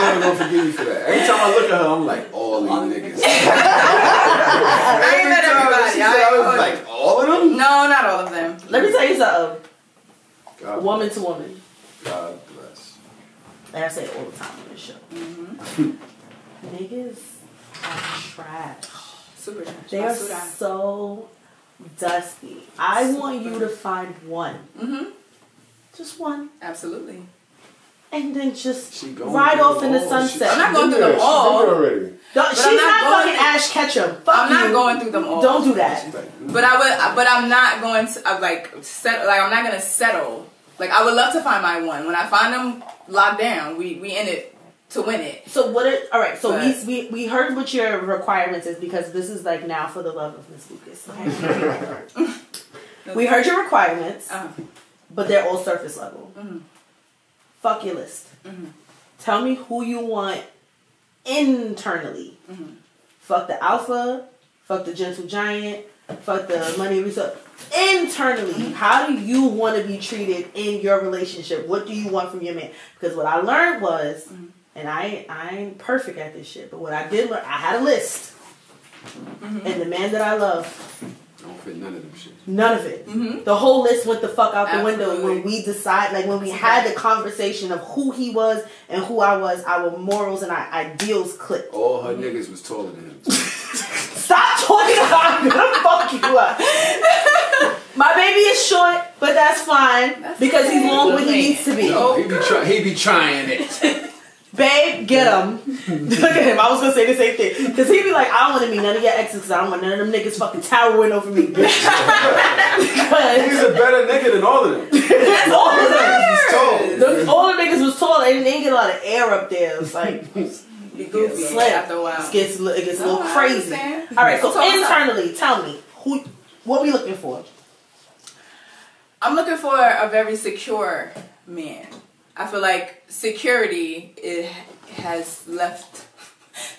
never gonna forgive you for that. Every time I look at her, I'm like, all these niggas. I ain't met everybody. I was like, all of them? No, not all of them. Let me tell you something. Woman to woman. God bless. And I say it all the time on this show. Niggas are trash. Super trash. They are so dusty. I want you to find one. Just one. Absolutely. And then just ride off in the sunset. I'm not going through them all. She's not fucking Ash Ketchum. I'm not going through them all. Don't do that. But I'm not going to I'm not going to settle Like, I would love to find my one. When I find them locked down, we in it to win it. So all right, so we heard what your requirements is, because this is like now for the love of Miss Lucas. Okay? We heard your requirements, but they're all surface level. Mm-hmm. Fuck your list. Mm-hmm. Tell me who you want internally. Mm-hmm. Fuck the alpha, fuck the gentle giant, fuck the money resource. Internally, how do you want to be treated in your relationship? What do you want from your man? Because what I learned was, and I ain't perfect at this shit, but what I did learn, I had a list. Mm-hmm. And the man that I love, don't fit none of them shit. None of it. Mm-hmm. The whole list went the fuck out the window when we decide, like when we had the conversation of who he was and who I was, our morals and our ideals clicked. All her niggas was taller than him. Stop talking about I'm gonna fuck you up. My baby is short, but that's fine because he's long when he needs to be. No, he be trying it. Babe, get him. Look at him. I was gonna say the same thing because he'd be like, I don't want to meet none of your exes because I don't want none of them niggas fucking towering over me. He's a better nigga than all of them. That's all of them. All the niggas was tall and they didn't get a lot of air up there. It's like. Be goofy after a while. It gets a little crazy. All right, so internally, tell me what we looking for? I'm looking for a very secure man. I feel like security has left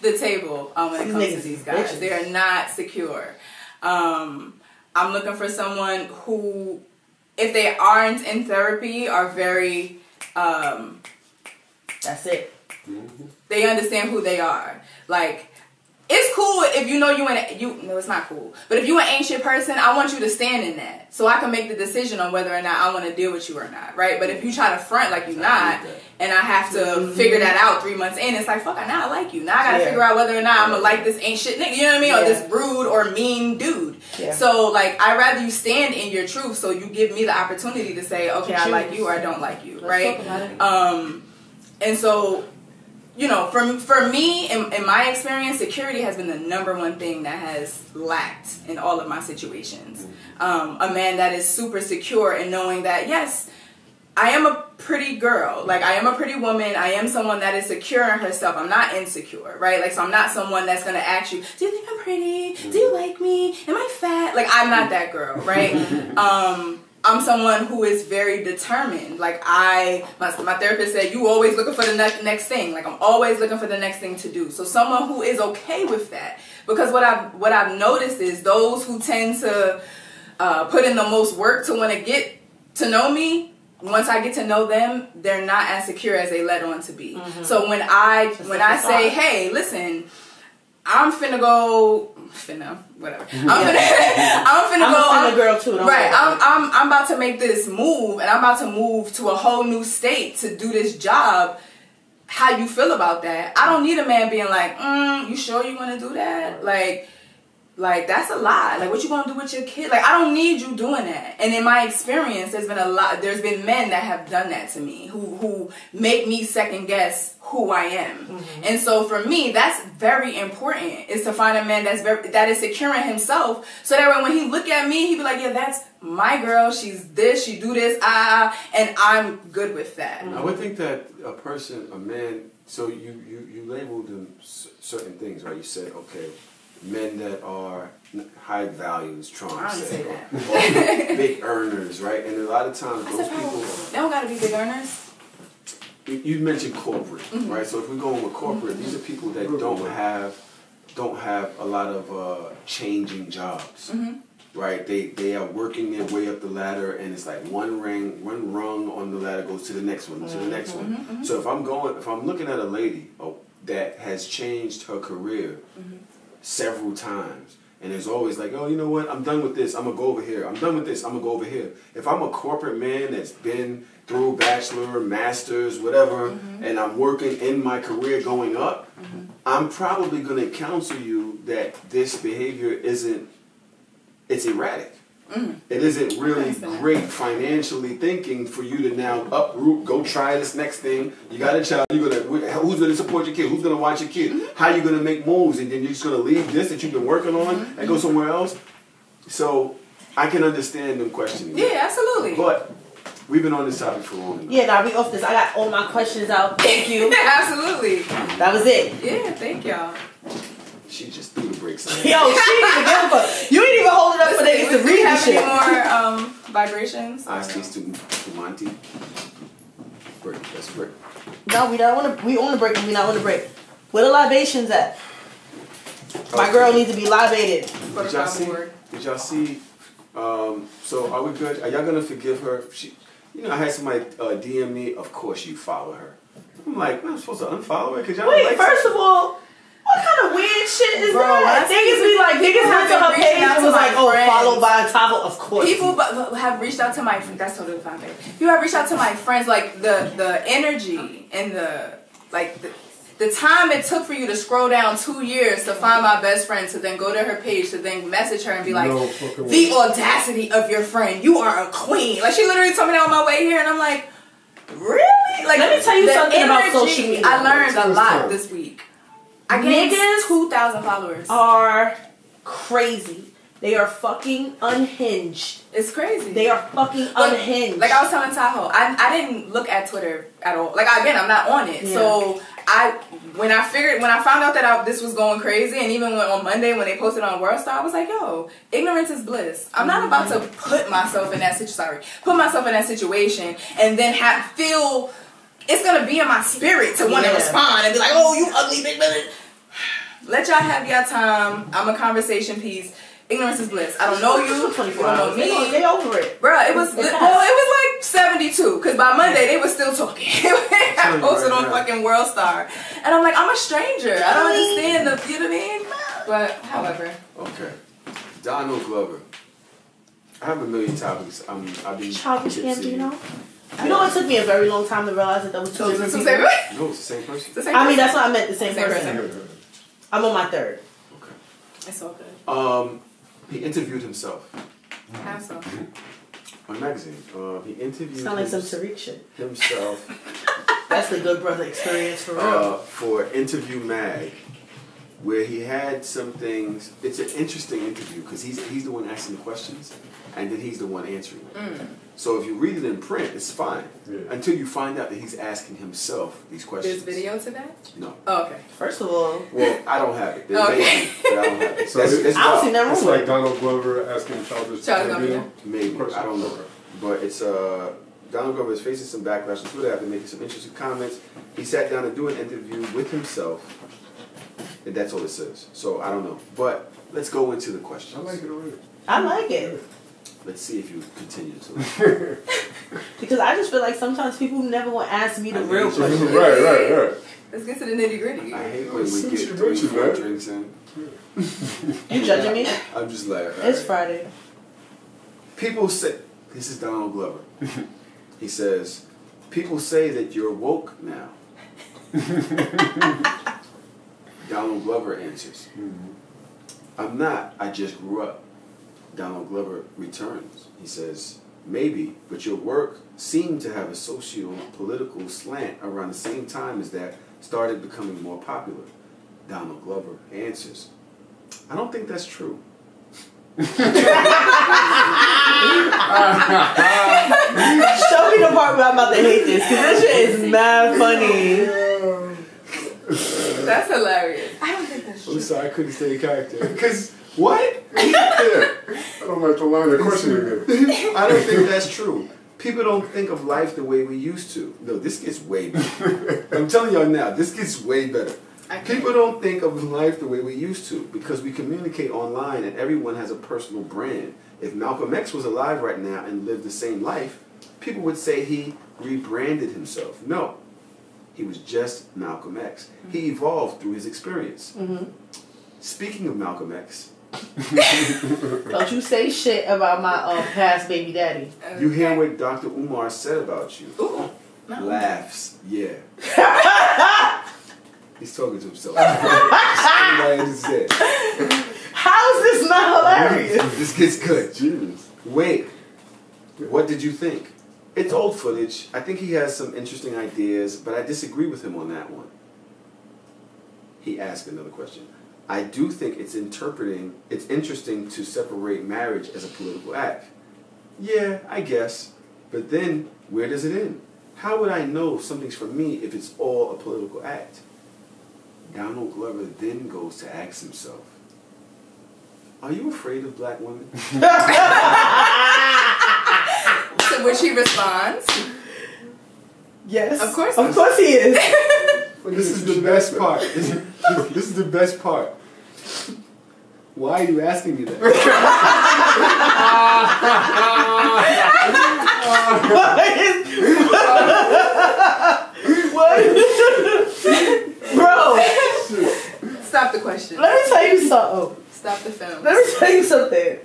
the table when it comes to these guys. They are not secure. I'm looking for someone who, if they aren't in therapy, are very. That's it. They understand who they are. Like, it's cool if you know no, it's not cool. But if you an ancient person, I want you to stand in that. So I can make the decision on whether or not I want to deal with you or not, right? But if you try to front like you're not, and I have to figure that out 3 months in, it's like, fuck, now I like you. Now I gotta figure out whether or not I'm gonna like this ain't shit nigga, you know what I mean? Or this rude or mean dude. Yeah. So, like, I'd rather you stand in your truth so you give me the opportunity to say, okay, I like you or I don't like you, right? And so, you know, for me, in my experience, security has been the number one thing that has lacked in all of my situations. A man that is super secure in knowing that, yes, I am a pretty girl. Like, I am a pretty woman. I am someone that is secure in herself. I'm not insecure, right? Like, so I'm not someone that's going to ask you, do you think I'm pretty? Do you like me? Am I fat? Like, I'm not that girl, right? I'm someone who is very determined. Like, my therapist said, you always looking for the next thing. Like, I'm always looking for the next thing to do. So someone who is okay with that. Because what I've noticed is those who tend to put in the most work to want to get to know me, once I get to know them, they're not as secure as they let on to be. Mm-hmm. So when I say, hey, listen, I'm finna go, whatever. I'm a girl too. Right. I'm about to make this move, and I'm about to move to a whole new state to do this job. How you feel about that? I don't need a man being like, you sure you want to do that? Like that's a lie. Like, what you gonna do with your kid? Like, I don't need you doing that. And in my experience, there's been men that have done that to me, who make me second guess who I am. Mm-hmm. And so for me, that's very important, is to find a man that is secure in himself, so that when he look at me, he be like, yeah, that's my girl. She's this, she do this, and I'm good with that. I would think that a man, so you labeled them certain things, right? You said, okay, men that are high values, Trump said, or big earners, right? And a lot of times those people, they don't gotta be big earners. You mentioned corporate, right? So if we're going with corporate, these are people that don't have a lot of changing jobs, right? They are working their way up the ladder, and it's like one rung on the ladder goes to the next one, to the next one. So if I'm looking at a lady that has changed her career several times, and there's always like, oh, you know what, I'm done with this, I'm gonna go over here, I'm done with this, I'm gonna go over here. If I'm a corporate man that's been through bachelor, masters, whatever, and I'm working in my career going up, I'm probably gonna counsel you that this behavior it's erratic. It isn't really great financially thinking for you to now uproot, go try this next thing. You got a child, who's gonna support your kid? Who's gonna watch your kid? How you gonna make moves? And then you're just gonna leave this that you've been working on and go somewhere else? So I can understand them questioning. Yeah, absolutely. But We've been on this topic for long enough. Yeah, now we off this. I got all my questions out. Thank you. Absolutely. That was it. Yeah, thank y'all. She just threw the brakes on. Yo, she didn't even give a fuck. You didn't even hold it up for niggas to Do we read have this shit. any more vibrations? I speaks to Monty. Break. That's a break. No, we don't want to. We on the break and we not on the break. Where the libations at? My girl needs to be libated. For Did the y'all see? board. Did y'all see? So are we good? Are y'all gonna forgive her? She, I had somebody DM me. Of course you follow her. I'm like, I'm supposed to unfollow her because y'all. Wait, like first of all, what kind of weird shit is Bro, that? I Niggas be like, niggas went to her reaching page out and to was my like, oh, friends. followed by Tahoe. Of course. People have reached out to my that's totally fine, babe. People have reached out to my friends, like the energy and the time it took for you to scroll down 2 years to find my best friend, to then go to her page, to then message her and be like, No fucking the way. audacity of your friend, you are a queen. Like, she literally told me that on my way here, and I'm like, really? Like, Let me tell you the something about energy, social media. I learned a What's lot that? this week. I gained Niggas 2,000 followers. are crazy. They are fucking unhinged. It's crazy. They are fucking unhinged. Like I was telling Tahoe, I didn't look at Twitter at all. Like, again, I'm not on it. Yeah. So when I found out that this was going crazy, and even on Monday when they posted on Worldstar, I was like, yo, ignorance is bliss. I'm not about to put myself in that situation and then feel it's gonna be in my spirit to want to respond and be like, oh, you ugly big bitch. Let y'all have your time. I'm a conversation piece. Ignorance is bliss. I don't know you. You don't know me. They over it. Bruh, it was like 72, because by Monday they were still talking. I posted on fucking Worldstar, and I'm like, I'm a stranger. I don't understand the, you know what I mean? But however, Okay. Donald Glover. I have a million topics. I've been Childish tipsy. Gambino. You know, it took me a very long time to realize that was two different people. No, it's the same person. I mean, that's what I meant. The same Same person. person. I'm on my third. Okay. It's all good. He interviewed himself Have some. on a magazine. He interviewed Sound like some Tariq shit. himself That's the good brother experience for real. for Interview Mag, where he had some things. It's an interesting interview because he's the one asking the questions, and then he's the one answering them. So if you read it in print, it's fine until you find out that he's asking himself these questions. There's video to that? No. Oh, okay. First of all, Well, I don't have it. There Okay. may be, but I don't have it. So That's I don't see nothing It's wrong with like it. Donald Glover asking Childish Gambino. Maybe. I don't know. Okay. But it's Donald Glover is facing some backlash on Twitter after making some interesting comments. He sat down to do an interview with himself, and that's all it says. So I don't know. But let's go into the questions. I like it already. I like it. Let's see if you continue to. Because I just feel like sometimes people never want to ask me the real Right, question. right. Let's get to the nitty gritty. I hate when we Since get you 3, mentioned 4 that. drinks in. You judging me? I'm just like, It's alright. Friday. People say, this is Donald Glover. He says, people say that you're woke now. Donald Glover answers, I'm not, I just grew up. Donald Glover returns. He says, maybe, but your work seemed to have a socio-political slant around the same time as that started becoming more popular. Donald Glover answers, I don't think that's true. Show me the part where I'm about to hate this, because this shit is mad funny. That's hilarious. I don't think that's true. I'm sorry, I couldn't stay in character. Because, what? I don't like the line of questioning it. I don't think that's true. People don't think of life the way we used to. No, this gets way better. I'm telling y'all now, this gets way better. People don't think of life the way we used to because we communicate online and everyone has a personal brand. If Malcolm X was alive right now and lived the same life, people would say he rebranded himself. No, he was just Malcolm X. He evolved through his experience. Speaking of Malcolm X, Don't you say shit about my past baby daddy. you hear what Dr. Umar said about you. Ooh. No. Laughs. Yeah. He's talking to himself. Everybody understand. How is this not hilarious? This gets good. Jeez. Wait. What did you think? It's old footage. I think he has some interesting ideas, but I disagree with him on that one. He asked another question. I do think it's interesting to separate marriage as a political act. Yeah, I guess. But then Where does it end? How would I know something's for me if it's all a political act? Donald Glover then goes to ask himself, are you afraid of black women? To which he responds, Yes. Of course. Of course he is. This is the best part. This is the best part. Why are you asking me that? What? Bro, stop the question. let me tell you something. Stop the film. Let me tell you something.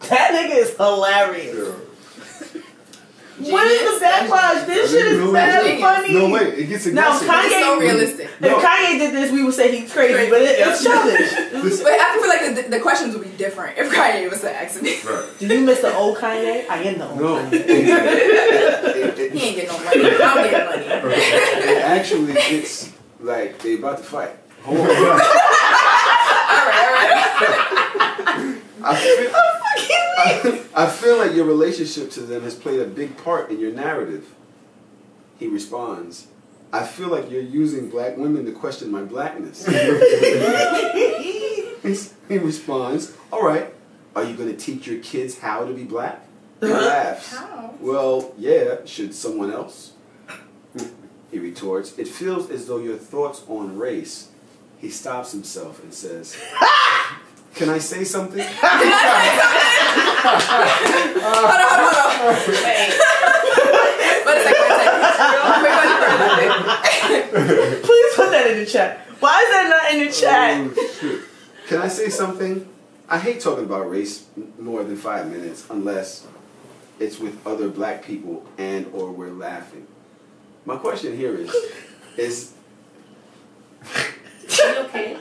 That nigga is hilarious. What is the backlash? This shit is bad funny. No, wait, it gets Now, aggressive. Kanye, It's so realistic. If Kanye did this, we would say he's crazy, but it's childish. But I feel like the questions would be different if Kanye was to ask me. Right. Do you miss the old Kanye? I am the old No. Kanye. He ain't getting no money. I'm getting money. It actually gets like they about to fight. Hold on. All right. I feel like your relationship to them has played a big part in your narrative. He responds, I feel like you're using black women to question my blackness. He responds, all right, are you going to teach your kids how to be black? He laughs. How? Well, yeah, should someone else? He retorts, it feels as though your thoughts on race. He stops himself and says, can I say something? Hold on. Wait. What is that? Please put that in the chat. Why is that not in the chat? Oh, shit. Can I say something? I hate talking about race more than 5 minutes unless it's with other black people and or we're laughing. My question here is Okay.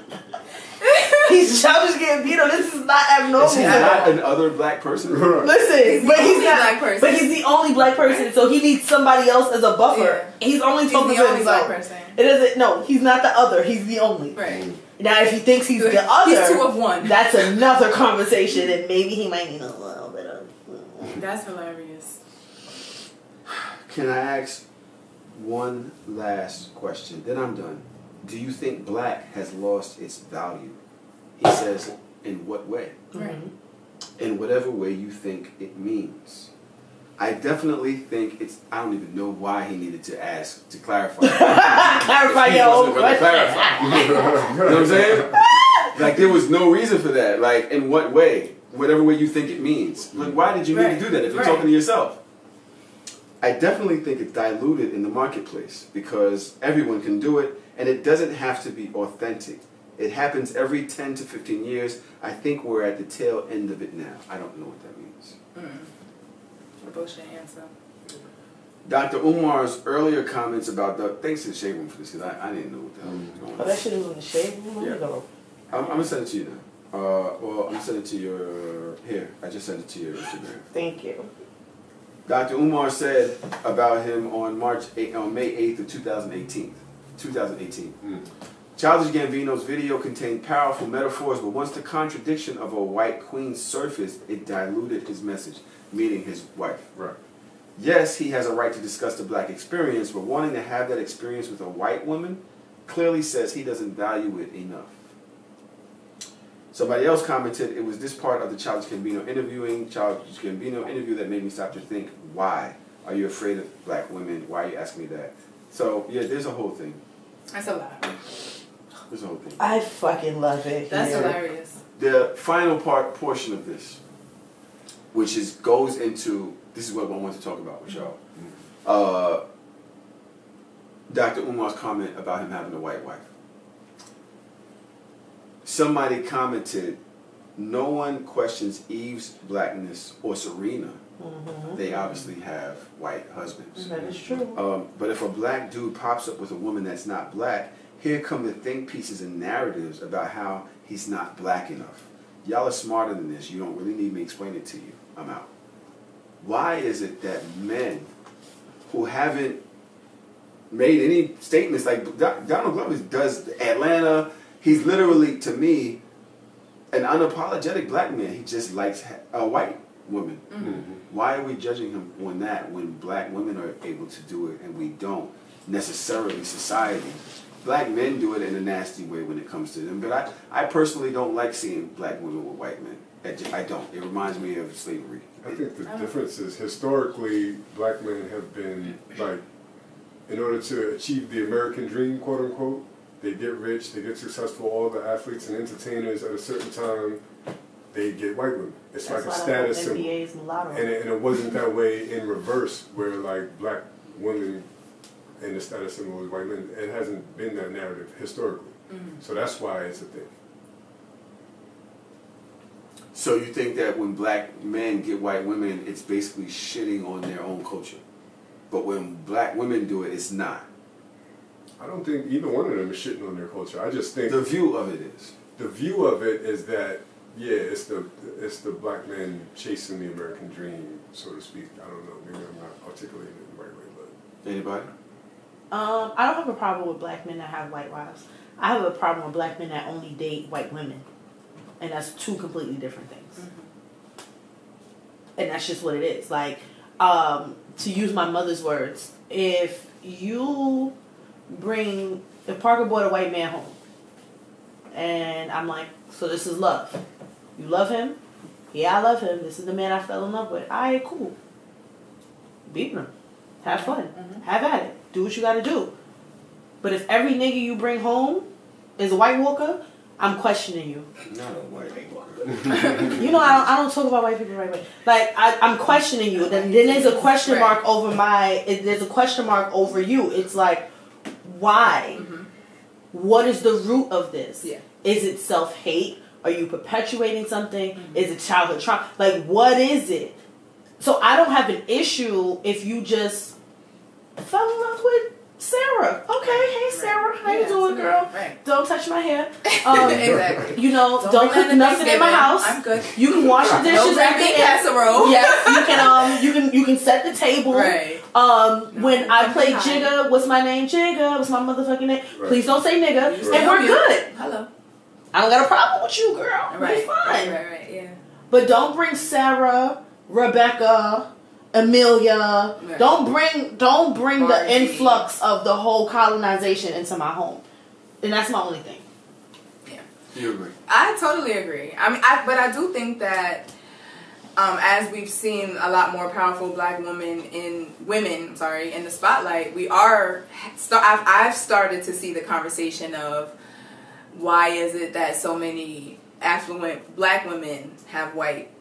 He's Childish Gambino. This is not abnormal. is he not an other black person? Listen, but he's only not. black person. But he's the only black person, so he needs somebody else as a buffer. Yeah. He's only He's talking the to only black himself. person. It isn't. No, he's not the other. He's the only. Right. Now, if he thinks he's the other, He's two of one. That's another conversation, and maybe he might need a little bit of. That's hilarious. Can I ask one last question? Then I'm done. Do you think black has lost its value? He says, in what way? Right. In whatever way you think it means. I definitely think it's, I don't even know why he needed to ask to clarify. Clarify He your own wasn't gonna question. clarify. You know what I'm saying? Like, there was no reason for that. Like, in what way? Whatever way you think it means. Like, why did you need to do that if you're talking to yourself? I definitely think it's diluted in the marketplace because everyone can do it and it doesn't have to be authentic. It happens every 10 to 15 years. I think we're at the tail end of it now. I don't know what that means. A bullshit answer. Dr. Umar's earlier comments about the, thanks to the Shade Room for this because I didn't know what the hell was going Oh, on. that shit was in the shade room. Let me Yeah. go. I'm going to send it to you now. Well, I'm going to send it to your, here, I just sent it to your Instagram. Thank you. Dr. Umar said about him on May 8th of 2018. Childish Gambino's video contained powerful metaphors, but once the contradiction of a white queen surfaced, it diluted his message, meaning his wife. Right. Yes, he has a right to discuss the black experience, but wanting to have that experience with a white woman clearly says he doesn't value it enough. Somebody else commented, it was this part of the Childish Gambino interview that made me stop to think, why are you afraid of black women? Why are you asking me that? So, yeah, there's a whole thing. That's a lot. There's a whole thing. I fucking love it. That's here. hilarious. The final portion of this, which goes into, this is what I want to talk about with y'all. Dr. Umar's comment about him having a white wife. Somebody commented, no one questions Eve's blackness or Serena. They obviously have white husbands. That is true. But if a black dude pops up with a woman that's not black, here come the think pieces and narratives about how he's not black enough. Y'all are smarter than this. You don't really need me to explain it to you. I'm out. Why is it that men who haven't made any statements, like Donald Glover does Atlanta, he's literally, to me, an unapologetic black man. He just likes white women. Why are we judging him on that when black women are able to do it and we don't necessarily? Society, black men do it in a nasty way when it comes to them. But I personally don't like seeing black women with white men. I don't. It reminds me of slavery. I think the difference is historically black men have been like, in order to achieve the American dream, quote unquote, they get rich, they get successful, all the athletes and entertainers at a certain time, they get white women. It's like a status symbol. And it wasn't that way in reverse, where like black women and the status symbol was white men. It hasn't been that narrative historically. So that's why it's a thing. So you think that when black men get white women, it's basically shitting on their own culture? But when black women do it, it's not? I don't think either one of them is shitting on their culture. I just think the view of it is. The view of it is that, yeah, it's the black man chasing the American dream, so to speak. I don't know. Maybe I'm not articulating it the right way, but Anybody? I don't have a problem with black men that have white wives. I have a problem with black men that only date white women. And that's two completely different things. And that's just what it is. Like, to use my mother's words, if Parker brought a white man home, and I'm like, so this is love. You love him? Yeah, I love him. This is the man I fell in love with. Alright, cool. Be with him. Have fun. Have at it. Do what you gotta do. But if every nigga you bring home is a White Walker, I'm questioning you. Not a White Walker. You know, I don't talk about white people right away. Like, I'm questioning you. Then there's a question mark over there's a question mark over you. It's like, why? What is the root of this? Yeah. Is it self-hate? Are you perpetuating something? Is it childhood trauma? Like, what is it? So I don't have an issue if you just fell in love with Sarah. Okay, hey Sarah, how you doing, girl? Right. Don't touch my hair. Exactly. You know, don't cook nothing in my house. I'm good. You can wash the dishes at the casserole. Yes, you can set the table. Right. When I play Jigga, what's my name? Jigga, what's my motherfucking name? Right. Please don't say nigga. Right. And we're good. Hello. I don't got a problem with you, girl. Right. We're fine. Right, yeah. But don't bring Sarah, Rebecca, Amelia. Right. Don't bring the influx of the whole colonization into my home. And that's my only thing. Yeah. You agree? I totally agree. I mean, but I do think that as we've seen a lot more powerful black women in the spotlight, I've started to see the conversation of why is it that so many affluent black women have white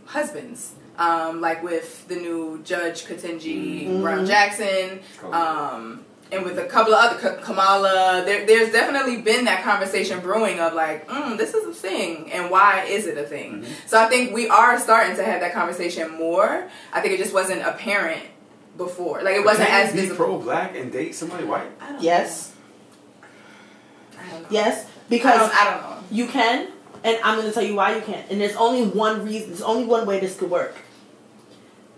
husbands? Like with the new Judge Ketanji Brown Jackson, and with a couple of other, Kamala, there's definitely been that conversation brewing of like, this is a thing, and why is it a thing? So I think we are starting to have that conversation more. I think it just wasn't apparent before. Like it wasn't as visible. Can you be pro-black and date somebody white? Yes. I don't know. Yes, because I don't know. You can, and I'm going to tell you why you can't. And there's only one reason. There's only one way this could work.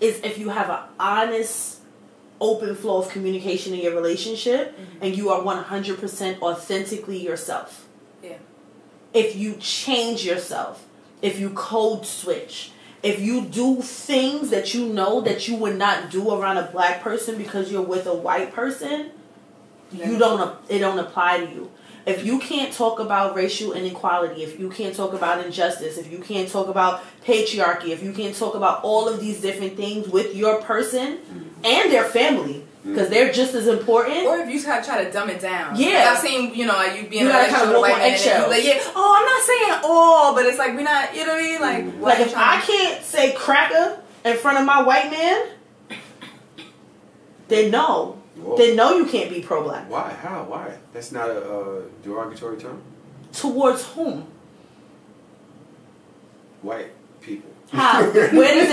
Is if you have an honest, open flow of communication in your relationship, and you are 100% authentically yourself. Yeah. If you change yourself, if you code switch, if you do things that you know that you would not do around a black person because you're with a white person, it don't apply to you. If you can't talk about racial inequality, if you can't talk about injustice, if you can't talk about patriarchy, if you can't talk about all of these different things with your person and their family, because they're just as important. Or if you try to dumb it down. Yeah. Like I've seen, you be in a relationship with a white man and you like, I'm not saying all, but it's like, we're not, you know what I mean? Like if I can't say cracker in front of my white man, then no. Whoa. Then no, you can't be pro-black. Why? How? Why? That's not a derogatory term? Towards whom? White people. How? Where does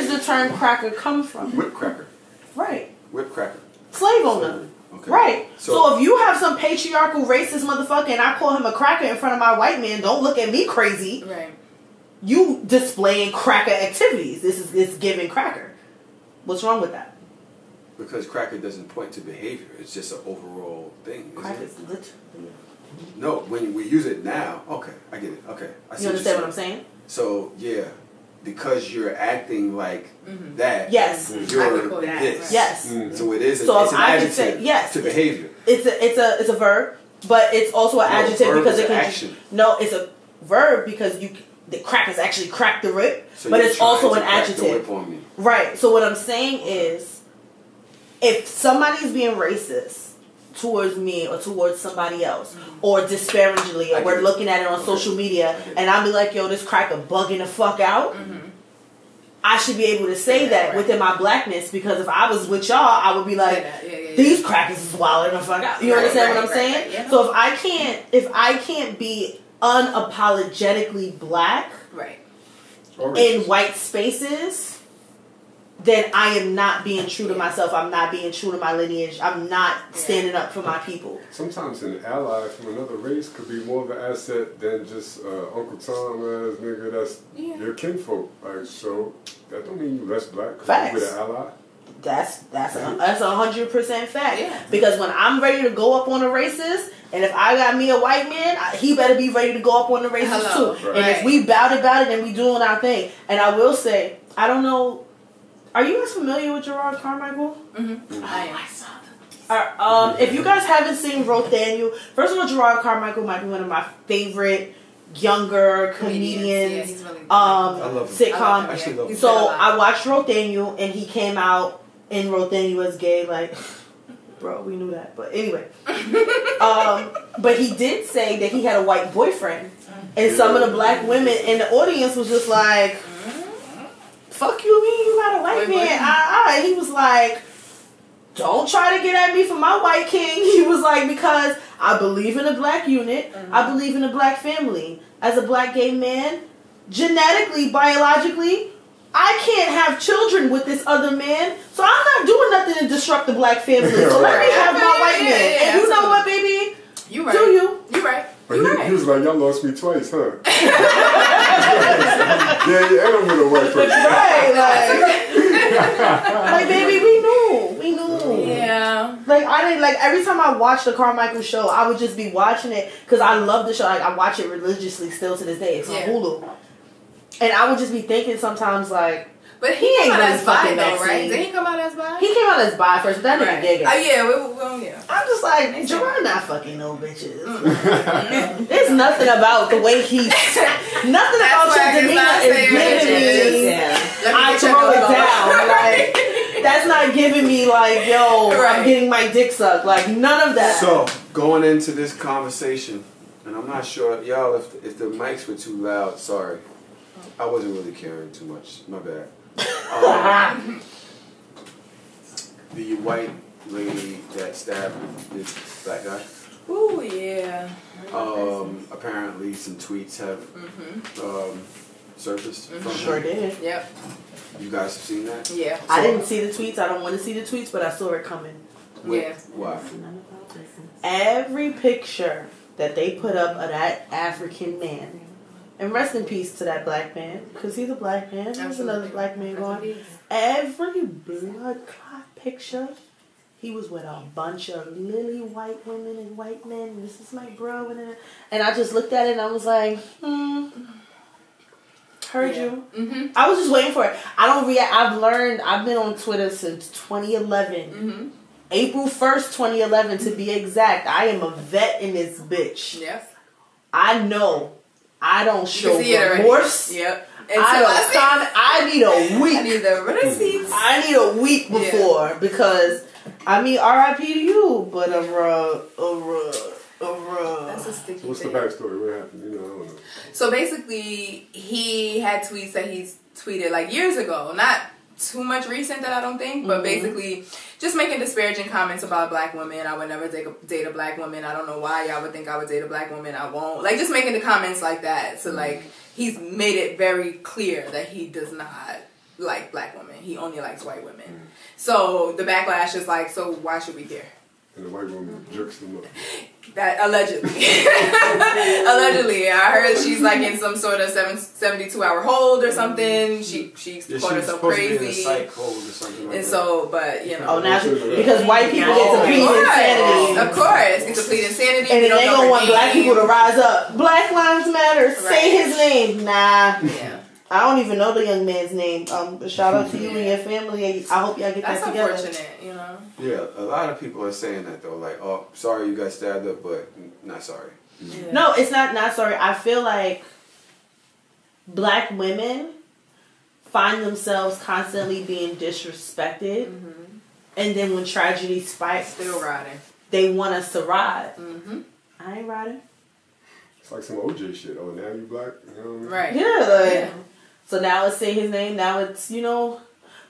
the term cracker come from? Whip cracker. Right. Whip cracker. Slave owner. Okay. Right. So if you have some patriarchal racist motherfucker and I call him a cracker in front of my white man, don't look at me crazy. Right. You displaying cracker activities. This is giving cracker. What's wrong with that? Because cracker doesn't point to behavior. It's just an overall thing. Cracker is literally No, when we use it now, okay, I get it. Okay, I see. You understand what I'm saying? So yeah, because you're acting like that. Yes. You're that, this. right. Yes. So it is. So It's if an I could say adjective yes to behavior. It's a verb, but it's also an adjective verb because is it can action. No, it's a verb because the crack is actually crack the whip, So but you're it's also trying an to crack the adjective. whip on me. Right. So what I'm saying is, if somebody's being racist towards me or towards somebody else, or disparagingly, I or we're get it. looking at it on Okay. social media, I get it. and I'll be like, yo, this cracker bugging the fuck out, I should be able to say that right. within my blackness, because if I was with y'all, I would be like, these crackers is wilding the fuck out. You Right, understand what right, I'm saying? right, yeah. So if I can't be unapologetically black Right. in white spaces, then I am not being true to myself. I'm not being true to my lineage. I'm not standing up for my people. Sometimes an ally from another race could be more of an asset than just Uncle Tom as nigga that's your kinfolk. Like, so that don't mean you less black because Facts. you're with an ally. That's 100% fact. Yeah. Because when I'm ready to go up on a racist, and if I got me a white man, he better be ready to go up on the racist Hello. too. Right. And if we bout it, then we doing our thing. And I will say, I don't know. Are you guys familiar with Gerard Carmichael? I am. If you guys haven't seen Rothaniel, first of all, Gerard Carmichael might be one of my favorite younger comedians. Yeah, he's really I love him. Sitcom. I actually love him. So I watched Rothaniel, and he came out in Rothaniel as gay. Like, bro, we knew that. But anyway, but he did say that he had a white boyfriend, and some of the black women in the audience was just like, "Fuck you, mean you got a white man?" He was like, "Don't try to get at me for my white king." He was like, "Because I believe in a black unit. I believe in a black family. As a black gay man, genetically, biologically, I can't have children with this other man. So I'm not doing nothing to disrupt the black family. So let me have my white man. And you know what, baby? You right. Do you? You right. But You he right. was like, y'all lost me twice, huh? yeah, and I'm with a white person. Right, like baby, we knew. Yeah. Like I didn't like every time I watched the Carmichael show, I would just be watching it because I love the show. Like I watch it religiously still to this day. It's on Hulu, and I would just be thinking sometimes like, But he ain't came out really as bi fucking though, right? vaccinated. Did he come out as bi? he came out as bi first, but that nigga Right. gay. Oh yeah, yeah. I'm just like, Gerard not fucking no bitches. There's nothing about the way he's nothing about why your he's not demeanor is saying giving bitches. me. Let me I get your throw it dog. down. Like that's not giving me like, yo, Right. I'm getting my dick sucked. Like none of that. So going into this conversation, and I'm not sure, y'all, if the mics were too loud. Sorry, I wasn't really caring too much. My bad. The white lady that stabbed this black guy. Ooh yeah. Apparently some tweets have surfaced from Sure him. did. Yep. You guys have seen that? Yeah. I didn't see the tweets. I don't want to see the tweets, but I saw it coming. Yeah. Why? Every picture that they put up of that African man, and rest in peace to that black man, because he's a black man. There's another black man going. Every blood clot picture, he was with a bunch of lily white women and white men. And this is my bro, and I just looked at it and I was like, heard you. Mm-hmm. I was just waiting for it. I don't react. I've been on Twitter since 2011. Mm-hmm. April 1st, 2011 to be exact. I am a vet in this bitch. Yes. I know I don't show see it already. remorse. Yep. I need a week. I need the receipts. I need a week before because I mean RIP to you, but That's That's a sticky What's the thing. backstory? What happened? You know, I don't know. So basically, he had tweets that he's tweeted like years ago, not too much recent that I don't think, but basically just making disparaging comments about black women. I would never date a black woman. I don't know why y'all would think I would date a black woman. I won't. Like just making the comments like that. So like he's made it very clear that he does not like black women. He only likes white women. So the backlash is like, so why should we care? and the white woman jerks them up. That allegedly. Allegedly. I heard she's like in some sort of 72-hour hold or something. She caught herself crazy. To be in a psych hold or something like and that. so, but you know. Oh, now because white people get to plead insanity. Of course, get to plead insanity. And then they gonna want black people to rise up. Black Lives Matter. Say his name. Nah. Yeah. I don't even know the young man's name. But shout out to you and your family. I hope y'all get That's that together. unfortunate, you know. Yeah, a lot of people are saying that though. Like, oh, sorry you got stabbed up, but not sorry. Yeah. No, it's not sorry. I feel like black women find themselves constantly being disrespected. And then when tragedy spikes, Still riding. they want us to ride. I ain't riding. It's like some OJ shit. Oh, now you black? You know what I mean? Right. Yeah, like, so now it's say his name. Now it's,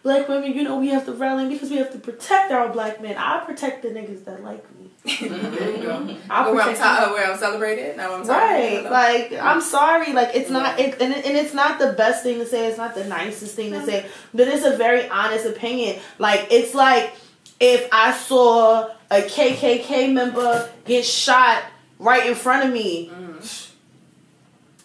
black women, we have to rally because we have to protect our black men. I protect the niggas that like me. There you go. I'll protect Where I'm celebrated. Now I'm right. talking. Like, I'm sorry. Like, it's not, and it's not the best thing to say. It's not the nicest thing to say. But it's a very honest opinion. Like, it's like if I saw a KKK member get shot right in front of me.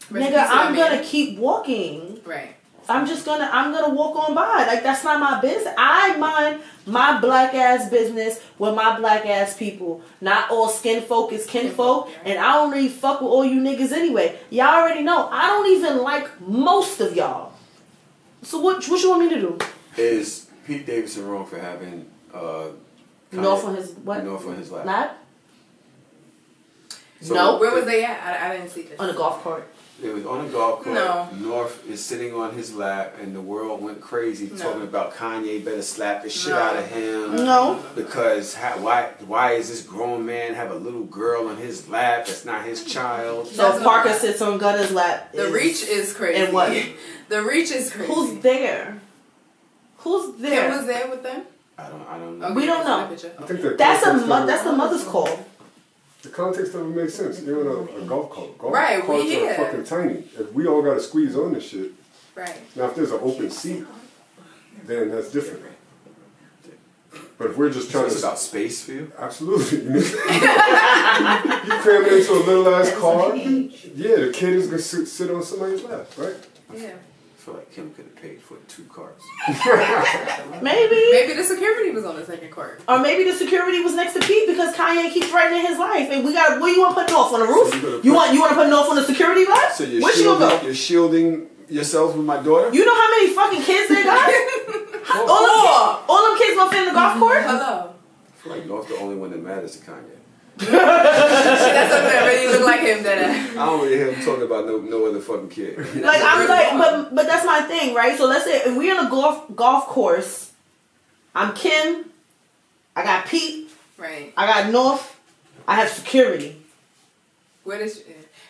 Nigga, I'm gonna keep walking. Right. I'm gonna walk on by. Like, that's not my business. I mind my black ass business with my black ass people. Not all skin folk is kinfolk. And I don't really fuck with all you niggas anyway. Y'all already know. I don't even like most of y'all. So what you want me to do? Is Pete Davidson wrong for having North on his what? North on his lap? Lap? So No. Where was they at? I didn't see this. On the golf cart. It was on a golf course. No. North is sitting on his lap, and the world went crazy No. talking about Kanye better slap the shit out of him. No. Because why is this grown man have a little girl on his lap that's not his child? So That's Parker not- sits on Gunner's lap. The reach is crazy. And what? The reach is crazy. Who's there? Who's there? Kim was there with them? I don't know. Okay, We don't I know. see the picture. I think That's context the mother's call. The context of it makes sense. You're on a golf cart. Golf Right, we carts here. are fucking tiny. If we all got to squeeze on this shit, Right. now if there's an open seat, then that's different. But if we're just So trying it's to about space for you? absolutely, you cram it into a little ass car. Yeah, the kid is gonna sit on somebody's lap, right? Yeah. I feel like Kim could have paid for 2 cars. Maybe. Maybe the security was on the second court. Or maybe the security was next to Pete because Kanye keeps threatening his life. And we got, where you want to put North on the roof? So you want to put North on the security lot? So you're Where's she gonna go? You're shielding yourself with my daughter? You know how many fucking kids they got? all them kids gonna fit in the golf course? Hello. I feel like North the only one that matters to Kanye. That's something that really look like him. That I don't really hear him talking about no other fucking kid. Like, I'm like, but that's my thing, right? So let's say if we're in a golf course, I'm Kim, I got Pete, right. I got North, I have security. Where does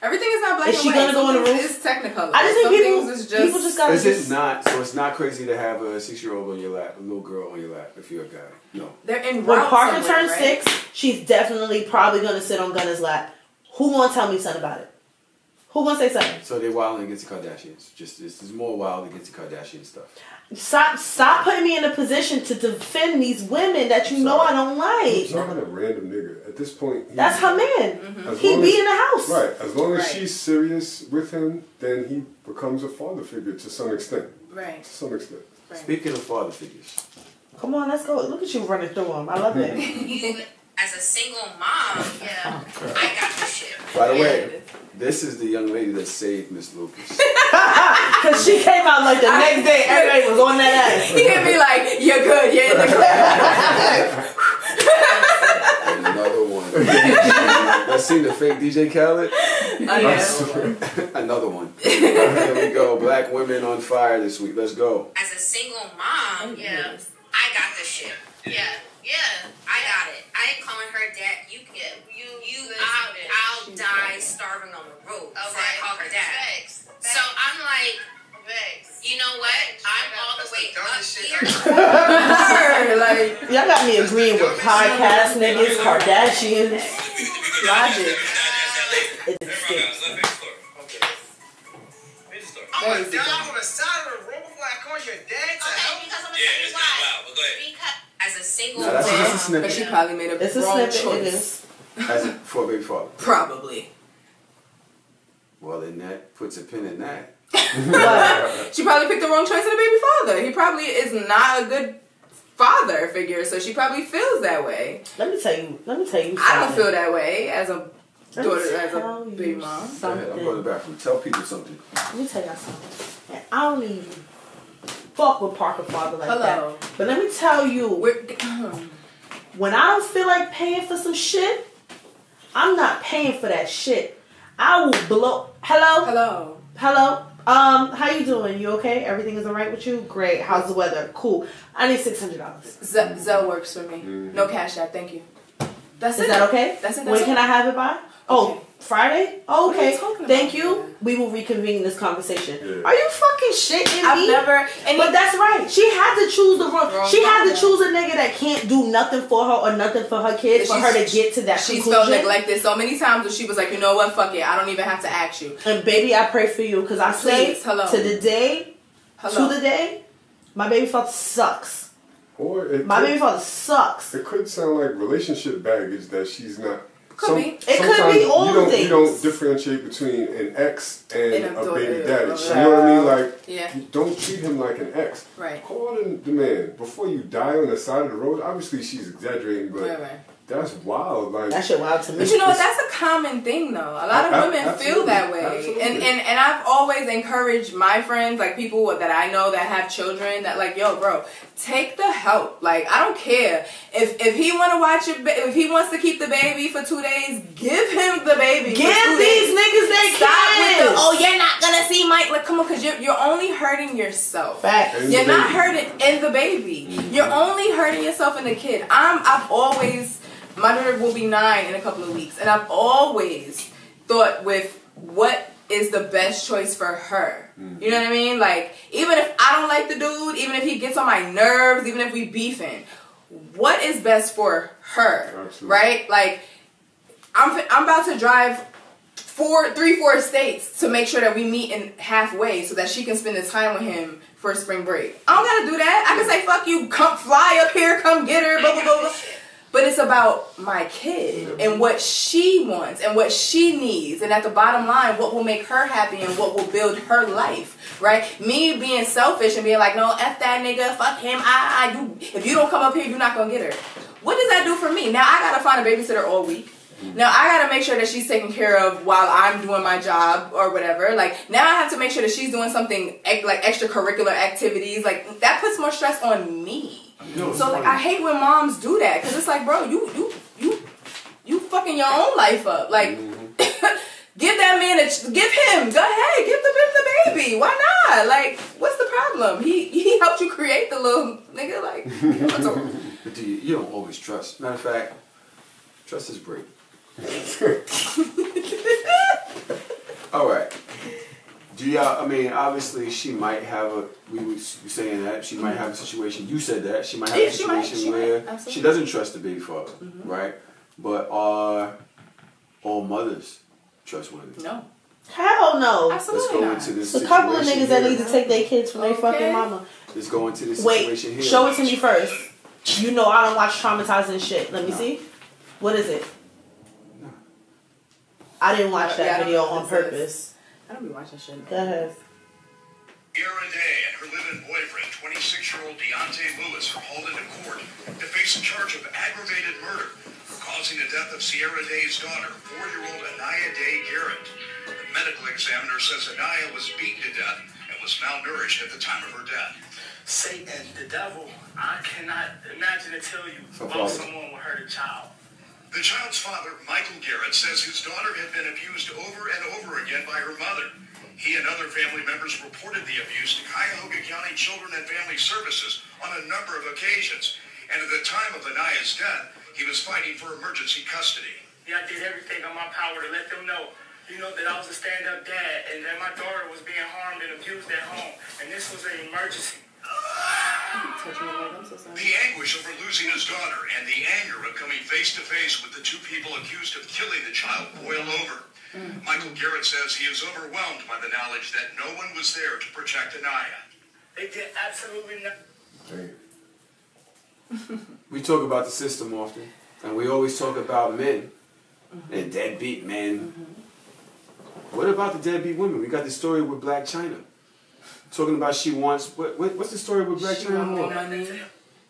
everything is not black Is and she white. gonna go on the Some roof? things is technicolor. I just think Some people things is just gotta Is just, it not? So it's not crazy to have a 6-year-old on your lap, a little girl on your lap, if you're a guy. No. They're in when route Parker somewhere, turns right? 6, she's definitely probably gonna sit on Gunner's lap. Who gonna tell me something about it? Who gonna say something? So they're wilding against the Kardashians. It's more wild against the Kardashian stuff. Stop putting me in a position to defend these women that you know I don't It's like. not a random nigga. At this point, That's her man. He long be as- in the house. Right. As long as Right. she's serious with him, then he becomes a father figure to some extent. Right. To some extent. Right. Speaking of father figures, Come on, let's go. Look at you running through them. I love it. You, as a single mom, I got the shit. by the way, this is the young lady that saved Miss Lucas. Because she came out like the next day, everybody was on that ass. He hit me like, you're good, you're in the club. And another one. Let's see the fake DJ Khaled. Another one. Here we go. Black women on fire this week. Let's go. As a single mom, I got the shit. I got it. I ain't calling her dad. I'll die starving on the road. So I call her dad. So I'm like, you know what? I'm all the way up here. Like, Y'all got me agreeing with podcast niggas, Kardashians. logic. It skips. I'm gonna die on the side of the road before I call your dad to help. Okay, because I'm gonna tell you why. But go ahead. Because as a single No, that's mom. just a snippet. But she probably made a It's a wrong snippet. choice. It is. As a, for a baby father. Probably. Well, then that puts a pin in that. What? She probably picked the wrong choice in a baby father. He probably is not a good father figure, so she probably feels that way. Let me tell you. Something. I don't feel that way as a Let me daughter, as tell a you baby mom. Go ahead, I'm something. going to the bathroom. Tell people something. Let me tell y'all something. And I don't even fuck with Parker father like Hello. that. But let me tell you, when I don't feel like paying for some shit, I'm not paying for that shit. I will blow. Hello? Hello. Hello? How you doing? You okay? Everything is alright with you? Great. How's the weather? Cool. I need $600. Zelle works for me. No Cash App, thank you. That's Is it. that okay? That's it. When can I have it by? Oh, Okay. Friday? Oh, What are you okay. talking Thank about? you. We will reconvene this conversation. Yeah. Are you fucking shitting I've me? never. But that's right. She had to choose the wrong. Wrong She had to father. choose a nigga that can't do nothing for her or nothing for her kids for her to get to that She's conclusion. felt neglected so many times that she was like, you know what, fuck it. I don't even have to ask you. And baby, I pray for you because I say Please, hello. to the day, Hello. my baby father sucks. Or it My could, baby father sucks. it could sound like relationship baggage that she's not. Could be. It could sometimes be all you don't things. differentiate between an ex and And a a daughter, baby daddy. yeah. You know what I mean? Like, Yeah. you don't treat him like an ex. Right. Call the man before you die on the side of the road. Obviously, she's exaggerating, but Right. that's wild. Like, That shit wild to me. But you know what? That's a common thing, though. A lot of women feel Absolutely. that way, Absolutely. and I've always encouraged my friends, like people that I know that have children, that like, yo, bro, take the help. Like, I don't care if he want to watch it, if he wants to keep the baby for 2 days, give him the baby. Give for 2 these days. niggas they Stop with the, kids. oh, you're not gonna see Mike. Like, come on, because you're only hurting yourself. Facts. And You're the not baby. hurting in the baby. You're only hurting yourself and the kid. I've always, my daughter will be 9 in a couple of weeks, and I've always thought with what is the best choice for her. You know what I mean? Like, even if I don't like the dude, even if he gets on my nerves, even if we beefing, what is best for her? Absolutely. Right? Like, I'm about to drive 3-4 states to make sure that we meet in halfway so that she can spend the time with him for spring break. I don't gotta do that. I can say, fuck you, come fly up here, come get her, blah, blah, blah, blah. But it's about my kid and what she wants and what she needs. And at the bottom line, what will make her happy and what will build her life, right? Me being selfish and being like, no, F that nigga, fuck him, if you don't come up here, you're not gonna get her. What does that do for me? Now I gotta find a babysitter all week. Now I gotta make sure that she's taken care of while I'm doing my job or whatever. Like, now I have to make sure that she's doing something like extracurricular activities. Like, that puts more stress on me. So like, I hate when moms do that, because it's like, bro, you fucking your own life up. Like, give that man give him. Go ahead, give the baby. Why not? Like, what's the problem? He helped you create the little nigga. Like, what's up? But you don't always trust. Matter of fact, trust is break. All right. Do y'all? I mean, obviously, she might have a. We were saying that she might have a situation. You said that she might have Yeah, a she might, situation where absolutely. she doesn't trust the baby father, right? But are all mothers trustworthy? No, Hell no. Let's absolutely go not. into this. There's a couple of situation niggas that here. need to take their kids from their Okay. fucking mama. Let's go into this Wait, situation here. show it to me first. You know I don't watch traumatizing shit. Let me see. What is it? I didn't watch Yeah, I that don't video know on what this is. purpose. I don't be watching shit. Go ahead. Sierra Day and her live-in boyfriend, 26-year-old Deontay Lewis, are hauled into court to face a charge of aggravated murder for causing the death of Sierra Day's daughter, 4-year-old Anaya Day Garrett. The medical examiner says Anaya was beaten to death and was malnourished at the time of her death. Satan, the devil, I cannot imagine to tell you So about father. someone will hurt a child. The child's father, Michael Garrett, says his daughter had been abused over and over again by her mother. He and other family members reported the abuse to Cuyahoga County Children and Family Services on a number of occasions. And at the time of Anaya's death, he was fighting for emergency custody. Yeah, I did everything in my power to let them know, that I was a stand-up dad and that my daughter was being harmed and abused at home. And this was an emergency. The anguish over losing his daughter and the anger of coming face to face with the two people accused of killing the child boil over. Michael Garrett says he is overwhelmed by the knowledge that no one was there to protect Anaya. They did absolutely nothing. Dang. we talk about the system often, and we always talk about men and deadbeat men. What about the deadbeat women? We got the story with Black China. Talking about she wants, what's the story with Black She China? want more money.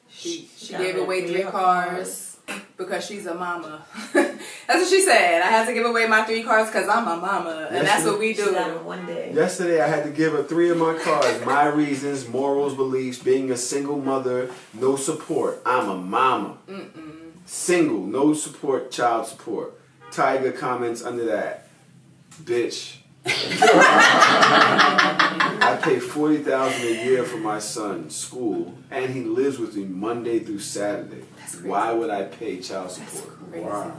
She gave away 3 cars because she's a mama. That's what she said. I had to give away my 3 cars because I'm a mama. And that's what we do. She got it one day. Yesterday I had to give her 3 of my cards. My reasons, morals, beliefs, being a single mother, no support. I'm a mama. Single, no support, child support. Tiger comments under that. Bitch. I pay $40,000 a year for my son's school, and he lives with me Monday through Saturday. Why would I pay child support? Wow.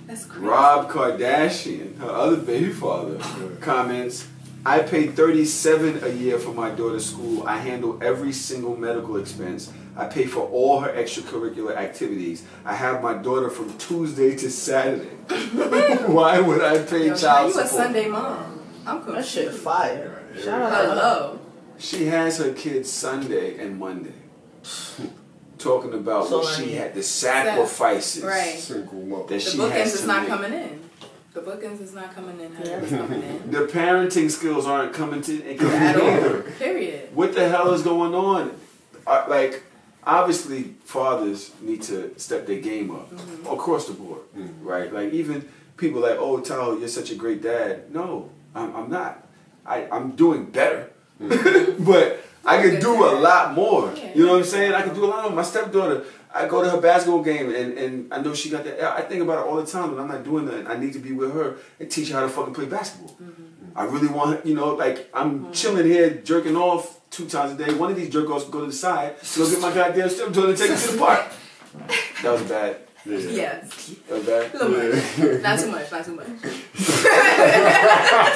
That's crazy. Rob Kardashian, her other baby father, comments, I pay $37,000 a year for my daughter's school. I handle every single medical expense. I pay for all her extracurricular activities. I have my daughter from Tuesday to Saturday. Why would I pay child You a support? Sunday mom. I'm cool. That shit fire. Shout out to her. Hello. She has her kids Sunday and Monday. Talking about So what I she mean- had, the sacrifices Right. Single mother. that The she bookings has is to not make. coming in. The bookings is not coming in. How it's coming in. The parenting skills aren't coming to At all. either. Period. What the hell is going on? Like, obviously, fathers need to step their game up across the board, right? Like, even people like, oh, Tahoe, you're such a great dad. No, I'm not. I'm doing better. But I can do a lot more. Yeah. You know what I'm saying? I can do a lot more. My stepdaughter, I go to her basketball game, and I know she got that. I think about it all the time, and I'm not doing that. I need to be with her and teach her how to fucking play basketball. I really want, like, I'm chilling here, jerking off 2 times a day. One of these jerk offs go to the side, go get my goddamn stepdaughter and take her to the park. That was bad. Yes. That was bad. A little much. Not too much. Not too much. Not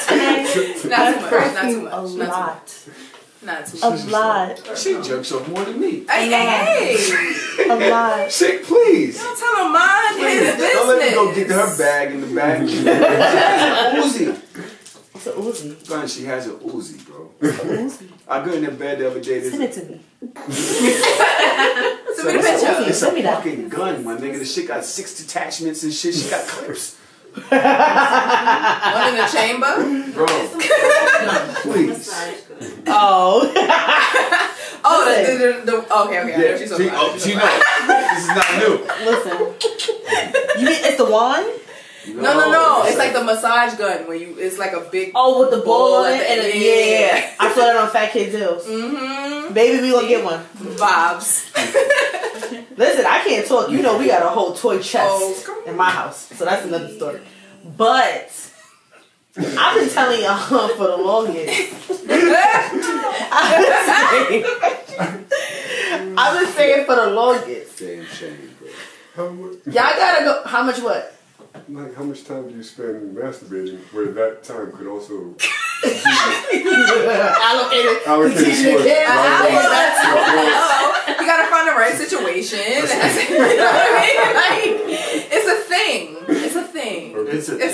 too much. Not too much. A Not too much. lot. Not too A much. lot. She jerks off more than me. Hey! A lot. Chick, please. Don't tell him mind his business. Don't let me go get her bag in the back. Uzi. It's a Uzi. Son, she has an Uzi, bro. Uzi. I got in the bed the other day. Send it to me. Send me the picture. It's Send a me that. fucking gun, my nigga. The shit got 6 detachments and shit. She got clips. One in the chamber. Bro, please. Oh. Oh, the okay. I know what Yeah, you're talking about. she knows. This is not new. Listen. You mean it's the wand? No. It's like the massage gun where you. It's like a big. Oh, with the ball on at it? the And end. yeah. I saw that on Fat Kid Deals. Baby, we gonna get one. Vibes. Listen, I can't talk. You know we got a whole toy chest Oh, come in my house. So that's another story. But I've been telling y'all for the longest. I've been saying for the longest. Damn shame, bro. How much, Y'all gotta go. How much what? like, how much time do you spend masturbating where that time could also Allocated. allocate teaching towards kids. You gotta find the right situation. You know what I mean? Like, it's a thing. It's a thing. It's a thing.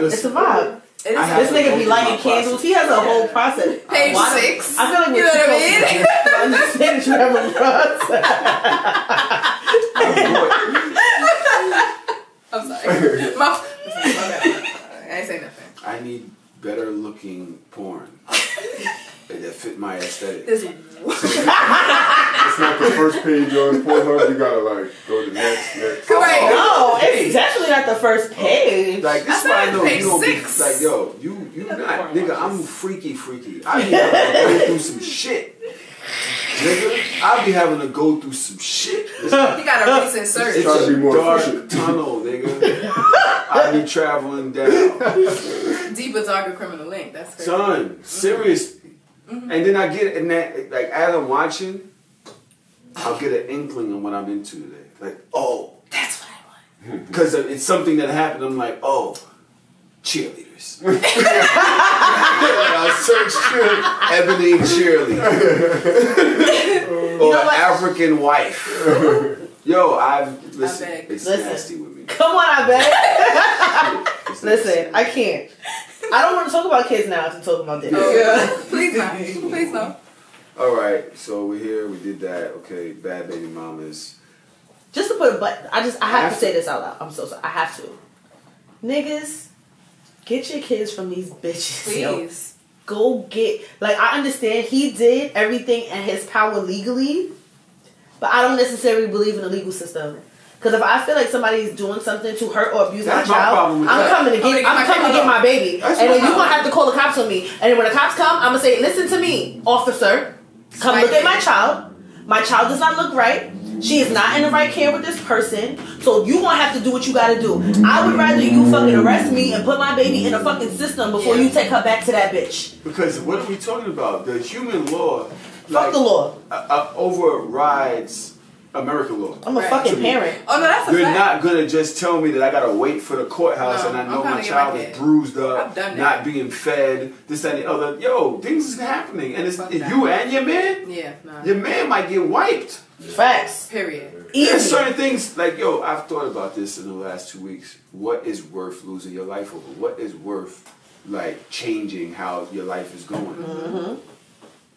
It's a vibe. It I is. have This to nigga go be through lighting my candles. process. He has a whole process. Page Why- 6. I feel like You we're know what I supposed to understand that you have a process. I'm sorry. My bad. I ain't say nothing. I need better looking porn that fit my aesthetic. This It's not the first page on Pornhub. You gotta like go to next. Right. No, it's definitely not the first page. Like, this I is why I said know page you don't be 6. like, yo, you not, nigga, I'm freaky. I be having to go through some shit. Nigga, I be having to go through some shit. He got a recent search. It's Try to a be more dark efficient. tunnel, nigga. I be traveling down. Deeper, darker criminal link. That's crazy. Son, serious. And then I get in that, like, as I'm watching, I'll get an inkling of what I'm into today. Like, oh, That's what I want. because it's something that happened. I'm like, oh, cheerleaders. I'll search Ebony cheerleader. Or African wife. Yo, listen, beg. it's Listen. nasty with me. Come on, I bet. It's Listen, I can't. I don't want to talk about kids now. I have to talk about this. Please no. Please no. All right, so we're here. We did that. Okay, bad baby mamas. put it, but I have to say this out loud. I'm so sorry. I have to. Niggas, get your kids from these bitches. Please. Yo. Go get, like, I understand he did everything in his power legally, but I don't necessarily believe in the legal system. Because if I feel like somebody's doing something to hurt or abuse my child, I'm coming to get my baby. And then you're going to have to call the cops on me. And then when the cops come, I'm going to say, listen to me, officer. Come look at my child. My child does not look right. She is not in the right care with this person. So you gonna have to do what you gotta do. I would rather you fucking arrest me and put my baby in a fucking system before you take her back to that bitch. Because what are we talking about? The human law, fuck the law, overrides American law. I'm a fucking parent. Oh no, that's a You're fact. not gonna just tell me that I gotta wait for the courthouse and I know my child is bruised up, not being fed, this, that, and the other. Yo, things is happening, and it's you and your man. Yeah, no. Your man might get wiped. Facts. Period. There's certain things like, yo, I've thought about this in the last 2 weeks. What is worth losing your life over? What is worth like changing how your life is going? Mm-hmm.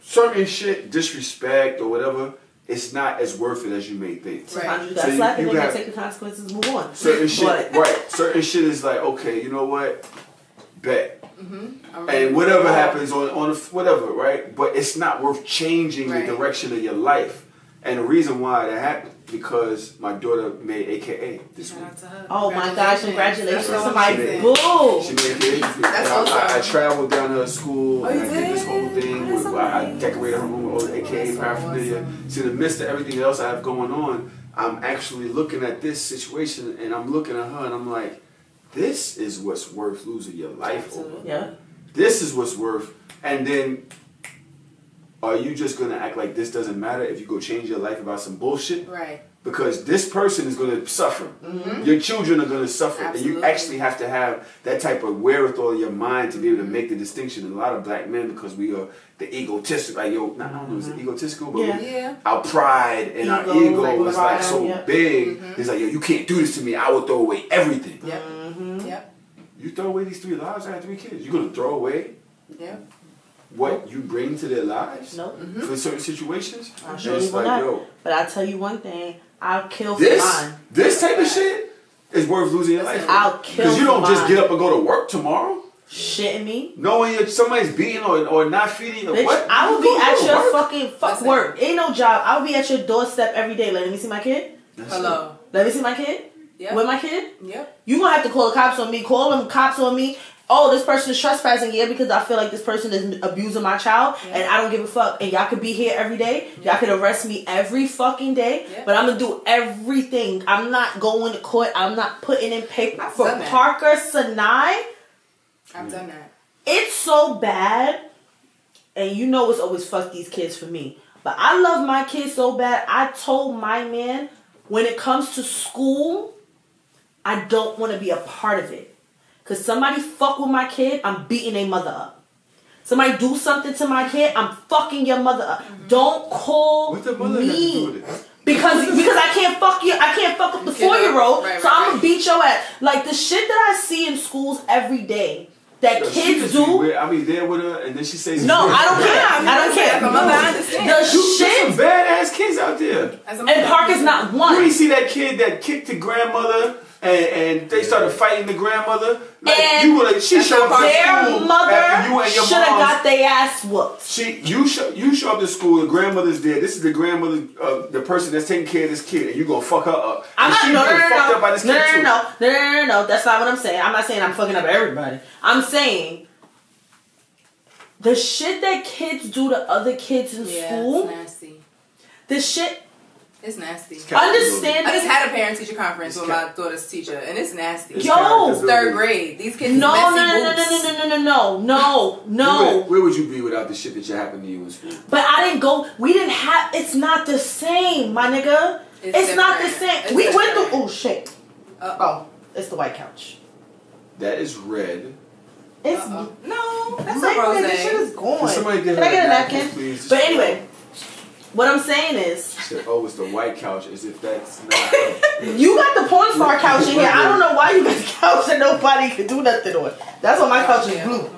Certain shit, disrespect or whatever, it's not as worth it as you may think. Sometimes you gotta slap it and take the consequences and move on. Certain shit, right? Certain shit is like, okay, you know what? Bet. And whatever happens on whatever, right? But it's not worth changing the direction of your life. And the reason why that happened, because my daughter made AKA this week. Oh my gosh, congratulations to my boo! She made AKA. That's awesome. I traveled down to her school and I did? did this whole thing where I decorated her room with all the AKA paraphernalia. See, in the midst of everything else I have going on, I'm actually looking at this situation and I'm looking at her and I'm like, this is what's worth losing your life over. Yeah. This is what's worth. And then, are you just going to act like this doesn't matter if you go change your life about some bullshit? Right. Because this person is going to suffer. Mm-hmm. Your children are going to suffer. Absolutely. And you actually have to have that type of wherewithal in your mind to be able to make the distinction. And a lot of black men, because we are the egotistic, like, yo, I don't know, is it egotistical? But our pride and our ego is like so big. It's like, yo, you can't do this to me. I will throw away everything. Yep. You throw away these 3 lives, I have 3 kids. You're going to throw away what you bring to their lives for certain situations? I'm sure you will not. But I'll tell you one thing. I'll kill for mine. This type of shit is worth losing your life. I'll kill because you don't just get up and go to work tomorrow. Shitting me? Knowing somebody's beating or not feeding you. Bitch, What? I will be at your fucking work. Ain't no job. I will be at your doorstep every day. Let me see my kid. Hello. Let me see my kid. Yep. With my kid. Yep. You gonna have to call the cops on me. Call them cops on me. Oh, this person is trespassing here because I feel like this person is abusing my child and I don't give a fuck. And y'all could be here every day. Y'all could arrest me every fucking day. But I'm going to do everything. I'm not going to court. I'm not putting in paper for Parker Sinai. I've done that. It's so bad. And you know it's always fuck these kids for me. But I love my kids so bad. I told my man, when it comes to school, I don't want to be a part of it. Because somebody fuck with my kid, I'm beating their mother up. Somebody do something to my kid, I'm fucking your mother up. Don't call me. Because I can't fuck you. I can't fuck up the 4-year-old. So I'm going to beat your ass. Like the shit that I see in schools every day that kids do. I mean, there with her and then she says, no, I don't care. I don't care. The shit. Some badass kids out there. And Parker's not one. You ain't see that kid that kicked the grandmother and they started fighting the grandmother. Like, and you were like, she showed up their to school mother should have got their ass whooped. You show up to school, the grandmother's there. This is the grandmother, the person that's taking care of this kid, and you gonna fuck her up. I'm not. No. No. That's not what I'm saying. I'm not saying I'm fucking up everybody. I'm saying the shit that kids do to other kids in school. It's nasty. The shit. It's nasty. Understand? I just had a parent-teacher conference with my daughter's teacher, and it's nasty. Yo, 3rd grade. These kids No. Where would you be without the shit that happened to you in school? But I didn't go. We didn't have. It's not the same, my nigga. It's not the same. We went through. Oh shit. Oh, it's the white couch. That is red. It's no. That's a rose. This shit is gone. Can I get a napkin, please? But anyway. What I'm saying is... Said, oh, it's the white couch, as if that's not... You got the porn star couch in here. I don't know why you got the couch that nobody could do nothing on. That's why my couch is blue.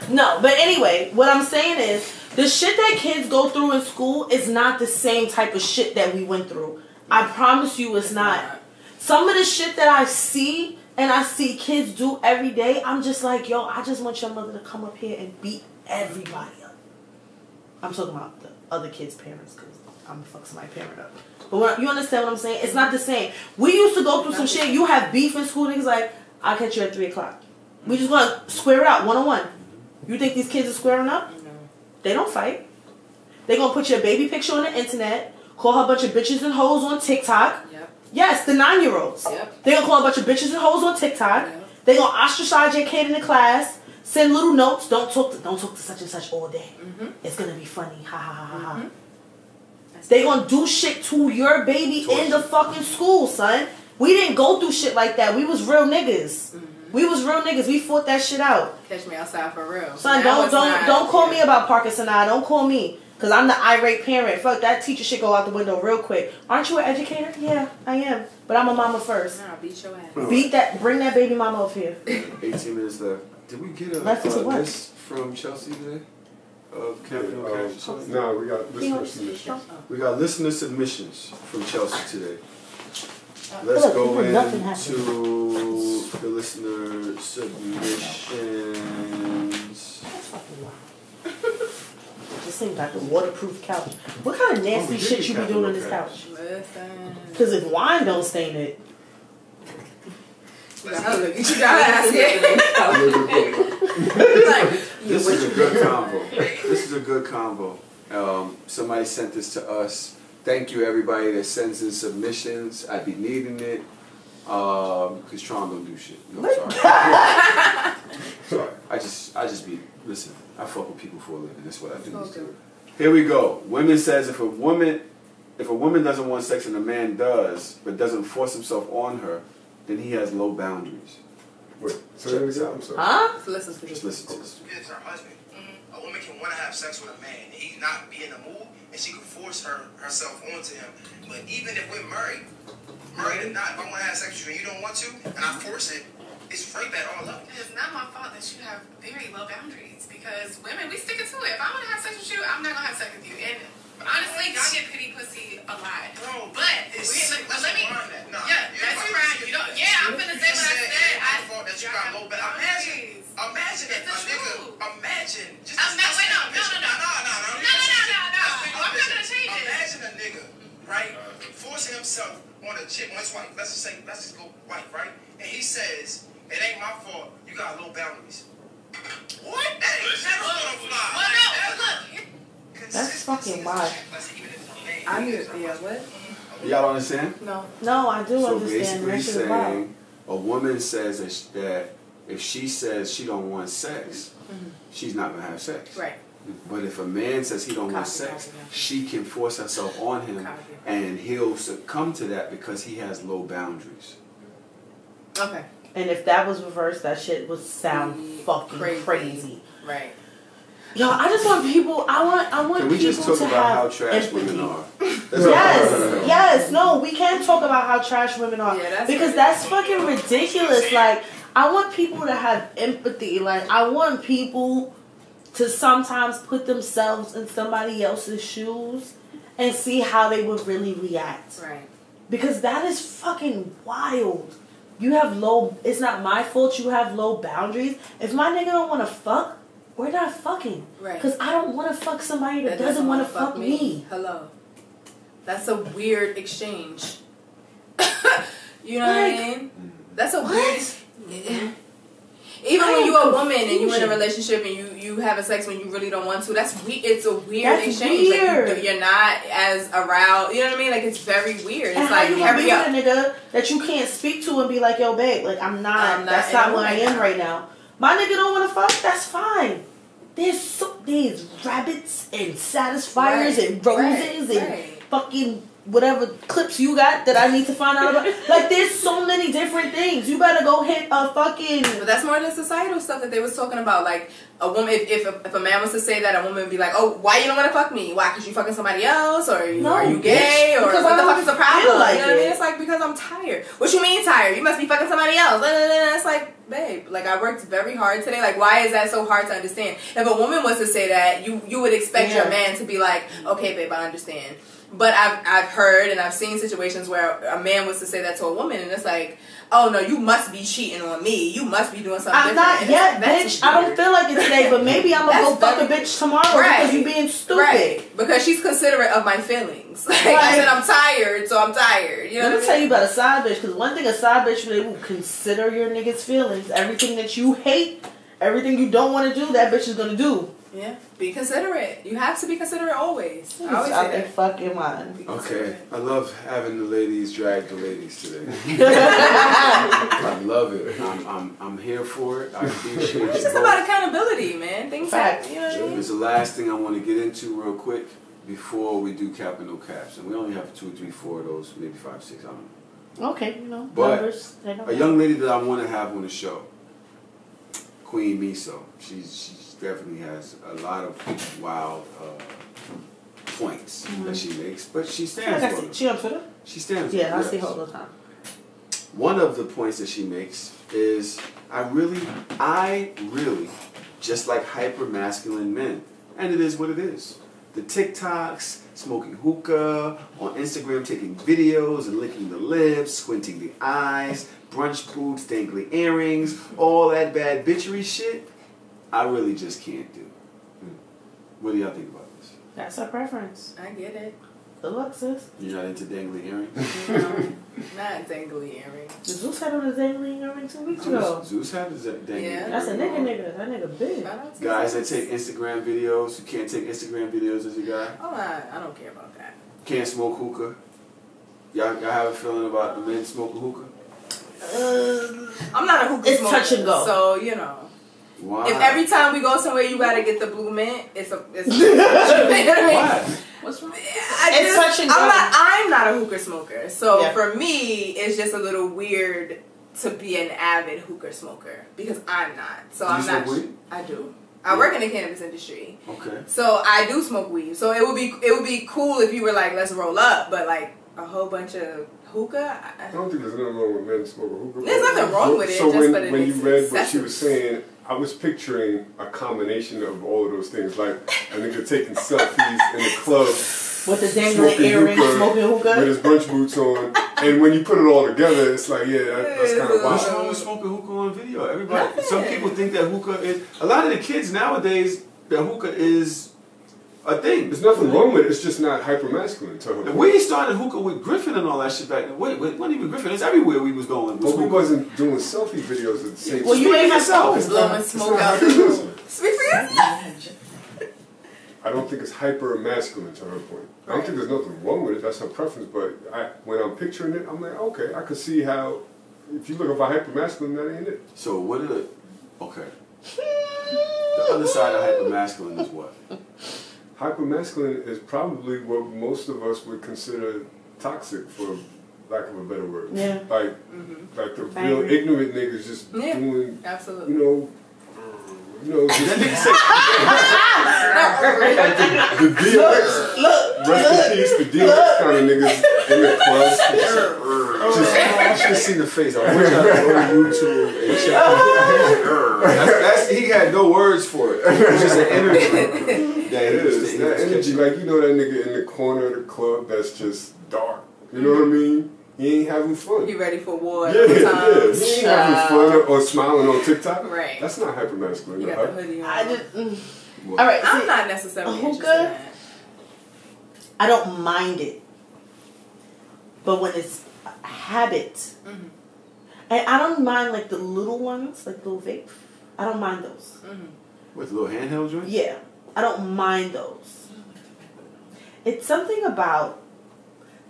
No, but anyway, what I'm saying is, the shit that kids go through in school is not the same type of shit that we went through I promise you it's not. Some of the shit that I see and I see kids do every day, I'm just like, yo, I just want your mother to come up here and beat everybody up. I'm talking about the other kids' parents because I'm gonna fuck somebody's parent up. But you understand what I'm saying? It's not the same. We used to go through some shit. You have beef in school. Niggas like, I'll catch you at 3 o'clock. We just gonna square it out 1-on-1. You think these kids are squaring up? No. They don't fight. They gonna put your baby picture on the internet, call her a bunch of bitches and hoes on TikTok. Yep. Yes, the 9-year-olds. Yep. They gonna call a bunch of bitches and hoes on TikTok. Yep. They gonna ostracize your kid in the class. Send little notes. Don't talk to such and such all day. Mm-hmm. It's gonna be funny. Ha ha ha ha. Mm-hmm. They gonna do shit to your baby in the fucking school, son. We didn't go through shit like that. We was real niggas. Mm-hmm. We was real niggas. We fought that shit out. Catch me outside for real. Son, don't call me about Parkinson. Don't call me. Because I'm the irate parent. Fuck, that teacher shit go out the window real quick. Aren't you an educator? Yeah, I am. But I'm a mama first. Nah, beat your ass. Beat that. Bring that baby mama up here. 18 minutes left. Did we get a list from Chelsea today? Of capital cash? No, we got listener submissions. We got listener submissions from Chelsea today. Let's go into the listener submissions. This thing got the waterproof couch. What kind of nasty shit you be doing on this couch? Listen. Because if wine don't stain it. You gotta ask it. This is a good combo. This is a good combo. Somebody sent this to us. Thank you everybody that sends in submissions. I be needing it. Cause Tron don't do shit. No, sorry. Sorry. I just be listen. I fuck with people for a living. That's what I do. Okay. Here we go. Women says if a woman doesn't want sex and a man does, but doesn't force himself on her, then he has low boundaries. Wait, so there we go. I'm sorry. Huh? Listen to Just listen to this. It's her husband. A woman can want to have sex with a man and he not be in the mood, and she can force herself onto him. But even if we're married or not, if I want to have sex with you and you don't want to, and I force it, it's rape at all levels. It's not my fault that you have very low boundaries because women, we stick it to it. If I want to have sex with you, I'm not going to have sex with you. And honestly, y'all get pity pussy a lot. Bro, but it's let me. Nah, Yeah, that's right. You don't. Yeah, I'm gonna say what I said. I thought that you got low boundaries. Imagine that a nigga. Imagine. Just wait, no. I'm not gonna change it. Imagine a nigga, right, forcing himself on a chick, on his wife. Let's just go wife, right? And he says, "It ain't my fault. You got low boundaries." What? That ain't never gonna fly. Well, no, look. That's fucking wild. I hear what? Y'all understand? No. No, I do So understand. basically That shit is wild. saying a woman says that if she says she don't want sex, she's not gonna have sex. Right. But if a man says he don't want sex, she can force herself on him, and he'll succumb to that because he has low boundaries. Okay. And if that was reversed, that shit would sound fucking crazy. Right. Yo, I just want people. I want Can we people just talk to about have how trash empathy. women are? Yes. No, we can talk about how trash women are because that's fucking ridiculous. Like, I want people to have empathy. Like, I want people to sometimes put themselves in somebody else's shoes and see how they would really react. Right. Because that is fucking wild. You have low. It's not my fault. You have low boundaries. If my nigga don't want to fuck, we're not fucking. Right. Because I don't want to fuck somebody that doesn't want to fuck me. Hello. That's a weird exchange. You know what I mean? That's a weird. Even when you're a woman and you're in a relationship and you having sex when you really don't want to, it's a weird exchange. Weird. Like you're not as aroused. You know what I mean? Like it's very weird. And it's how like you gonna be with a nigga that you can't speak to and be like, yo, babe, like I'm not that's not where I am right now. My nigga don't want to fuck. That's fine. There's rabbits and satisfiers and roses and fucking whatever clips you got that I need to find out about. Like, there's so many different things. You better go hit a fucking... But that's more the societal stuff that they was talking about. Like, a woman, if a man was to say that, a woman would be like, oh, why you don't want to fuck me? Why? Because you fucking somebody else? Or are you gay? Or what the fuck is the problem? Like, you know what I mean? It's like, because I'm tired. What you mean tired? You must be fucking somebody else. It's like, babe, like, I worked very hard today. Like, why is that so hard to understand? If a woman was to say that, you would expect your man to be like, okay, babe, I understand. But I've heard and I've seen situations where a man was to say that to a woman, and it's like, oh no, you must be cheating on me. You must be doing something I'm different. not yet, bitch. I don't feel like it today, but maybe I'm gonna go fuck a bitch tomorrow because you being stupid. Right. Because she's considerate of my feelings. Like I said, I'm tired, so I'm tired. You know Let me tell you about a side bitch, because one thing a side bitch, they will consider your nigga's feelings. Everything that you hate, everything you don't want to do, that bitch is gonna do. Yeah, be considerate. You have to be considerate always. I always I say think fucking mine. Okay, I love having the ladies drag the ladies today. I love it. I'm here for it. I appreciate it. It's just about accountability, man. Things happen. You know what I mean? It's the last thing I want to get into real quick before we do cap and no caps, and we only have 2, 3, 4 of those, maybe 5, 6. I don't know. Okay, you know, but numbers. A young lady that I want to have on the show, Queen Miso. She's definitely has a lot of wild points that she makes, but she stands for them. She on Twitter? She stands. Yeah, I for see it. her all the time. One of the points that she makes is I really, just like hyper masculine men, and it is what it is. The TikToks, smoking hookah, on Instagram taking videos and licking the lips, squinting the eyes, brunch boots, dangly earrings, all that bad bitchery shit, I really just can't do. What do y'all think about this? That's her preference. I get it. Good luck, sis. You're not into dangly earrings? No, not dangly earrings. Zeus had on a dangly earring 2 weeks ago. Zeus had a dangly Yeah. That's a nigga. That nigga big. Guys that take Instagram videos, you can't take Instagram videos as a guy. Oh, I don't care about that. Can't smoke hookah. Y'all have a feeling about the men smoking hookah? I'm not a hookah It's smoker, touch and go. So, you know. Why? If every time we go somewhere you gotta get the blue mint, it's you know what I mean? Why? What's wrong? It's touch and go. I'm not a hookah smoker. So Yeah. for me, it's just a little weird to be an avid hookah smoker because I'm not. So Do you I'm not. smoke weed? I do. I work in the cannabis industry. Okay. So I do smoke weed. So it would be cool if you were like, let's roll up, but like a whole bunch of hookah. I don't think there's nothing wrong with men smoking hookah. There's nothing wrong with it. So just but when you read what she excessive. was saying, I was picturing a combination of all of those things, like a nigga taking selfies in the club with the dangling earrings, smoking hookah, with his brunch boots on, and when you put it all together, it's like, yeah, that's kind of What's wild. wrong with smoking hookah on video? Everybody, some people think that hookah is. A lot of the kids nowadays, that hookah is a thing. There's nothing wrong with it. It's just not hyper masculine to her. We started hookah with Griffin and all that shit back then. Wait, wasn't even Griffin. It's everywhere we was going. But we wasn't doing selfie videos at the same time. Well, you ain't yourself. myself. Blowing smoke out the room. Speak for yourself. I don't think it's hyper masculine to her point. I don't think there's nothing wrong with it. That's her preference. But when I'm picturing it, I'm like, okay, I can see how. If you look at hyper masculine, that ain't it. So what are the? Okay. The other side of hyper masculine is what? Hyper masculine is probably what most of us would consider toxic, for lack of a better word. Yeah. Like the real ignorant niggas just doing. Absolutely. You know, just the DMX, rest in peace, the DMX kind of niggas in the club. Just see the face. I wish I could go on YouTube and check. He had no words for it. It was just an energy. That energy, like you know that nigga in the corner of the club that's just dark. You know what I mean? He ain't having fun. He ready for war. Yeah. He ain't having fun or smiling on TikTok. Right. That's not hyper masculine. You got the hoodie on. I just. All right. I'm not necessarily interested in that. I don't mind it, but when it's a habit, and I don't mind like the little ones, like little vape. I don't mind those. With little handheld joints? Yeah, I don't mind those. It's something about.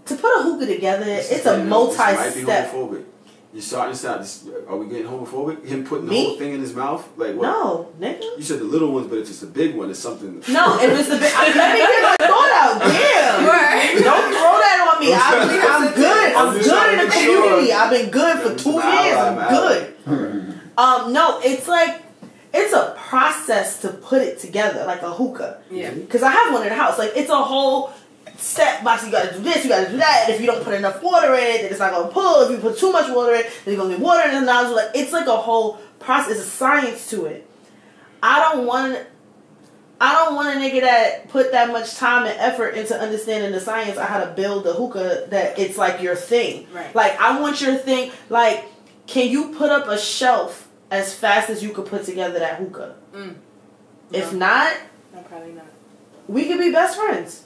To put a hookah together, it's a multi-step. This might be homophobic. You're starting to sound. Are we getting homophobic? Him putting the whole thing in his mouth? Like what? No, nigga. You said the little ones, but if it's a big one, it's something. No, if it's the big. Let me get my thought out. Damn. Right. Don't throw that on me. I'm good. I'm good in the community. I've been good for 2 years. I'm good. No, it's like. It's a process to put it together, like a hookah. Yeah. Because I have one in the house. Like, it's a whole step by step. You gotta do this, you gotta do that. And if you don't put enough water in it, then it's not gonna pull. If you put too much water in it, then you're gonna get water in the nozzle. Like, it's like a whole process. It's a science to it. I I don't want a nigga that put that much time and effort into understanding the science of how to build the hookah that it's like your thing. Right. Like, I want your thing. Like, can you put up a shelf as fast as you could put together that hookah? If not, no, probably not. We could be best friends.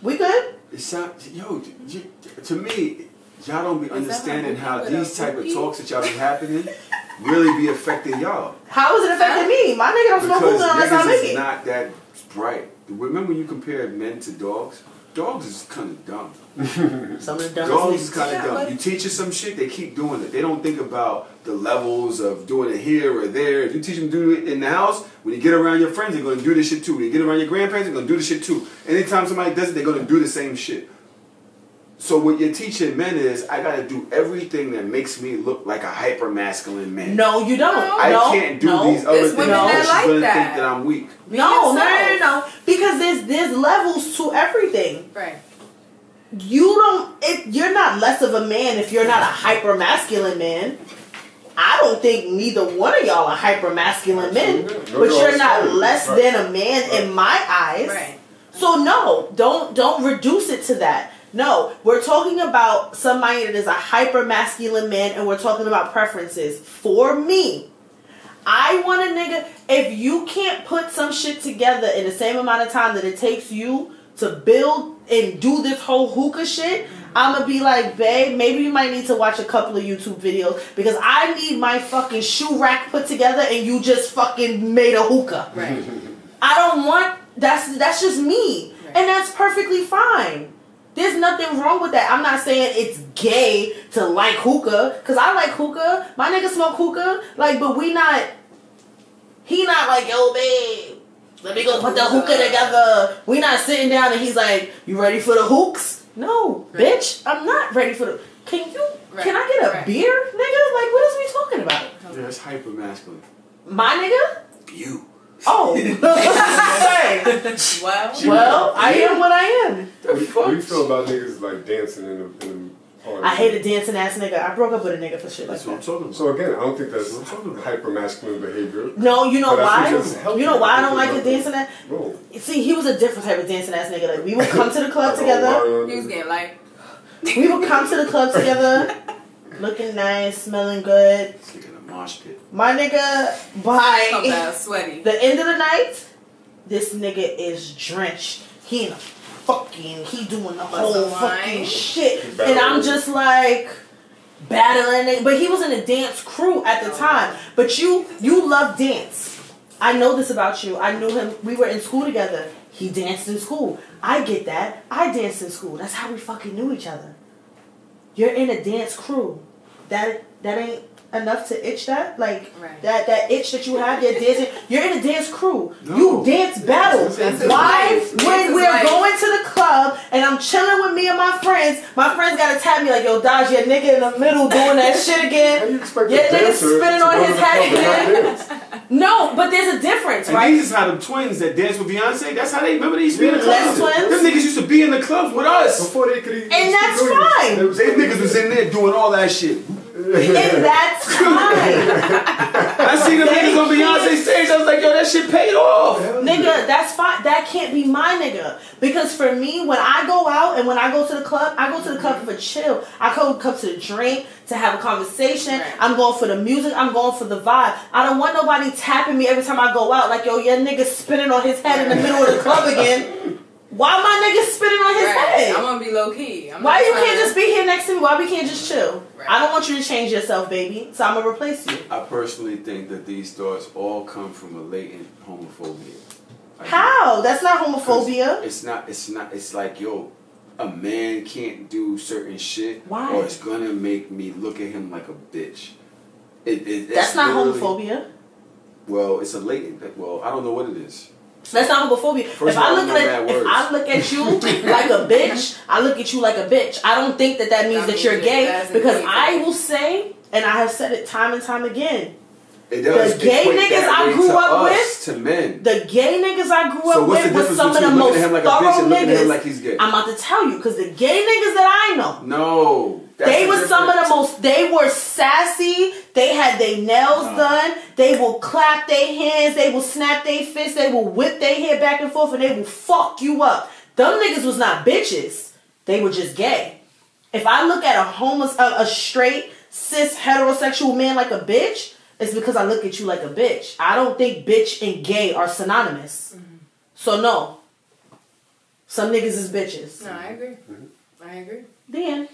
We could. It's not, to me, y'all don't be understanding how these type of talks that y'all be happening really be affecting y'all. How is it affecting me? My nigga don't smoke hookah unless I make it. Because niggas is not that bright. Remember when you compared men to dogs? Dogs is kind of dumb. Some of the dumbest dogs is niggas. kind of dumb. You teach them some shit, they keep doing it. They don't think about the levels of doing it here or there. If you teach them to do it in the house, when you get around your friends, they're going to do this shit too. When you get around your grandparents, they're going to do this shit too. Anytime somebody does it, they're going to do the same shit. So what you're teaching men is, I got to do everything that makes me look like a hyper masculine man. No, you don't. I can't do these other things because she's going to think that I'm weak. No. Because there's levels to everything. Right. You're not less of a man if you're not a hyper masculine man. I don't think neither one of y'all are hyper masculine men, but you're not less than a man in my eyes. Right. So no, don't reduce it to that. No, we're talking about somebody that is a hyper masculine man, and we're talking about preferences. For me, I want a nigga, if you can't put some shit together in the same amount of time that it takes you to build and do this whole hookah shit, I'm gonna be like, babe, maybe you might need to watch a couple of YouTube videos because I need my fucking shoe rack put together and you just fucking made a hookah. Right. I don't want, that's just me. Right. And that's perfectly fine. There's nothing wrong with that. I'm not saying it's gay to like hookah, because I like hookah. My nigga smoke hookah. Like, but he not like, yo, babe, let me go put the hookah together. We not sitting down and he's like, you ready for the hooks? No, bitch, I'm not ready for the... Can I get a beer, nigga? Like, what is we talking about? Yeah, it's hyper masculine. My nigga? You. Oh. Well, I am what I am. What do you feel about niggas like dancing in the party? I hate a dancing ass nigga. I broke up with a nigga for shit like that. That's what I'm talking about. So again, I don't think that's hyper masculine behavior. No, you know why? You know why I don't like a dancing ass? Bro. See, he was a different type of dancing ass nigga. Like, we would come to the club together. He was getting light. We would come to the club together, looking nice, smelling good. Mosh pit. My nigga, by sweaty. The end of the night, this nigga is drenched. He doing the whole fucking shit. And I'm just like battling it. But he was in a dance crew at the time. But you love dance. I know this about you. I knew him. We were in school together. He danced in school. I get that. I danced in school. That's how we fucking knew each other. You're in a dance crew. That ain't enough to itch that? Like, that itch that you have, you're dancing. You're in a dance crew. No. You dance battle. Why? When we're going to the club and I'm chilling with me and my friends gotta tap me like, yo, Dodge, your nigga in the middle doing that shit again. Your nigga spinning on his head again. No, but there's a difference, right? And these is how the twins that dance with Beyonce, that's how they, remember they used to be in the clubs? Twins? Them niggas used to be in the clubs with us. Before they could even... And that's fine. They niggas was in there doing all that shit. And that's fine. I see them niggas on Beyonce stage. I was like, yo, that shit paid off. Nigga, that's fine. That can't be my nigga. Because for me, when I go out and when I go to the club, I go to the club for chill. I go to the drink, to have a conversation. Right. I'm going for the music. I'm going for the vibe. I don't want nobody tapping me every time I go out. Like, yo, your nigga spinning on his head in the middle of the club again. Why my nigga spinning on his head? I'm gonna be low key. Why you can't just be here next to me? Why we can't just chill? Right. I don't want you to change yourself, baby. So I'm gonna replace you. I personally think that these thoughts all come from a latent homophobia. How? That's not homophobia. It's not. It's like, yo, a man can't do certain shit. Why? Or it's gonna make me look at him like a bitch. That's not homophobia. Well, it's a latent. Well, I don't know what it is. That's not homophobia. If I look at you like a bitch, I look at you like a bitch. I don't think that means that you're gay, because I will say, and I have said it time and time again, the gay niggas I grew up with, to men. The gay niggas I grew up with was some of the most thorough niggas. Like he's gay? I'm about to tell you, because the gay niggas that I know, no, they was some some of the most. They were sassy. They had their nails done. They will clap their hands. They will snap their fists. They will whip their hair back and forth, and they will fuck you up. Them niggas was not bitches. They were just gay. If I look at a straight cis heterosexual man like a bitch, it's because I look at you like a bitch. I don't think bitch and gay are synonymous. So no. Some niggas is bitches. No, I agree. I agree. The end.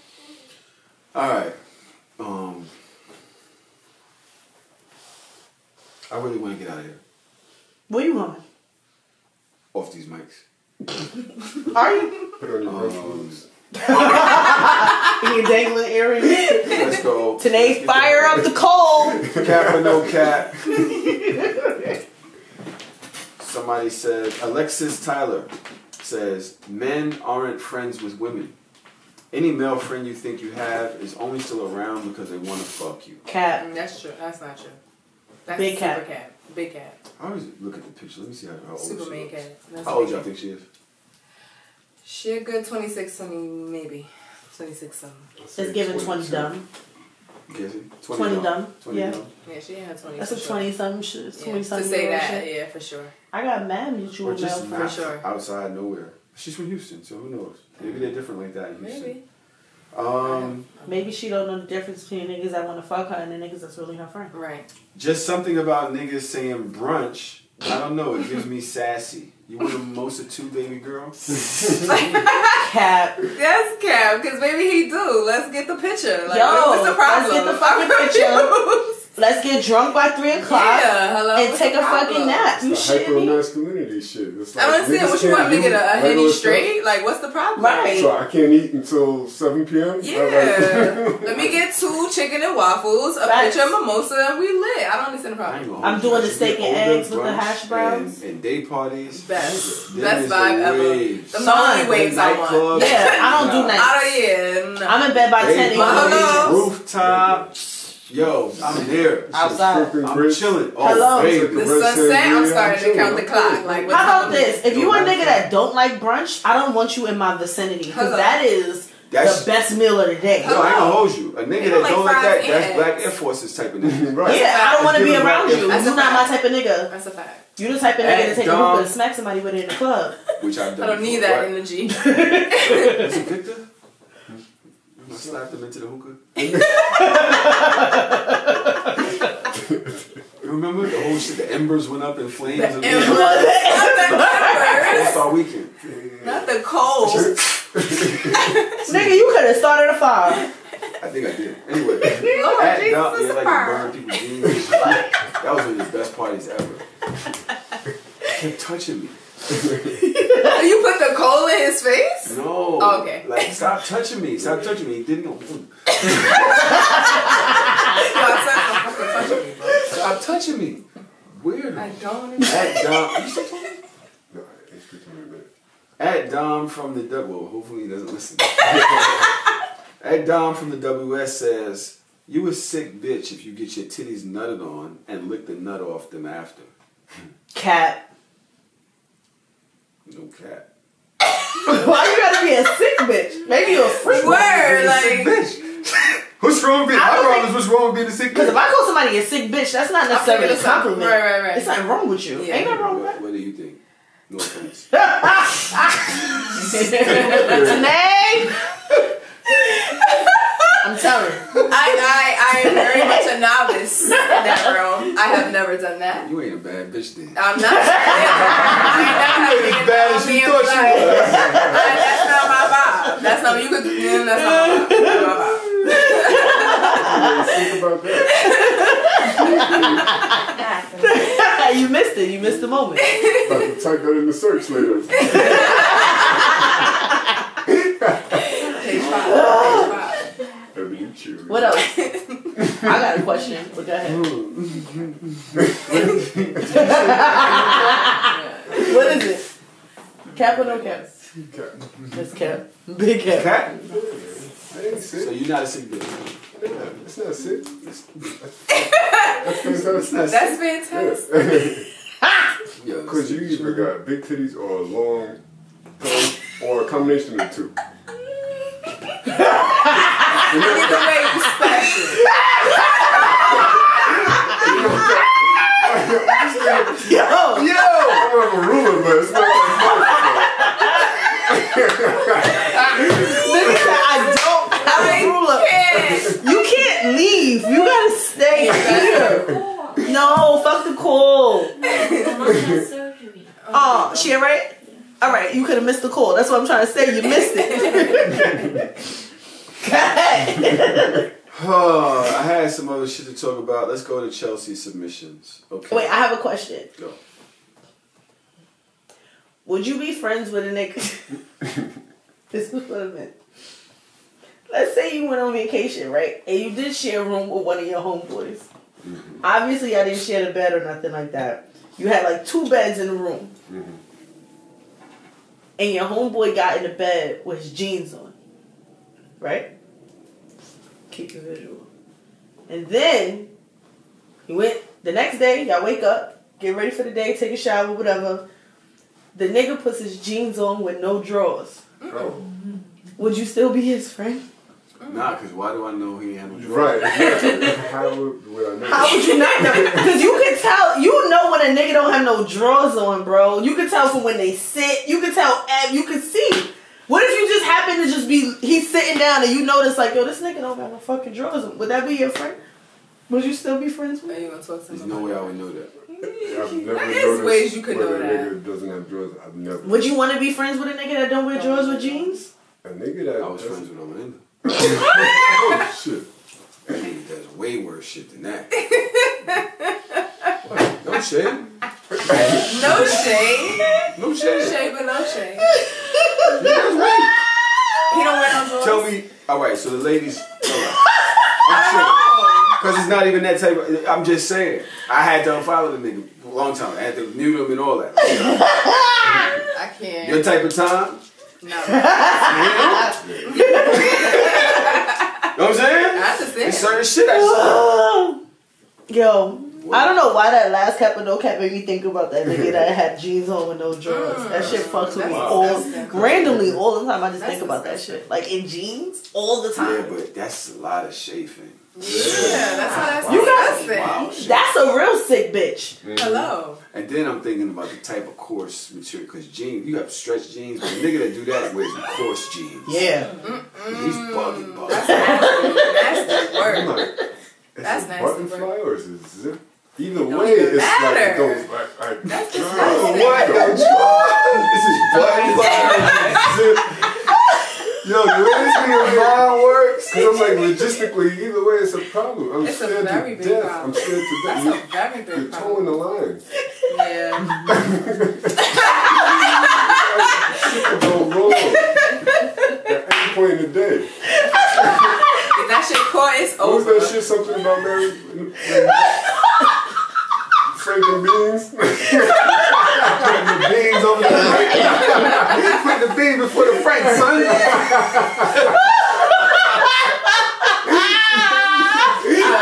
Alright. I really want to get out of here. Where you going? Off these mics. Are you? Put on your shoes. You dangling earrings. Let's go. Today's fire up the coal. Cap or no cap. Somebody said, Alexis Tyler says, men aren't friends with women. Any male friend you think you have is only still around because they want to fuck you. Cap. That's true. That's not true. That's Big super cat. cat. Big cat. I always look at the picture. Let me see how old Super she main is. cat. That's How old big y'all cat. think she is? She a good 26, 20, maybe. 26 something. It's giving 20 dumb. Casey? 20 dumb. 20 Yeah. dumb. Yeah, she in her 20s. That's a 20 something shit. 20 To something say year old that, shit. yeah, for sure. I got mad mutual Or male just friends. not sure. outside nowhere. She's from Houston, so who knows? Maybe they're different like that in Houston. Maybe. Maybe she don't know the difference between niggas that want to fuck her and the niggas that's really her friend. Right. Just something about niggas saying brunch. I don't know. It gives me sassy. You want a mimosa too, baby girl? Cap. That's Cap, because maybe he do. Let's get the picture. Like, Yo, what's the problem? let's get the fucking picture. Let's get drunk by 3 o'clock Yeah, hello. and what's take the a fucking problem? nap. You It's the shitting me? hyper-masculinity shit. It's like, I don't understand. niggas What you can't want me to do get a regular Henny stuff. straight? Like, what's the problem? Right. So I can't eat until 7 p.m.? Yeah. Let me get 2 chicken and waffles, a Facts. picture of mimosa, and we lit. I don't understand the I ain't problem. gonna I'm hold doing you. the She steak get and older, eggs with the brunch, hash browns. And day parties. Best. Them Best is the vibe ever. waves. The Son, only waves I want. Nightclubs. Yeah, I don't do nights. I don't, yeah. No. I'm in bed by 10 Day Hello. a.m. rooftop. Yo, I'm there. Outside. I'm chilling. Oh, Hello. baby. The sunset, I'm starting to count the clock. Like, what How time about is this? it? If you a nigga that don't like brunch, I don't want you in my vicinity because Hello. that is That's- the best meal of the day. Yo, I ain't gonna hold you. A nigga You that like don't like fries that, and that's eggs. Black Air Forces type of nigga. Right. Yeah, I don't want to be Give it around back. you. That's You're a not my fact. type of nigga. That's a fact. You the type of nigga to take a Dumb. hookah and smack somebody with it in the club. Which I've done. I don't need before. that What? energy. Is it Victor? I slapped him into the hookah. You remember the whole shit? The embers went up in flames. Not the embers. All-Star Weekend. Not the cold. Nigga, you could have started a fire. I think I did. Anyway, Lord at Jesus, Dump, it's yeah, a like fire. burn people's jeans and shit. That was one of the best parties ever. Kept touching me. You put the coal in his face? No. Oh, okay. Like, stop touching me. Stop touching me. He didn't go. Yo, I said don't fucking touch me, bro. Stop touching me. Weird. I don't understand. At Dom. You still talking? No, it's 15 minutes. At Dom from the well, hopefully he doesn't listen. At Dom from the WS says, "You a sick bitch if you get your titties nutted on and lick the nut off them after." Cat. No cat. Why you gotta be a sick bitch? Maybe you're a freak. Word, Sick like, bitch. What's wrong with I My don't problem think- is what's wrong with being a sick Because bitch? if I call somebody a sick bitch, that's not necessarily a it's something. compliment. Right. It's nothing wrong with you. Yeah. Ain't nothing wrong with What do you think? No offense. that. Name. I'm telling you. I am very much a novice in that realm. I have never done that. You ain't a bad bitch then. I'm not. I ain't As bad as you thought you was. That's not my vibe. That's not you could. That's not my vibe. That's not my vibe. Think about that. You missed it. You missed the moment. About to type that in the search later. Page 5. That'd be true. What else? I got a question. But go ahead. What is it? Cap or no cap? Cat. It's cap. Big cap. Cat? I ain't So sick. you're not a sick bitch. It's not sick. That's fantastic. That's fantastic. Yo, Because you either got big titties or a long tongue or a combination of the two. Either way, you Yo! I have a ruler, but it's not Nigga said, I don't have a ruler. You can't leave. You gotta stay here. No, fuck the call. Oh, she alright? Alright, you could have missed the call. That's what I'm trying to say. You missed it. God. I had some other shit to talk about. Let's go to Chelsea submissions. Okay. Wait, I have a question. Go. Would you be friends with a nigga? This is what I meant. Let's say you went on vacation, right? And you did share a room with one of your homeboys. Mm-hmm. Obviously, I didn't share the bed or nothing like that. You had like 2 beds in the room. Mm-hmm. And your homeboy got in the bed with his jeans on. Right? Keep the visual. And then, he went, the next day, y'all wake up, get ready for the day, take a shower, whatever. The nigga puts his jeans on with no drawers. Oh. Would you still be his friend? Nah, because why do I know he had no drawers? Right. How would I know? How would you not know? Because you can tell, you know when a nigga don't have no drawers on, bro. You can tell from when they sit. You can tell, you can see. What if you just happen to just be, he's sitting down and you notice like, yo, this nigga don't have no fucking drawers on. Would that be your friend? Would you still be friends with him? Are you gonna talk to him? There's no way I would know that. I've never There's ways you could know when a that. nigga doesn't have drawers. I've never. Would you want to be friends with a nigga that don't wear drawers with jeans? A nigga that I was friends with Amanda. Oh shit. That nigga does way worse shit than that. No shade. No shade. No shade. Shade, but no shade. He does wait. He don't wear no drawers. Tell me. All right. So the ladies. Because it's not even that type of. I'm just saying. I had to unfollow the nigga for a long time. I had to mute him and all that. I can't. Your type of time. No. You know what I'm saying? I understand. There's certain shit I just. Yo, I don't know why that last cap or no cap made me think about that nigga that had jeans on with no drawers. That shit fucks with me randomly all the time. I just think about that shit. Like in jeans all the time. Yeah, but that's a lot of chafing. Yeah, that's how that's You disgusting. That's a real sick bitch. Mm-hmm. Hello. And then I'm thinking about the type of coarse material, because jeans, you have stretch jeans, but the nigga that do that wears coarse jeans. Yeah. He's bugging. That's nasty work. That's nasty buttonfly work. or is it zip? Either Don't way, even it's matter. like those. That's Oh, disgusting. what? This is buttonfly. Yo, the way this nigga mind works. Because I'm like, logistically, either way, it's a problem. I'm It's a scared very to big death. problem. I'm scared to That's death. a very You're big towing problem. the line. Yeah. Shit could go wrong at any point in the day. If that shit caught, it's What was over. that shit? Something about Mary? Frank and beans? Putting the beans over the Frank. Putting the beans before the Frank, son.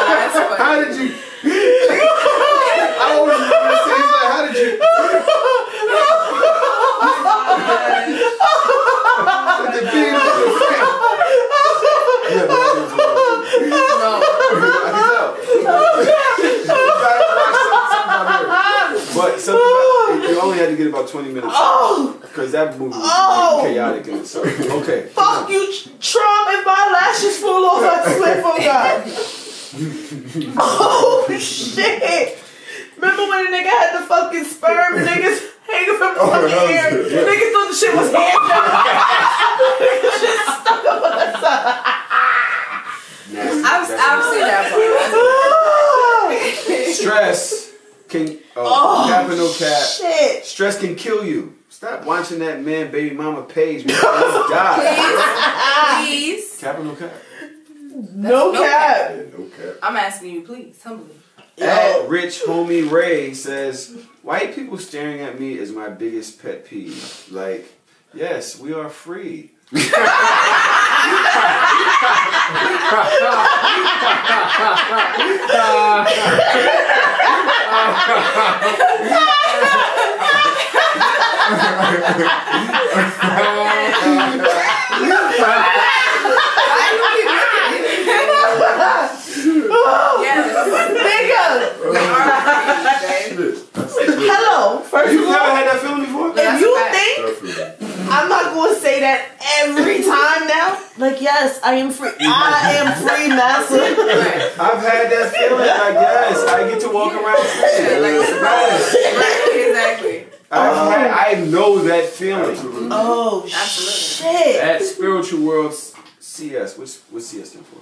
That's funny. How did you? I always want to say, he's like, how did you? Put the beans before the Frank. Yeah, but No. I can tell. But something about, you only had to get about 20 minutes. Because that movie was chaotic in itself. Okay. Fuck you, Trump, if my lashes fall off, I swear for God. Oh, shit. Remember when the nigga had the fucking sperm and niggas hanging from the fucking hair? Yeah. Niggas thought the shit was hair. The shit stuck up on the side. I've seen that part. Stress can cap or no cap. Shit. Stress can kill you. Stop watching that man, baby mama page. Man, die. Please. Cap or no cap? No cap. No cap. I'm asking you, please, humbly. At Rich Homie Ray says, white people staring at me is my biggest pet peeve. Like, yes, we are free. Yes, I am free. I am free, master. Right. I've had that feeling. I guess I get to walk around free. Yeah, like right, exactly. I know that feeling. Absolutely. Oh, Absolutely. shit. At Spiritual World CS, what's CS stand for?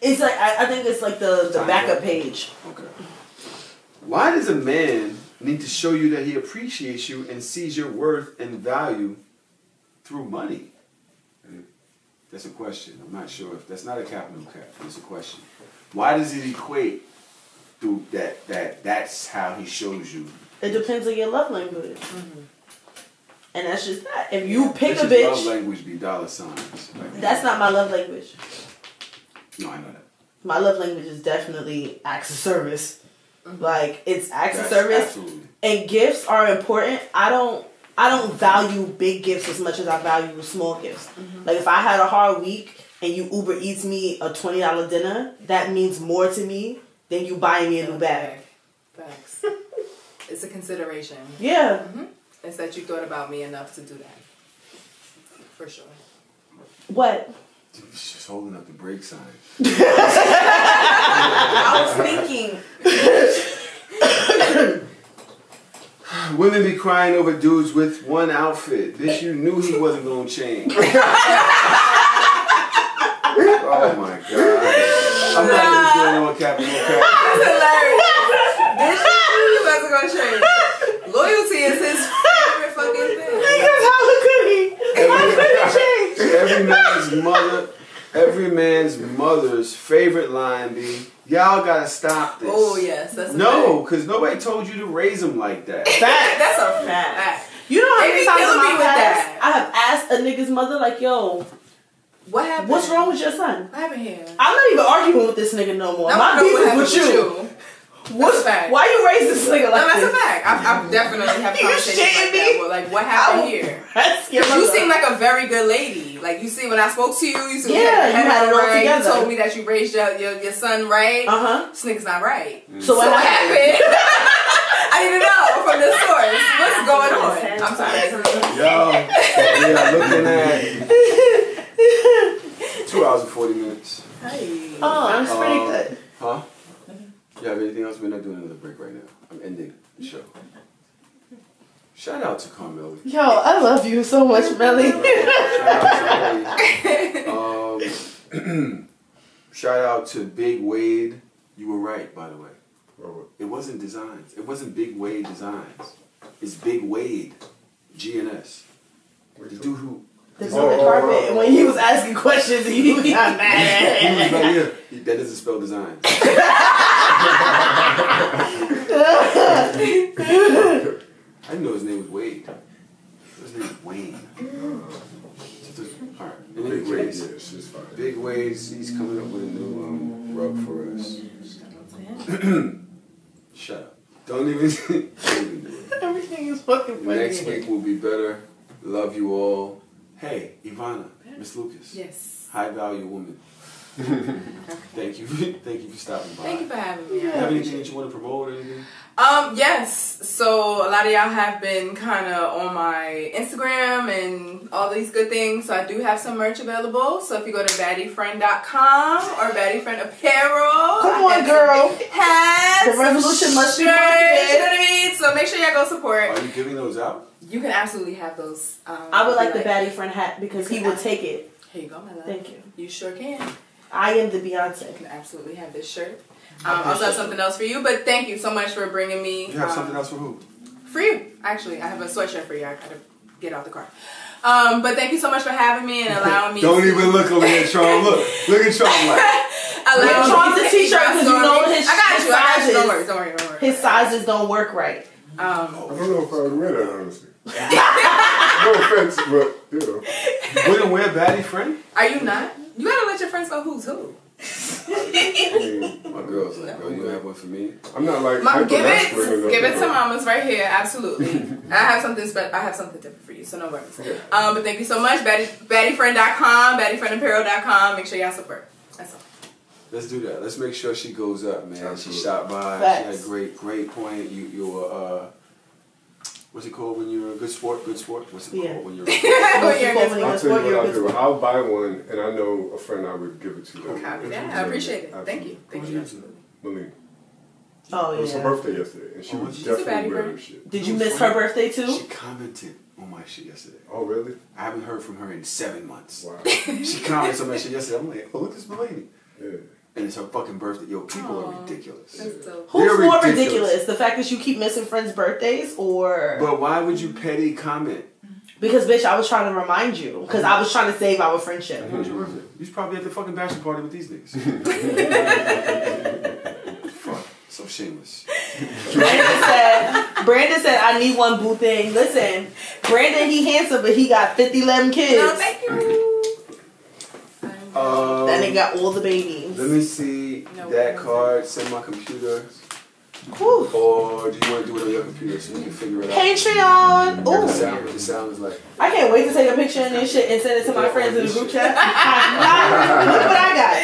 It's like, I think it's like the backup page. Okay. Why does a man need to show you that he appreciates you and sees your worth and value through money? That's a question. I'm not sure if that's not a capital cap. It's a question. Why does it equate through that's how he shows you? It depends on your love language. And that's just that. If you pick a Love bitch, language be dollar signs. Like, that's not my love language. no, I know that. My love language is definitely acts of service. Like, it's acts of That's service. absolutely. And gifts are important. I don't value big gifts as much as I value small gifts. Like, if I had a hard week and you Uber Eats me a $20 dinner, that means more to me than you buying me a new bag. Facts. It's a consideration. Yeah. It's that you thought about me enough to do that. For sure. What? She's just holding up the break sign. I was thinking. Women be crying over dudes with one outfit. This you knew he wasn't gonna change. Oh my god. I'm not even doing no cap. That's hilarious. This you wasn't gonna change. Loyalty is his favorite fucking thing. How could he? Every man's mother's favorite line be, y'all gotta stop this. Oh yes, that's a no, because nobody told you to raise him like that. That's a fact. You know how many They be times in killing my me with past that. I have asked a nigga's mother, like, yo, What happened? what's wrong with your son? What happened here? I'm not even arguing with this nigga no more. I My wanna know beef what is happened with you. That's a fact. Why you raise this nigga like No, that's this? a fact. I've definitely have You conversations shitting like me? that. Well, like, what happened here? Your You mother. seem like a very good lady. Like, you see, when I spoke to you, you said Yeah, you you had it all right. together. You told me that you raised your son right. This nigga's not right. So what happened? I need to know from the source. What's going on? I'm sorry. Yo, we are looking at 2 hours and 40 minutes. Hey. Oh, that's pretty good. Huh? You have anything else? We're not doing another break right now. I'm ending the show. Shout out to Carmel. Yo, I love you so much, Melly. Shout out to Big Wade. You were right, by the way. It wasn't designs. It wasn't Big Wade Designs. It's Big Wade. GNS. The dude who... That's on the carpet. And when he was asking questions, he got mad. He was like, yeah, that doesn't spell designs. I didn't know his name was Wade. His name was Wayne. Alright. Big Wade's. Big Wade's, he's coming up with a new rug for us. Shut up. Don't even do it. Everything is fucking funny. Next week will be better. Love you all. Hey, Ivana, Miss Lucas. Yes. High value woman. Thank you for stopping by. Thank you for having me. You have anything that you want to promote or anything? Yes. So a lot of y'all have been kind of on my Instagram and all these good things. So I do have some merch available. So if you go to baddifriend.com or Baddifriend Apparel. Come on, girl. Hats. The revolution must be shirts, marketed. you know what I mean? So make sure y'all go support. Are you giving those out? You can absolutely have those. I would like the Baddie Friend hat because he would take it. Here you go, my love. Thank you. You sure can. I am the Beyonce. You can absolutely have this shirt. I also have something else for you, but thank you so much for bringing me. You have something else for who? For you, actually. I have a sweatshirt for you. I gotta get out the car. But thank you so much for having me and allowing me. Don't even look over at Charm. Look at Charm like. Allowing Charm the t-shirt because you know his sizes. Don't worry. His sizes don't work right. I don't know if I would wear that, honestly. No offense, but, you know. Wouldn't wear Baddie Friend? Are you not? You gotta let your friends know who's who. My girl's like, girl, you have one for me? I'm not like give it to mamas right here, absolutely. I have something different for you, so no worries. Okay. But thank you so much. Baddifriend.com, baddifriendapparel.com. Make sure y'all support. That's all. Let's do that. Let's make sure she goes up, man. Absolutely. She stopped by. Facts. She had great point. You were What's it called when you're a good sport? Good sport. What's it Yeah. called when you're? What's it called when you're I'll a tell you sport? what You're a I'll good do. sport. I'll buy one, and I know a friend I would give it to. Copy that. I appreciate it. Thank you. Thank you. Malene. Oh It was her yeah. birthday yesterday, and she was She's a baddie definitely wearing girl. her shit. Did you miss her birthday too? She commented on my shit yesterday. Oh, really? I haven't heard from her in 7 months. Wow. She commented on my shit yesterday. I'm like, oh, look at this lady. Yeah. And it's her fucking birthday. Yo, people are ridiculous. That's dope. Who's They're more ridiculous. ridiculous? The fact that you keep missing friends' birthdays, or But why would you petty comment? because bitch, I was trying to remind you because I was trying to save our friendship. When's your birthday? You was probably at the fucking bachelor party with these niggas. Fuck. So shameless. Brandon said, I need one boo thing. Listen, Brandon, he handsome, but he got 11 kids. No, thank you. That nigga got all the babies. Let me see No, that no. card. Send my computer. Whew. Or do you want to do it on your computer so you can figure it out? Patreon. What the Ooh. sound is like. I can't wait to take a picture of this shit and send it to my friends in the group chat. Look what I got.